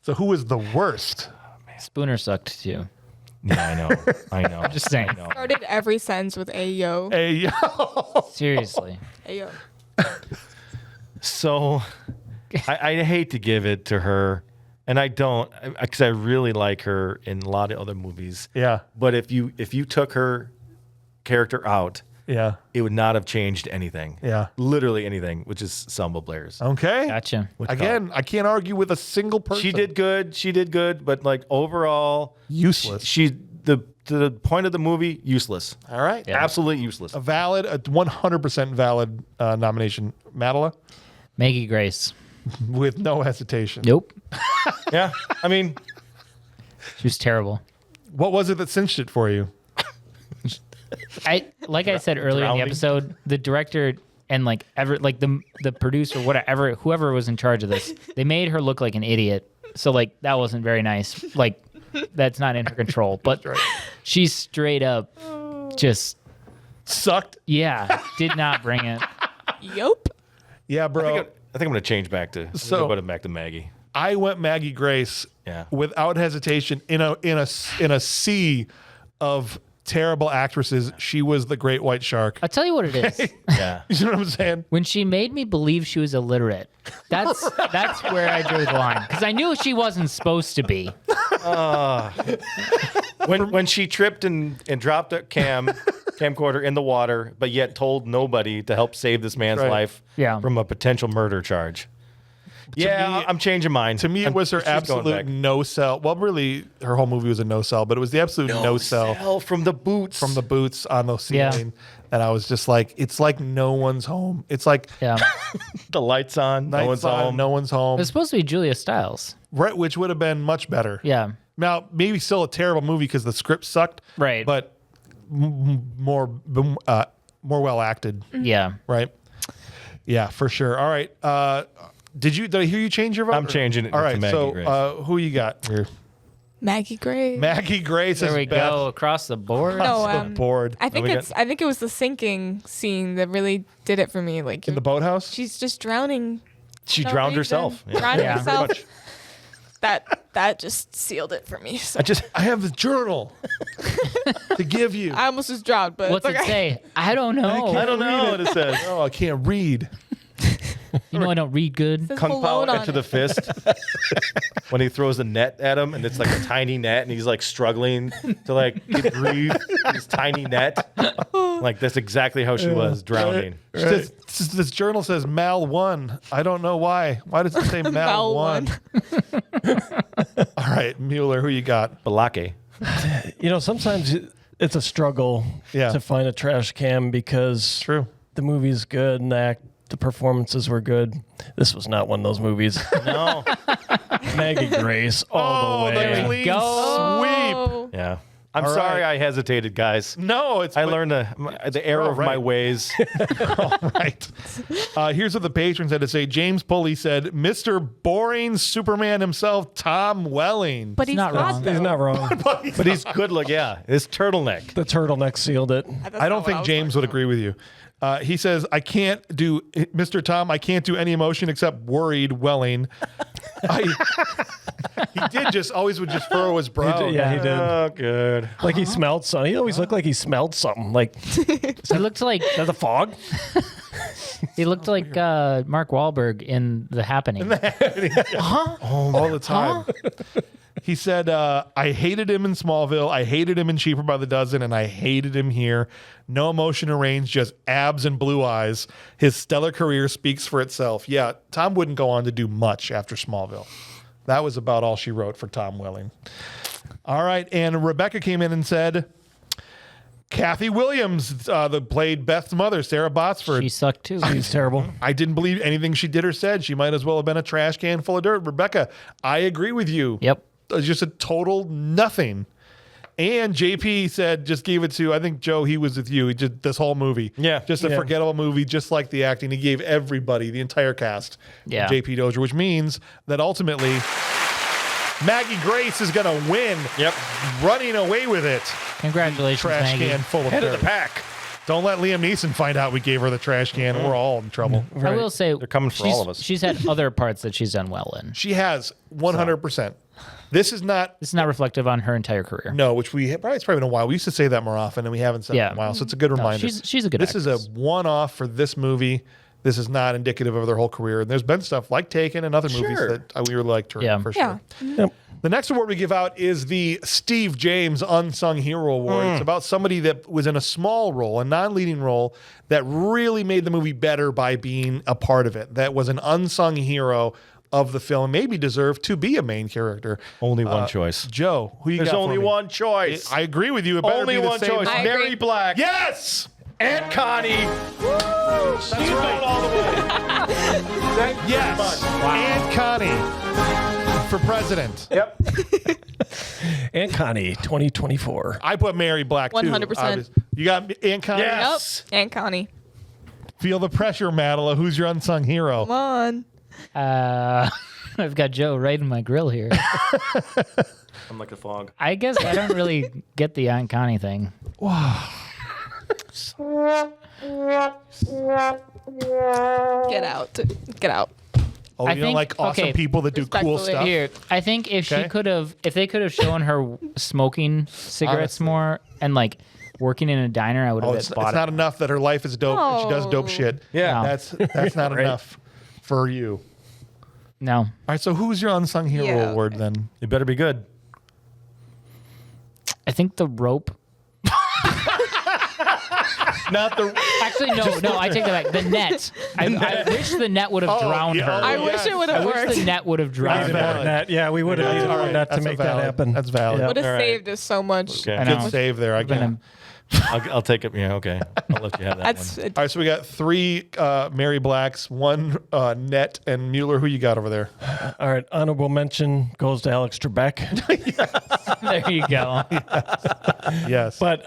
So who is the worst? Spooner sucked too. Yeah, I know. Just saying. Started every sentence with "ayo, Hey, yo. Seriously. ayo." So I hate to give it to her, and I don't, because I really like her in a lot of other movies. Yeah, But if you took her character out, yeah, it would not have changed anything. yeah. Literally anything, which is Selma Blair's. Okay. Gotcha. Again, I can't argue with a single person. She did good, but like overall, Useless. She the point of the movie, useless. All right, absolutely useless. A 100% valid nomination. Madela? Maggie Grace. With no hesitation. Nope. Yeah, I mean, she was terrible. What was it that cinched it for you? I said earlier in the episode, the director and the producer, whoever was in charge of this, they made her look like an idiot. So that wasn't very nice. That's not in her control. But she straight up just sucked. Yeah, did not bring it. Yup. Yeah, bro. I think I'm gonna change back to back to Maggie. I went Maggie Grace. Yeah. Without hesitation in a sea of terrible actresses. She was the great white shark. I'll tell you what it is. Yeah. You know what I'm saying? When she made me believe she was illiterate, that's where I drew the line. Because I knew she wasn't supposed to be. When she tripped and dropped a camcorder in the water, but yet told nobody to help save this man's life from a potential murder charge. I'm changing mine. To me, it was her absolute no sell. Well, really, her whole movie was a no sell, but it was the absolute no sell from the boots. From the boots on the ceiling. And I was just like, it's like no one's home. It's like the lights on, no one's home. No one's home. It was supposed to be Julia Stiles. Right, which would have been much better. Yeah. Now, maybe still a terrible movie because the script sucked. Right. But more well acted. Yeah. Right? Yeah, for sure. All right. Did I hear you change your vote? I'm changing it All right, to Maggie Grace. Who you got here? Maggie Grace. Maggie Grace. There we go across the board. Board. I think it was the sinking scene that really did it for me. Like in the boathouse. She's just drowning. She drowned herself. Drowning herself. That just sealed it for me. So. I have the journal to give you. I almost just drowned, but what's it say? I don't know. I don't know what it says. Oh, I can't read. You know I don't read good. Kung Pao into the fist when he throws the net at him, and it's like a tiny net, and he's like struggling to breathe his tiny net. That's exactly how she was drowning. Right. This journal says Mal 1. I don't know why. Why does it say Mal 1? All right, Mueller, who you got? Balake. Sometimes it's a struggle to find a trash can because the movie's good and the performances were good. This was not one of those movies. No. Maggie Grace all the way. The clean sweep. Yeah. I'm sorry I hesitated, guys. No, I learned the error of my ways. All right. Here's what the patrons had to say. James Pulley said, Mr. Boring Superman himself, Tom Welling. But he's not wrong. He's not wrong. But he's good look, his turtleneck. The turtleneck sealed it. I don't think James would agree with you. He says, Mr. Tom, I can't do any emotion except worried Welling. He always would just furrow his brow. He did. Oh, good. Like he smelled something. He always looked like he smelled something. He looked like the fog. He looked like Mark Wahlberg in The Happening. All the time. He said, I hated him in Smallville, I hated him in Cheaper by the Dozen, and I hated him here. No emotion or range, just abs and blue eyes. His stellar career speaks for itself. Yeah, Tom wouldn't go on to do much after Smallville. That was about all she wrote for Tom Welling. All right, and Rebecca came in and said, Kathy Williams, that played Beth's mother, Sarah Botsford. She sucked too. She's terrible. I didn't believe anything she did or said. She might as well have been a trash can full of dirt. Rebecca, I agree with you. Yep. Just a total nothing. And JP said, just gave it to, I think, Joe, he was with you. He did this whole movie. Yeah. Just a forgettable movie, just like the acting. He gave everybody, the entire cast, JP Dozier, which means that ultimately Maggie Grace is going to win. Yep. Running away with it. Congratulations, Trash Maggie. can full of Head dirt. of the pack. Don't let Liam Neeson find out we gave her the trash can. We're all in trouble. I will say they're coming for all of us. She's had other parts that she's done well in. She has 100%. This is not reflective on her entire career. No, which it's probably been a while. We used to say that more often, and we haven't said it in a while. So it's a good reminder. She's a good actress. This is a one-off for this movie. This is not indicative of their whole career. And there's been stuff like Taken and other movies that we were like, for sure. Yep. The next award we give out is the Steve James Unsung Hero Award. It's about somebody that was in a small role, a non-leading role, that really made the movie better by being a part of it. That was an unsung hero of the film, maybe deserve to be a main character. Only one choice. Joe, who you There's got only for me? one choice. I agree with you. It better Only be the one same choice. one. I Mary agree. Black. Yes! Aunt Connie. She's going all the way. Thank you Yes! very much. Aunt Connie for president. Yep. Aunt Connie, 2024. I put Mary Black too. 100%. You got Aunt Connie? Yes. Nope. Aunt Connie. Feel the pressure, Madela. Who's your unsung hero? Come on. I've got Joe right in my grill here. I'm like a fog. I guess I don't really get the Aunt Connie thing. Get out. Get out. Oh, I you don't think- like awesome okay, people that do cool respectfully. stuff? Here, I think if Okay. if they could have shown her smoking cigarettes Honestly. more and like working in a diner, I would Oh, have it's bought not it. enough that her life is dope and she does dope No. shit. Yeah. No. That's not enough for you. No, All right, so who's your unsung hero Yeah. award then? It better be good. I think the rope. Not the. Actually, no, I take that back. The net. I wish the net would have drowned yeah, her. oh, I yeah. wish it would I have wish worked. the net would have drowned Needed more her. net. Yeah, we would have needed All more right, net to that's make valid. that happen. That's valid. Yeah. Would have All right. saved us so much. Okay. I Good know. save there. I Been get a- I'll take it. Yeah. Okay. I'll let you have that That's one. All right, so we got 3 Mary Blacks, 1 Net, and Mueller. Who you got over there? All right, honorable mention goes to Alex Trebek. There you go. Yes. But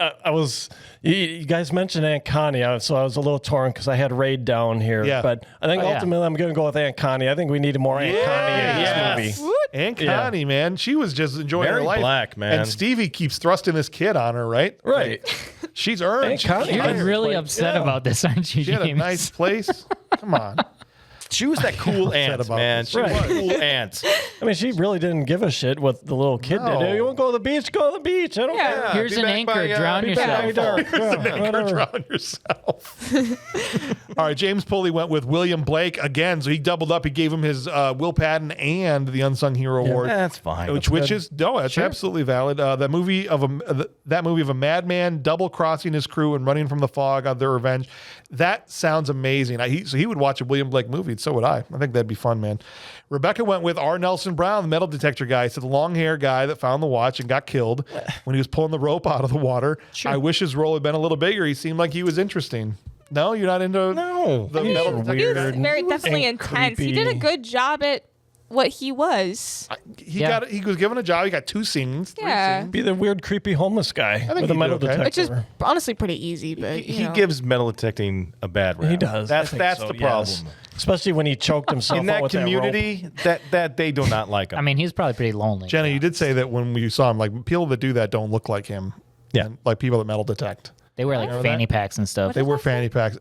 you guys mentioned Aunt Connie, so I was a little torn because I had Raid down here. Yeah. But I think Oh, yeah. ultimately I'm going to go with Aunt Connie. I think we needed more Aunt Connie in this movie. Aunt Yeah. Connie, man, she was just enjoying Mary her life. Black, man. And Stevie keeps thrusting this kid on her, right? Right. Like, she's earned. Aunt She's Connie. You're hired. really Like, upset yeah. about this, aren't you, She had a James? nice place. Come on. She was that cool aunt, about man. this. She was Right. a cool aunt. I mean, she really didn't give a shit what the little kid No. did. You want to go to the beach? Go to the beach. I don't Yeah. care. Here's Be an back anchor. by, Drown Be back yourself. by dark. Yeah, whatever. Drown yourself. All right, James Pulley went with William Blake again, so he doubled up. He gave him his Will Patton and the Unsung Hero Award. That's fine. Which good. is that's absolutely valid. That movie of a madman double crossing his crew and running from the fog on their revenge. That sounds amazing. So he would watch a William Blake movie, and so would I. I think that'd be fun, man. Rebecca went with R. Nelson Brown, the metal detector guy. So the long hair guy that found the watch and got killed when he was pulling the rope out of the water. Sure. I wish his role had been a little bigger. He seemed like he was interesting. No, you're not into the metal detector He was guy? very definitely and intense. He did a creepy. good job at what he was. He Yeah. he was given a job. He got 2 scenes. 3 Yeah. scenes. Be the weird, creepy homeless guy think with a he metal did okay. detector. Which is honestly pretty easy, but He you know. gives metal detecting a bad rap. He does. That's I think that's so, the problem. yes. Especially when he choked himself In out that with community, that they do not like him. I mean, he's probably pretty lonely. Jenna, you did say that when we saw him, like people that do that don't look like him. Yeah. And, like people that metal detect. They wear like Remember fanny that? packs and stuff. They wear fanny packs.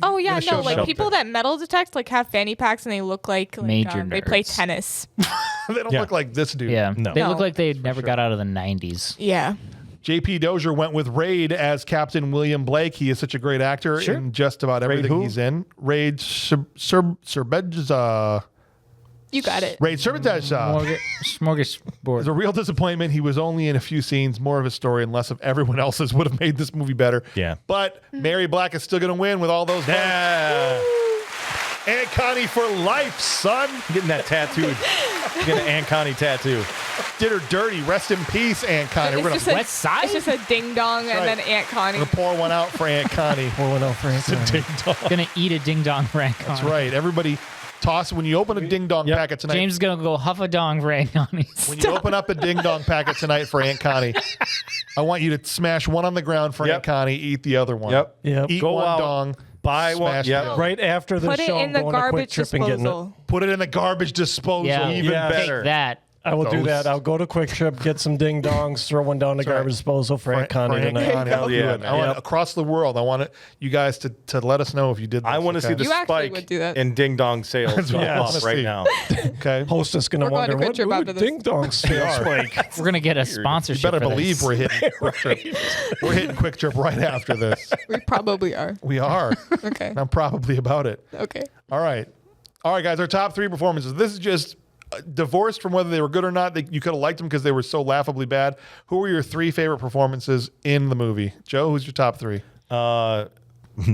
Oh yeah, gonna show no, like metal people that metal detect like have fanny packs and they look like Major they play nerds. tennis. they don't Yeah. look like this dude. Yeah, No. they No. look like they never got out of the 90s. Yeah. JP Dozier went with Raid as Captain William Blake. He is such a great actor in just about everything who? he's in. Raid Serbedza. You got it. Raid Serbedza. Smorgasbord. It's a real disappointment. He was only in a few scenes. More of his story and less of everyone else's would have made this movie better. Yeah. But Mary Black is still going to win with all those votes. Yeah. Aunt Connie for life, son. Getting that tattooed. Getting an Aunt Connie tattoo. Did her dirty. Rest in peace, Aunt Connie. We're It's going just, to a, it's just a ding dong and then Aunt Connie. pour one out for Aunt Connie. Pour one out for Aunt Connie. Ding dong. Gonna eat a ding dong for Aunt Connie. That's right. Everybody toss when you open a ding dong packet tonight. James is gonna go huff a dong for Aunt Connie. When you open up a ding dong packet tonight for Aunt Connie, I want you to smash one on the ground for Yep. Aunt Connie, eat the other one. Yep. Yep. Eat Go one out, dong, buy one. smash Yep. the other. Right after the Put it show, in I'm the going to Quick garbage Trip and getting it. disposal. Put it in the garbage disposal. Yeah, Even take better. that. I will do Ghost. that. I'll go to Quick Trip, get some ding dongs, throw one down the right. garbage disposal for Aunt Connie Aunt tonight. Connie, I'll do Yeah, it. I want Yep. across the world. I want you guys to let us know if you did this. I want to see the You actually spike would do that. in ding dong sales That's what I go wanna up right see. now. Okay. Hostess going to We're going to wonder, Quick what Trip would after this. ding dong sales spike? We're gonna get a You sponsorship. better for believe this. we're hitting Quick Trip. We're hitting Quick Trip right after this. We probably are. We are. Okay. I'm probably about it. Okay. All right, guys. Our top 3 performances. This is just divorced from whether they were good or not. You could have liked them because they were so laughably bad. Who were your 3 favorite performances in the movie? Joe, who's your top 3?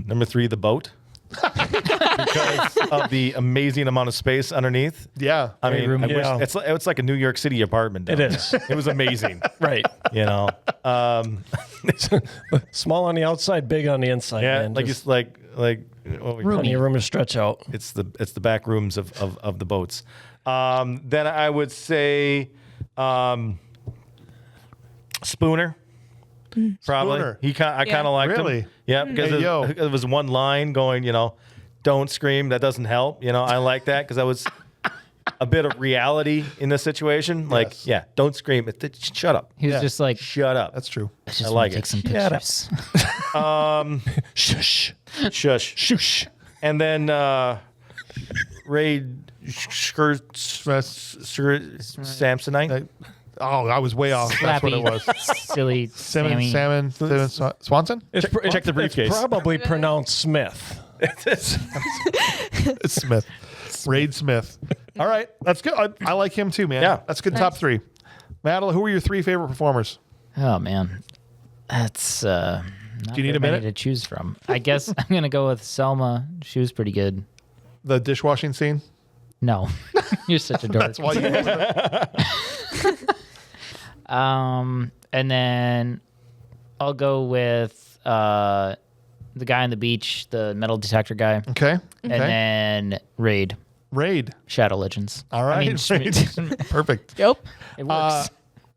Number 3, the boat. because of the amazing amount of space underneath. Yeah. I mean, roomy. I wish, it's like a New York City apartment. It is. It was amazing. Right. You know. Small on the outside, big on the inside. Yeah. Man. Like Just it's like what we call plenty it. of room to stretch out. It's the back rooms of the boats. Then I would say Spooner. Probably. Spooner. I kind of liked Really? him. Yeah, because Hey, yo. it was one line going, don't scream. That doesn't help. I like that because that was a bit of reality in the situation. Like, Yes. yeah, don't scream. Shut up. He was just like, Shut up. That's true. I just I want like to take it. some Shut up. pictures. Shush. Shush. Shush. And then Ray Samsonite. Oh, I was way off. That's what it was. Silly Sammy. Salmon Swanson? Check the briefcase. It's probably pronounced Smith. It's Smith. Raid Smith. All right. That's good. I like him too, man. Yeah. That's good. Top 3. Madeline, who are your 3 favorite performers? Oh man, that's not Do you need very a many minute? to choose from? I guess I'm gonna go with Selma. She was pretty good. The dishwashing scene? No, you're such a dork. That's why you And then I'll go with the guy on the beach, the metal detector guy, Okay. and then Raid, Shadow Legends. All right. I mean, Raid. Perfect. Yep. it works.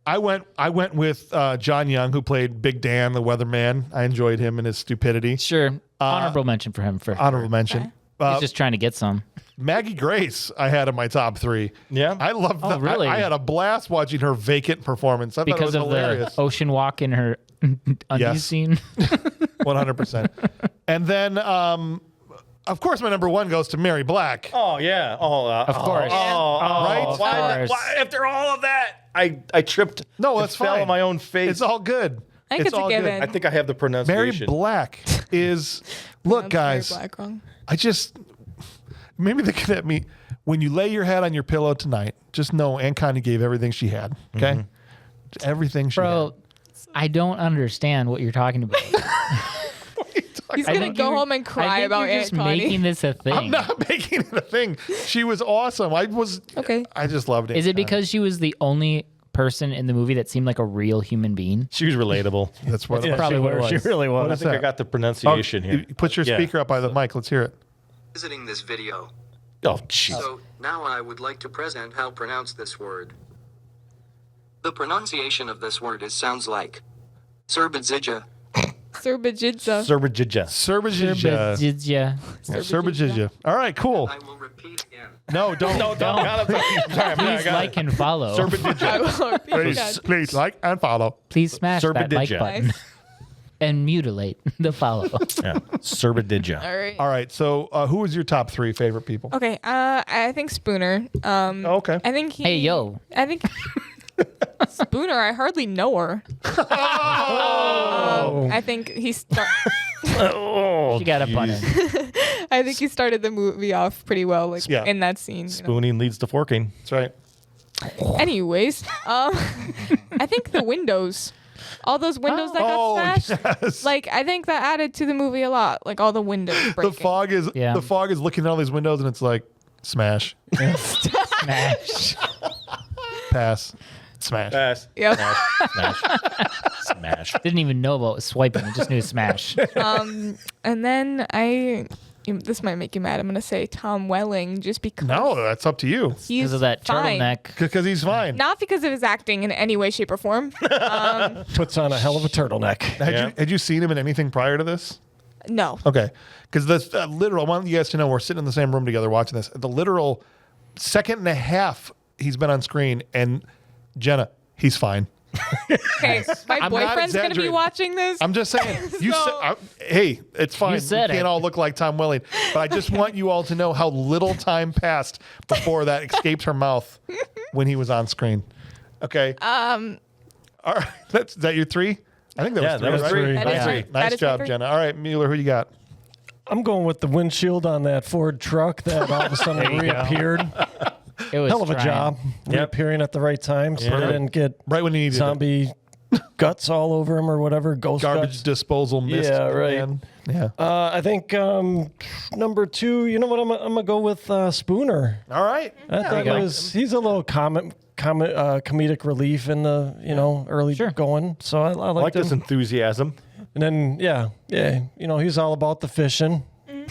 I went with John Young, who played Big Dan, the weatherman. I enjoyed him and his stupidity. Sure, honorable mention for him. For Honorable mention. he's just trying to get some. Maggie Grace, I had in my top 3. Yeah. I loved that. really? I had a blast watching her vacant performance. I Because thought it of was hilarious. the ocean walk in her undies Yes. scene. 100%. And then, of course, my number 1 goes to Mary Black. Oh, yeah. Of course. right? Of Why, course. after all of that, I tripped. No, and that's fell fine. on my own face. It's all good. I think It's it's a all good. given. I think I have the Mary pronunciation. Black is, look, That's guys, very Black wrong. I just, maybe they could at me, when you lay your head on your pillow tonight, just know Aunt Connie gave everything she had, okay? Everything she Bro, I don't understand what you're talking about. He's I gonna think go you're- home and I cry think about you're Aunt just Connie. making this a thing. had. I'm not making it a thing. She was awesome. Okay. I just loved it. Is it because she was the only person in the movie that seemed like a real human being? She was relatable. That's what Yeah, probably she, what it was. was. She really was. I think I that? got the pronunciation here. You put your Yeah. speaker up by the mic. Let's hear it. Visiting this video. Oh, jeez. So now I would like to present how pronounce this word. The pronunciation of this word sounds like Serbadzija. Serbajidza. Serbajija. Serbajija. Yeah. Serbajija. All right, cool. I will repeat again. No, don't. Please like and follow. I will repeat Please, that. please like and follow. Please smash that like Serbadija. button and mutilate the follow. Yeah. Serbadija. All right. All right, so who is your top 3 favorite people? Okay. I think Spooner. Okay. I think he. Hey, yo. I think Spooner. I hardly know her. I think he You got a pun in. I think he started the movie off pretty well, like Yeah. in that scene. You know? Spooning leads to forking. That's right. Anyways, I think the windows, all those windows that got smashed, yes. like I think that added to the movie a lot. Like all the windows breaking. The fog is looking at all these windows and it's like smash, Smash. pass, smash. Pass. Yep. Smash. Smash. Didn't even know about swiping. I just knew smash. And then this might make you mad. I'm gonna say Tom Welling just because. No, that's up to you. He's Because of that fine. turtleneck. Because he's fine. Not because of his acting in any way, shape, or form. Puts on a hell of a turtleneck. Had you seen him in anything prior to this? No. Okay, because the literal. I want you guys to know we're sitting in the same room together watching this. The literal second and a half he's been on screen, and Jenna, he's fine. Okay, my I'm not boyfriend's gonna be exaggerating. watching this. I'm just saying. You So- said, hey, it's fine. We said can't it. all look like Tom Welling, but I just want you all to know how little time passed before that escaped her mouth when he was on screen. Okay. All right. Is that your 3? I think that was 3. that was right? 3. That Nice, is three. that Nice is my job, 3. Jenna. All right, Mueller, who you got? I'm going with the windshield on that Ford truck that all of a sudden reappeared. It was Hell of a trying. job. Reappearing at the right time so they didn't get Right when you needed it. zombie guts all over him or whatever. Ghost Garbage guts. disposal mist. Yeah, right. Man. Yeah. I think number 2. You know what? I'm gonna go with Spooner. All right. I think he's a little comedic relief in the early going. So I like this enthusiasm. And then yeah. He's all about the fishing.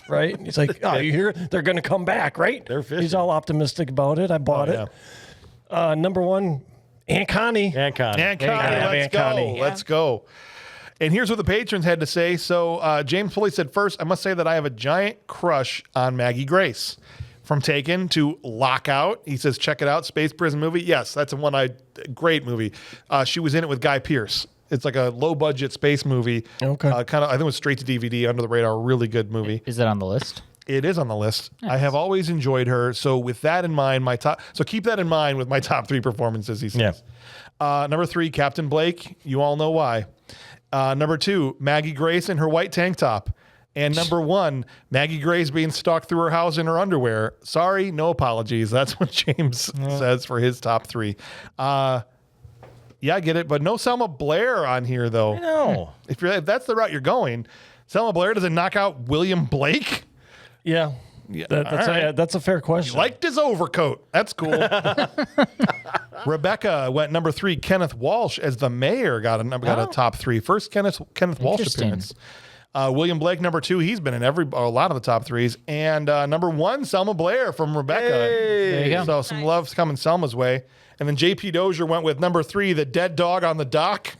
Right? He's like, oh, you hear? They're going to come back, right? They're fishing. He's all optimistic about it. I bought it. Number 1, Aunt Connie. Aunt Connie. Let's go. Let's go. And here's what the patrons had to say. So James Pulley said, first, I must say that I have a giant crush on Maggie Grace. From Taken to Lockout. He says, check it out. Space Prison movie. Yes, that's great movie. She was in it with Guy Pearce. It's like a low-budget space movie. Okay. I think it was straight to DVD, under the radar. Really good movie. Is it on the list? It is on the list. Nice. I have always enjoyed her. So with that in mind, so keep that in mind with my top 3 performances, he says. Yeah. Number 3, Captain Blake. You all know why. Number 2, Maggie Grace in her white tank top. And number 1, Maggie Grace being stalked through her house in her underwear. Sorry, no apologies. That's what James says for his top 3. Yeah, I get it, but no Selma Blair on here, though. I know. If that's the route you're going, Selma Blair doesn't knock out William Blake? Yeah. That's a fair question. He liked his overcoat. That's cool. Rebecca went number 3. Kenneth Walsh as the mayor got a top 3. First Kenneth Walsh appearance. William Blake, number 2. He's been in a lot of the top 3s. And number 1, Selma Blair from Rebecca. Hey. There you go. So some love's coming Selma's way. And then J.P. Dozier went with number 3, the dead dog on the dock.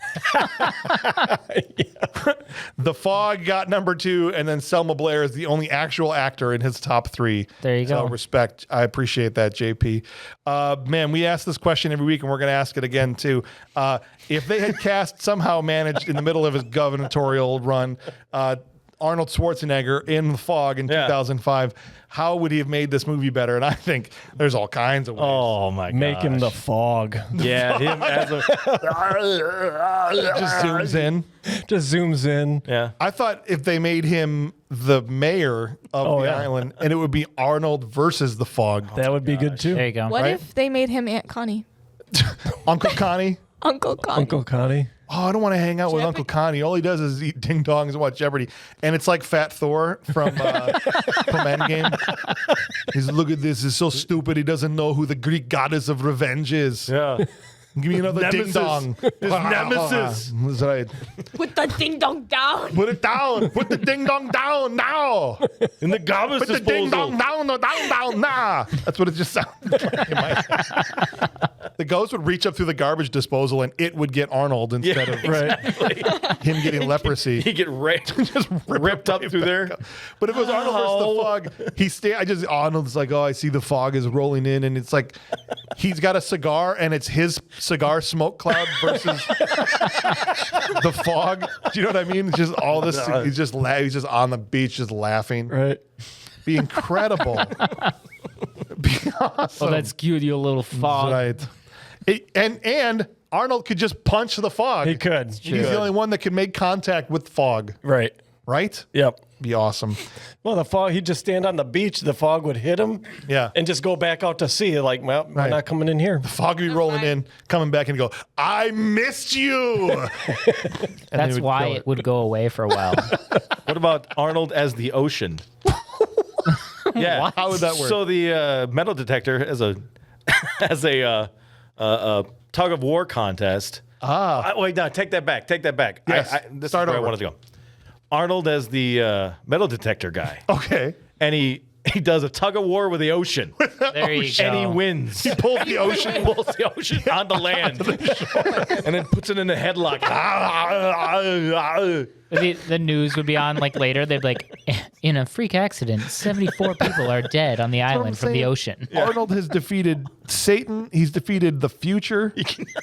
The Fog got number 2, and then Selma Blair is the only actual actor in his top 3. There you go. So respect. I appreciate that, JP. Man, we ask this question every week, and we're going to ask it again, too. If they had somehow managed in the middle of his gubernatorial run, Arnold Schwarzenegger in The Fog in 2005, how would he have made this movie better? And I think there's all kinds of ways. Oh, my God. Make him the Fog. Yeah, him as a... Just zooms in. Yeah. I thought if they made him the mayor of the island, and it would be Arnold versus the Fog. That would be good, too. There you go. What if they made him Aunt Connie? Uncle Connie? Uncle Connie. Uncle Connie. Oh, I don't want to hang out with Uncle Connie. All he does is eat ding dongs and watch Jeopardy. And it's like Fat Thor from Endgame. He's, look at this. He's so stupid. He doesn't know who the Greek goddess of revenge is. Yeah. Give me another ding dong. His nemesis. That's right. Put the ding dong down. Put it down. Put the ding dong down now. In the garbage disposal. Put the ding dong down, down, now. That's what it just sounds like in my head. The ghost would reach up through the garbage disposal and it would get Arnold instead of him getting leprosy. He'd get just ripped up through there. But if it was Arnold versus the Fog, Arnold's like, oh, I see the fog is rolling in, and it's like he's got a cigar and it's his cigar smoke cloud versus the fog. Do you know what I mean? It's just all this. He's just on the beach, just laughing. Right. Be incredible. Be awesome. Oh, that's cute. You little fog. Right. And Arnold could just punch the fog. He could. He's the only one that can make contact with fog. Right. Right? Yep. Be awesome. Well, the fog, he'd just stand on the beach. The fog would hit him. Yeah. And just go back out to sea. Like, well, we're not coming in here. The fog would be rolling in, coming back and go, I missed you. That's why it would go away for a while. What about Arnold as the ocean? Yeah. What? How would that work? So the metal detector as a tug of war contest. Wait, no, take that back. Yes. This is where I wanted to go. Arnold as the metal detector guy. Okay. And he does a tug of war with the ocean. There you go. And he wins. He pulls the ocean. On the land. And then puts it in a headlock. The news would be on like later. They'd be like, in a freak accident, 74 people are dead on the island from the ocean. Arnold has defeated Satan. He's defeated the future,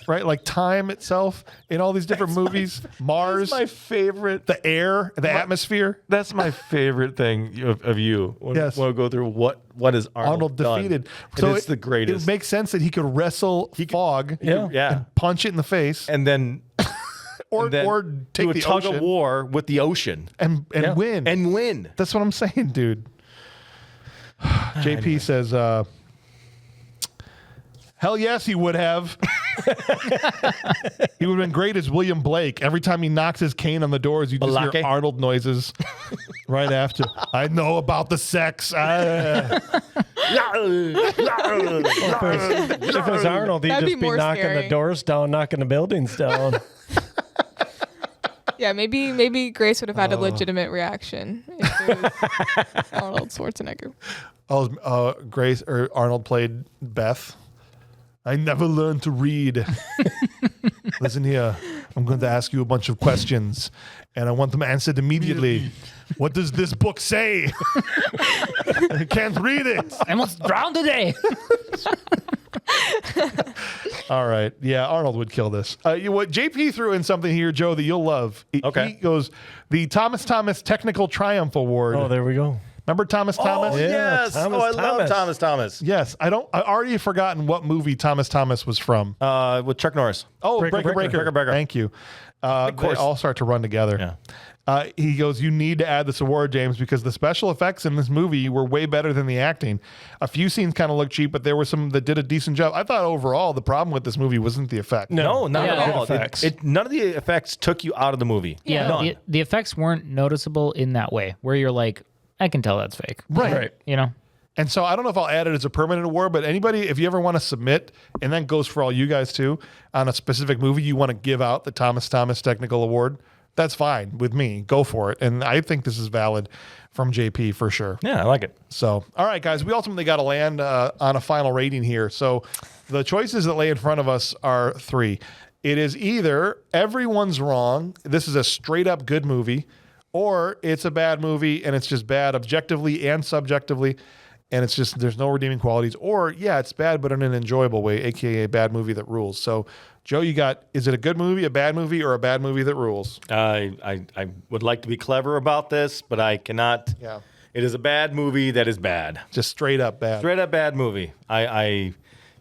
right? Like time itself in all these different movies. Mars. That's my favorite. The air, the atmosphere. That's my favorite thing of you. Yes. Want to go through what is Arnold done. defeated. So it's the greatest. It makes sense that he could wrestle fog and punch it in the face. And then... Or take do a the tug ocean of war with the ocean and win. And win. That's what I'm saying, dude. JP says, Hell yes, he would have. He would have been great as William Blake. Every time he knocks his cane on the doors, you just hear Arnold noises right after. I know about the sex. If it was Arnold, he'd That'd just be be knocking scary. the doors down, knocking the buildings down. Yeah, maybe Grace would have had a legitimate reaction if it was Arnold Schwarzenegger. Grace or Arnold played Beth. I never learned to read. Listen here. I'm going to ask you a bunch of questions, and I want them answered immediately. What does this book say? I can't read it. I almost drowned today. All right. Yeah, Arnold would kill this. What JP threw in something here, Joe, that you'll love. Okay. He goes, the Thomas Technical Triumph Award. Oh, there we go. Remember Thomas? Oh, Yeah, yes. Thomas I love Thomas. Yes. I already forgotten what movie Thomas was from. With Chuck Norris. Oh, Breaker. Breaker. Thank you. Of course. They all start to run together. Yeah. He goes, you need to add this award, James, because the special effects in this movie were way better than the acting. A few scenes kind of looked cheap, but there were some that did a decent job. I thought overall the problem with this movie wasn't the effect. No, not Yeah. at all. Effects. None of the effects took you out of the movie. Yeah, None. the effects weren't noticeable in that way, where you're like, I can tell that's fake. Right. You know? And so I don't know if I'll add it as a permanent award, but anybody, if you ever want to submit, and that goes for all you guys too, on a specific movie you want to give out the Thomas Technical Award, that's fine with me. Go for it. And I think this is valid from JP for sure. Yeah, I like it. So, all right, guys, we ultimately got to land on a final rating here. So the choices that lay in front of us are 3. It is either everyone's wrong, this is a straight up good movie, or it's a bad movie and it's just bad objectively and subjectively, and it's just there's no redeeming qualities, or yeah, it's bad but in an enjoyable way, aka a bad movie that rules. So Joe, you got, is it a good movie, a bad movie, or a bad movie that rules? I would like to be clever about this, but I cannot. Yeah. It is a bad movie that is bad. Just straight up bad. Straight up bad movie. I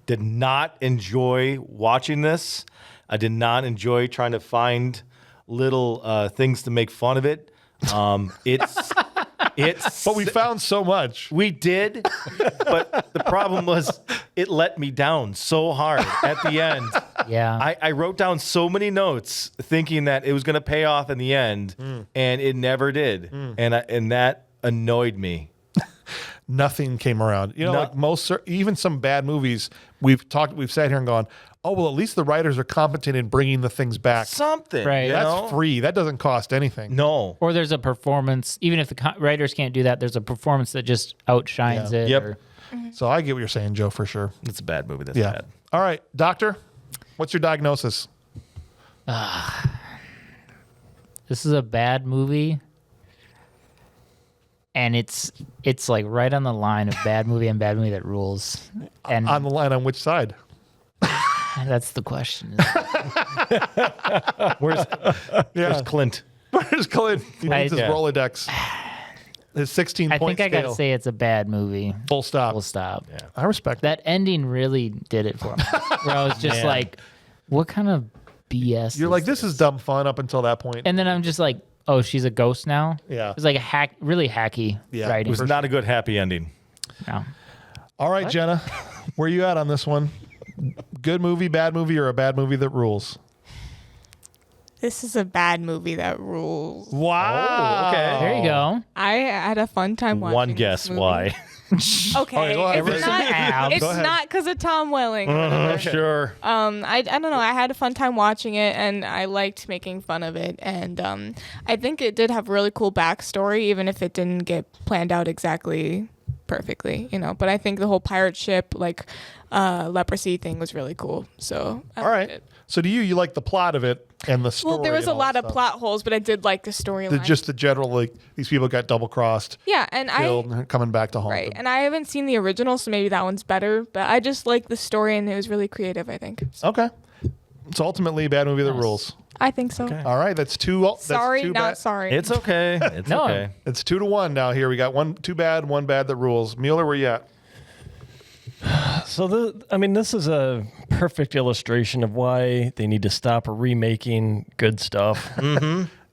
did not enjoy watching this. I did not enjoy trying to find little things to make fun of it. It's But we found so much. We did, but the problem was it let me down so hard at the end. Yeah. I wrote down so many notes thinking that it was going to pay off in the end, and it never did. And that annoyed me. Nothing came around. You know, like even some bad movies, we've sat here and gone, oh, well, at least the writers are competent in bringing the things back. Something. Right. That's free. That doesn't cost anything. No. Or there's a performance, even if the writers can't do that, there's a performance that just outshines it. Yep. or- So I get what you're saying, Joe, for sure. It's a bad movie. That's Yeah. bad. All right, doctor, what's your diagnosis? This is a bad movie. And it's like right on the line of bad movie and bad movie that rules. And On the line, on which side? that's the question. Where's Clint? Where's Clint? He needs his Yeah. Rolodex. His 16 I point think I scale. gotta say it's a bad movie. Full stop. Full stop. Yeah. I respect That ending really did it for me. Where I was just Man. like, what kind of BS? You're like, this is dumb fun up until that point. And then I'm just like, oh, she's a ghost now? Yeah. It was like a really hacky Yeah. It writing. was not a good happy ending. No. All right, Jenna, where you at on this one? Good movie, bad movie, or a bad movie that rules? This is a bad movie that rules. Wow. Oh, okay. There you go. I had a fun time watching One this guess movie. why. Okay, well, it's not. abs. It's Go ahead. not because of Tom Welling. Sure. I don't know. I had a fun time watching it, and I liked making fun of it. And I think it did have really cool backstory, even if it didn't get planned out exactly perfectly, you know. But I think the whole pirate ship, like leprosy thing, was really cool. So I All liked right. it. So do you like the plot of it and the story? Well, there was and a all lot that of stuff? plot holes, but I did like the storyline. Just the general, like, these people got double crossed, Yeah, and killed, and coming back to haunt right, them. and I haven't seen the original, so maybe that one's better. But I just like the story, and it was really creative, I think. So Okay. So ultimately, a bad movie that rules. I think so. All right, that's two. Sorry, that's two not sorry. It's okay. It's No. okay. It's 2-1 now. Here we got two bad, one bad that rules. Mueller, where you at? So, this is a perfect illustration of why they need to stop remaking good stuff,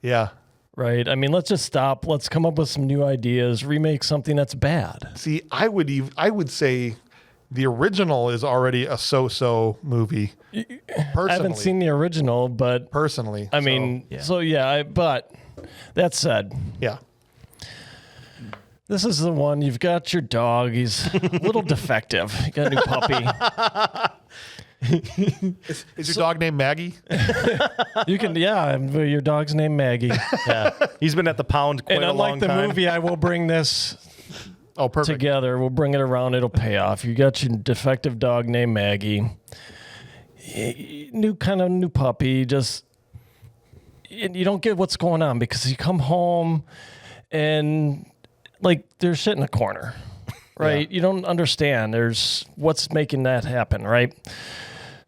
Yeah. right? I mean, let's just stop. Let's come up with some new ideas. Remake something that's bad. See, I would say the original is already a so-so movie. Personally, I haven't seen the original, but personally, I mean, but that said, yeah. This is the one. You've got your dog. He's a little defective. You got a new puppy. Is your dog named Maggie? You can, your dog's named Maggie. Yeah, he's been at the pound quite a long time. And unlike the movie, I will bring this together. We'll bring it around. It'll pay off. You got your defective dog named Maggie. New puppy. Just you don't get what's going on because you come home and like there's shit in the corner, right? Yeah. You don't understand. There's what's making that happen, right?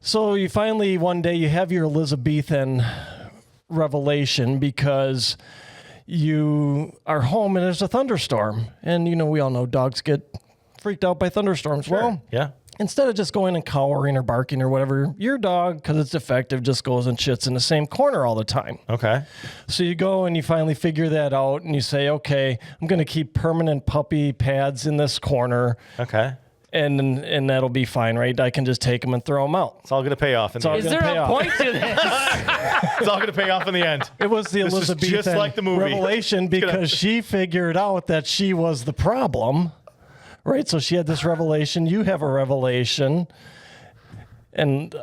So you finally one day you have your Elizabethan revelation because you are home and there's a thunderstorm, and we all know dogs get freaked out by thunderstorms. Sure. Well, yeah. Instead of just going and cowering or barking or whatever, your dog, because it's defective, just goes and shits in the same corner all the time. Okay. So you go and you finally figure that out and you say, okay, I'm going to keep permanent puppy pads in this corner. Okay. And that'll be fine, right? I can just take them and throw them out. It's all going to pay off. Is there a point to this? It's all going to pay off in the end. It was the Elizabethan just like the movie. revelation because she figured out that she was the problem. Right, so she had this revelation. You have a revelation, and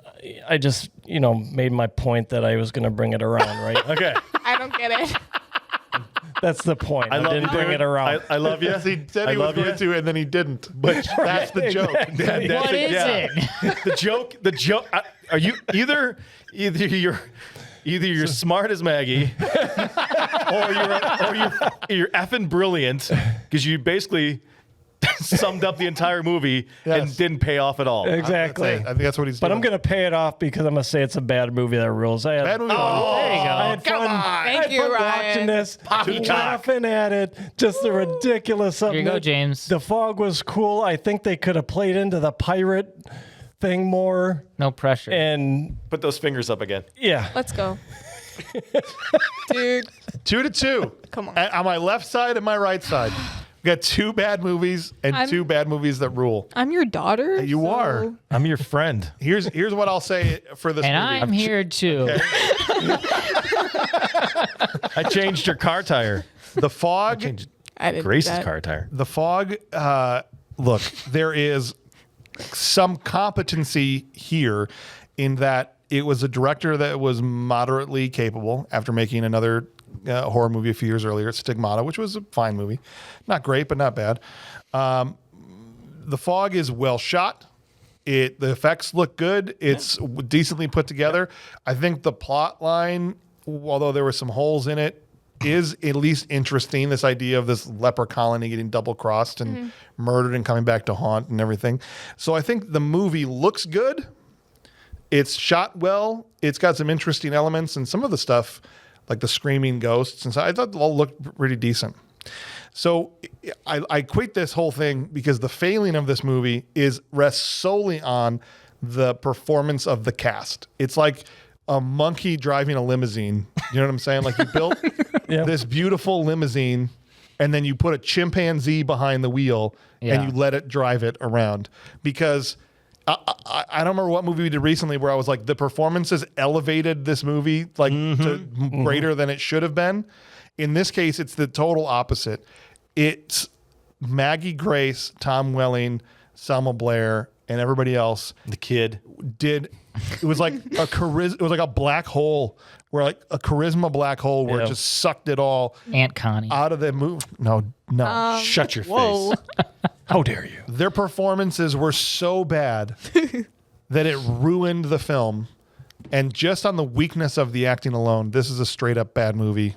I just, made my point that I was going to bring it around. Right? Okay. I don't get it. That's the point. I didn't bring it around. I love you. He said he was going to, and then he didn't. But that's the joke. Exactly. What is it? The joke. Are you either you're smart as Maggie, or you're effing brilliant because you basically summed up the entire movie and didn't pay off at all. Exactly. I think that's what he's doing. But I'm going to pay it off because I'm going to say it's a bad movie that rules. Bad movie. There you go. I had fun. Thank you, Ryan. Watching this, laughing at it, just the ridiculous of it. Here you go, James. The fog was cool. I think they could have played into the pirate thing more. No pressure. And put those fingers up again. Yeah. Let's go. Dude. 2-2. Come on. On my left side and my right side. We got two bad movies and two bad movies that rule. I'm your daughter. You are. I'm your friend. Here's what I'll say for this and movie. I'm here too. Okay. I changed your car tire. The Fog. I didn't Grace's car tire. The Fog. Look, there is some competency here in that it was a director that was moderately capable after making another horror movie a few years earlier, Stigmata, which was a fine movie. Not great, but not bad. The Fog is well shot. The effects look good. It's decently put together. I think the plot line, although there were some holes in it, is at least interesting. This idea of this leper colony getting double-crossed and murdered and coming back to haunt and everything. So I think the movie looks good. It's shot well. It's got some interesting elements, and some of the stuff, like the screaming ghosts, and so I thought it all looked pretty decent. So I equate this whole thing because the failing of this movie rests solely on the performance of the cast. It's like a monkey driving a limousine. You know what I'm saying? Like you built this beautiful limousine, and then you put a chimpanzee behind the wheel and you let it drive it around. Because I don't remember what movie we did recently where I was like, the performances elevated this movie like to greater than it should have been. In this case, it's the total opposite. It's Maggie Grace, Tom Welling, Selma Blair, and everybody else. The kid it was like it was like a black hole, where like a charisma black hole where it just sucked it all. Aunt Connie out of the movie. No, shut your face. How dare you? Their performances were so bad that it ruined the film. And just on the weakness of the acting alone, this is a straight up bad movie.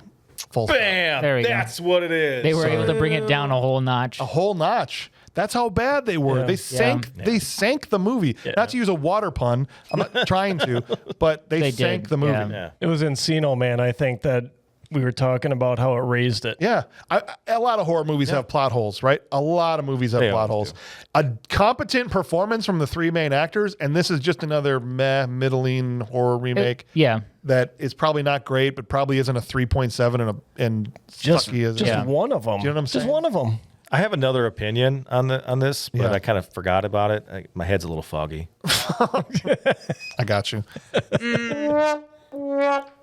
Full Bam! There we That's what it is. They were able to bring it down a whole notch. A whole notch. That's how bad they were. Yeah. They sank the movie. Yeah. Not to use a water pun. I'm not trying to, but they sank the movie. Yeah. It was Encino Man, I think, that we were talking about how it raised it. Yeah. A lot of horror movies have plot holes, right? A lot of movies have plot holes. A competent performance from the three main actors, and this is just another middling horror remake. That is probably not great, but probably isn't a 3.7 and just sucky as one of them. Do you know what I'm saying? Just one of them. I have another opinion on this, but I kind of forgot about it. My head's a little foggy. I got you.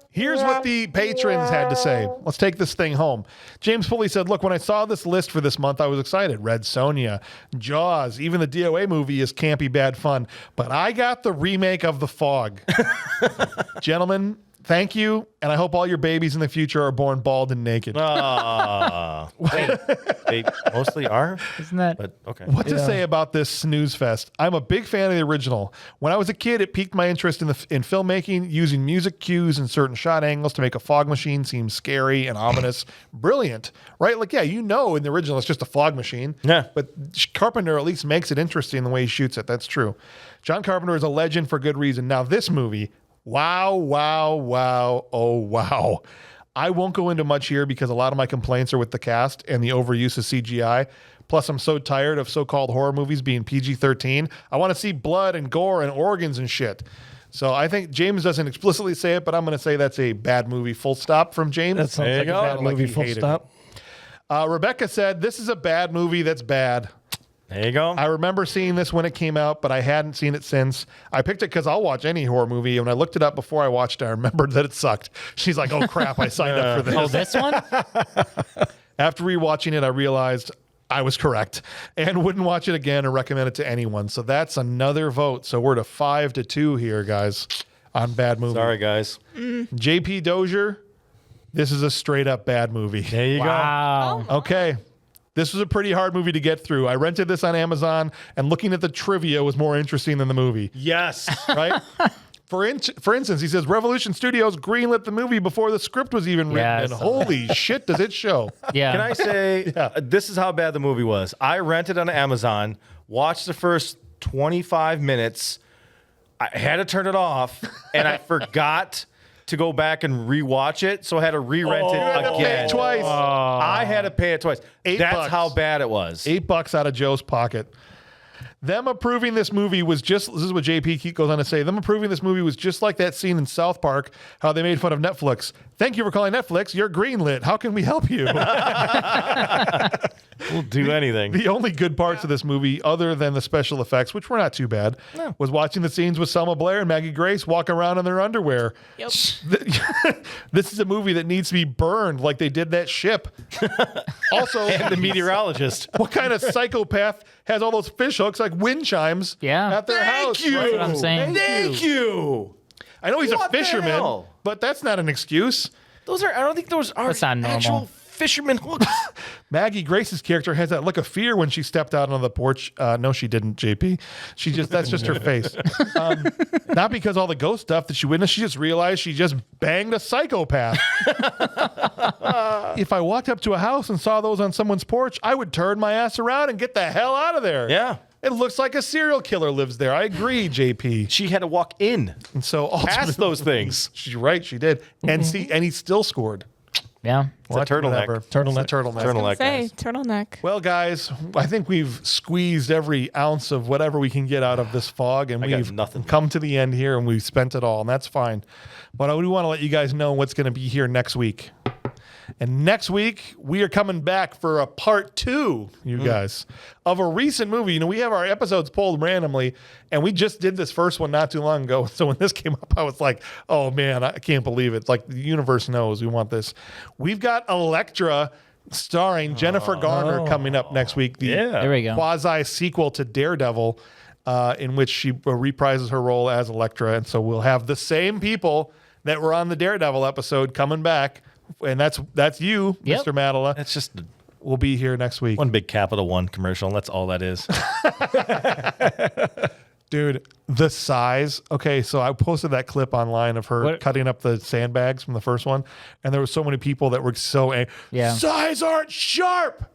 Here's what the patrons had to say. Let's take this thing home. James Pulley said, look, when I saw this list for this month, I was excited. Red Sonja, Jaws, even the DOA movie is campy bad fun. But I got the remake of The Fog. Gentlemen, thank you, and I hope all your babies in the future are born bald and naked. They mostly are. Isn't that? But okay. What to say about this snooze fest? I'm a big fan of the original. When I was a kid, it piqued my interest in filmmaking, using music cues and certain shot angles to make a fog machine seem scary and ominous. Brilliant, right? Like, yeah, in the original, it's just a fog machine. Yeah. But Carpenter at least makes it interesting the way he shoots it. That's true. John Carpenter is a legend for good reason. Now, this movie, wow, wow, wow, oh, wow. I won't go into much here because a lot of my complaints are with the cast and the overuse of CGI. Plus, I'm so tired of so-called horror movies being PG-13. I want to see blood and gore and organs and shit. So I think James doesn't explicitly say it, but I'm going to say that's a bad movie, full stop, from James. That sounds like a bad movie, full stop. Rebecca said, this is a bad movie that's bad. There you go. I remember seeing this when it came out, but I hadn't seen it since. I picked it because I'll watch any horror movie. And when I looked it up before I watched it, I remembered that it sucked. She's like, oh, crap, I signed up for this. Oh, this one? After rewatching it, I realized I was correct and wouldn't watch it again or recommend it to anyone. So that's another vote. So we're to 5-2 here, guys, on bad movie. Sorry, guys. JP Dozier, this is a straight up bad movie. There you Wow. go. Okay. This was a pretty hard movie to get through. I rented this on Amazon, and looking at the trivia was more interesting than the movie. Yes. Right? For instance, he says, Revolution Studios greenlit the movie before the script was even written. Yeah, And holy shit, does it show. Yeah. Can I say, this is how bad the movie was. I rented on Amazon, watched the first 25 minutes. I had to turn it off, and I forgot to go back and rewatch it, so I had to re-rent it again. Pay it twice. I had to pay it twice. That's $8. how bad it was. $8 out of Joe's pocket. Them approving this movie was just, this is what JP goes on to say, them approving this movie was just like that scene in South Park, how they made fun of Netflix. Thank you for calling Netflix. You're greenlit. How can we help you? We'll do anything. The only good parts of this movie, other than the special effects, which were not too bad, was watching the scenes with Selma Blair and Maggie Grace walking around in their underwear. Yep. This is a movie that needs to be burned like they did that ship. Also, And the meteorologist. what kind of psychopath has all those fish hooks like wind chimes at their house? Thank you. That's what I'm saying. Thank you. I know he's What a the fisherman, hell? but that's not an excuse. I don't think those are That's not normal. actual fisherman hooks. Maggie Grace's character has that look of fear when she stepped out on the porch. No, she didn't, JP. That's just her face. Not because all the ghost stuff that she witnessed. She just realized she just banged a psychopath. If I walked up to a house and saw those on someone's porch, I would turn my ass around and get the hell out of there. Yeah. It looks like a serial killer lives there. I agree, JP. She had to walk in And so past those things. She's right, she did. And he still scored. Yeah. It's a turtleneck. Whatever. It's a turtleneck. Turtleneck. Say guys. turtleneck. Well, guys, I think we've squeezed every ounce of whatever we can get out of this fog, and I got we've nothing. come to the end here, and we've spent it all, and that's fine. But I do want to let you guys know what's going to be here next week. And next week, we are coming back for a part 2, you guys, of a recent movie. We have our episodes pulled randomly, and we just did this first one not too long ago. So when this came up, I was like, oh, man, I can't believe it. It's like the universe knows we want this. We've got Elektra starring Jennifer Garner coming up next week. There we go. Quasi-sequel to Daredevil, in which she reprises her role as Elektra. And so we'll have the same people that were on the Daredevil episode coming back. And that's you, Yep. Mr. Madela. That's just We'll be here next week. one big Capital One commercial, and that's all that is. Dude, the size. Okay, so I posted that clip online of her cutting up the sandbags from the first one, and there were so many people that were so angry. Yeah. Size aren't sharp.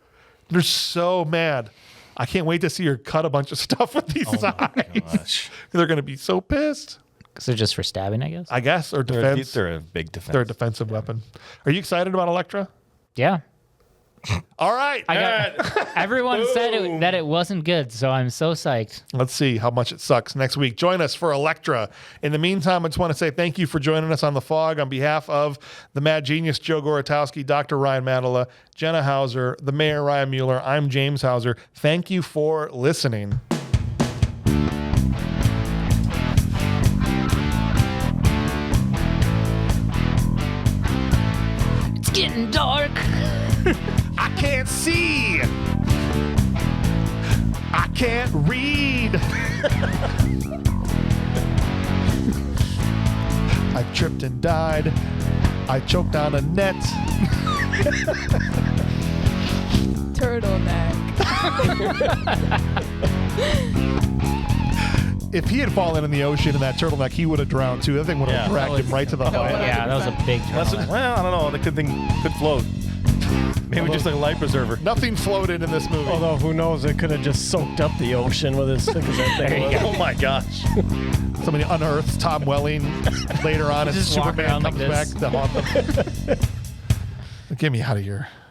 They're so mad. I can't wait to see her cut a bunch of stuff with these size. They're going to be so pissed. Because they're just for stabbing, I guess. I guess, or defense. They're a big defense. They're a defensive weapon. Are you excited about Elektra? Yeah. All right. Everyone said that it wasn't good, so I'm so psyched. Let's see how much it sucks next week. Join us for Elektra. In the meantime, I just want to say thank you for joining us on The Fog on behalf of the Mad Genius, Joe Goratowski, Dr. Ryan Madela, Jenna Hauser, the Mayor, Ryan Mueller. I'm James Hauser. Thank you for listening. It's getting dark. I can't see. I can't read. I tripped and died. I choked on a net. Turtleneck. If he had fallen in the ocean in that turtleneck, he would have drowned too. That thing would have dragged him right to the bottom. Yeah, that was a big turtleneck. Well, I don't know. The thing could float. Maybe just like a life preserver. Nothing floated in this movie. Although, who knows? It could have just soaked up the ocean with as thick as that thing was. Oh my gosh. Somebody unearths Tom Welling later on as Just walking Superman around comes like back this. to haunt them. Get me out of here.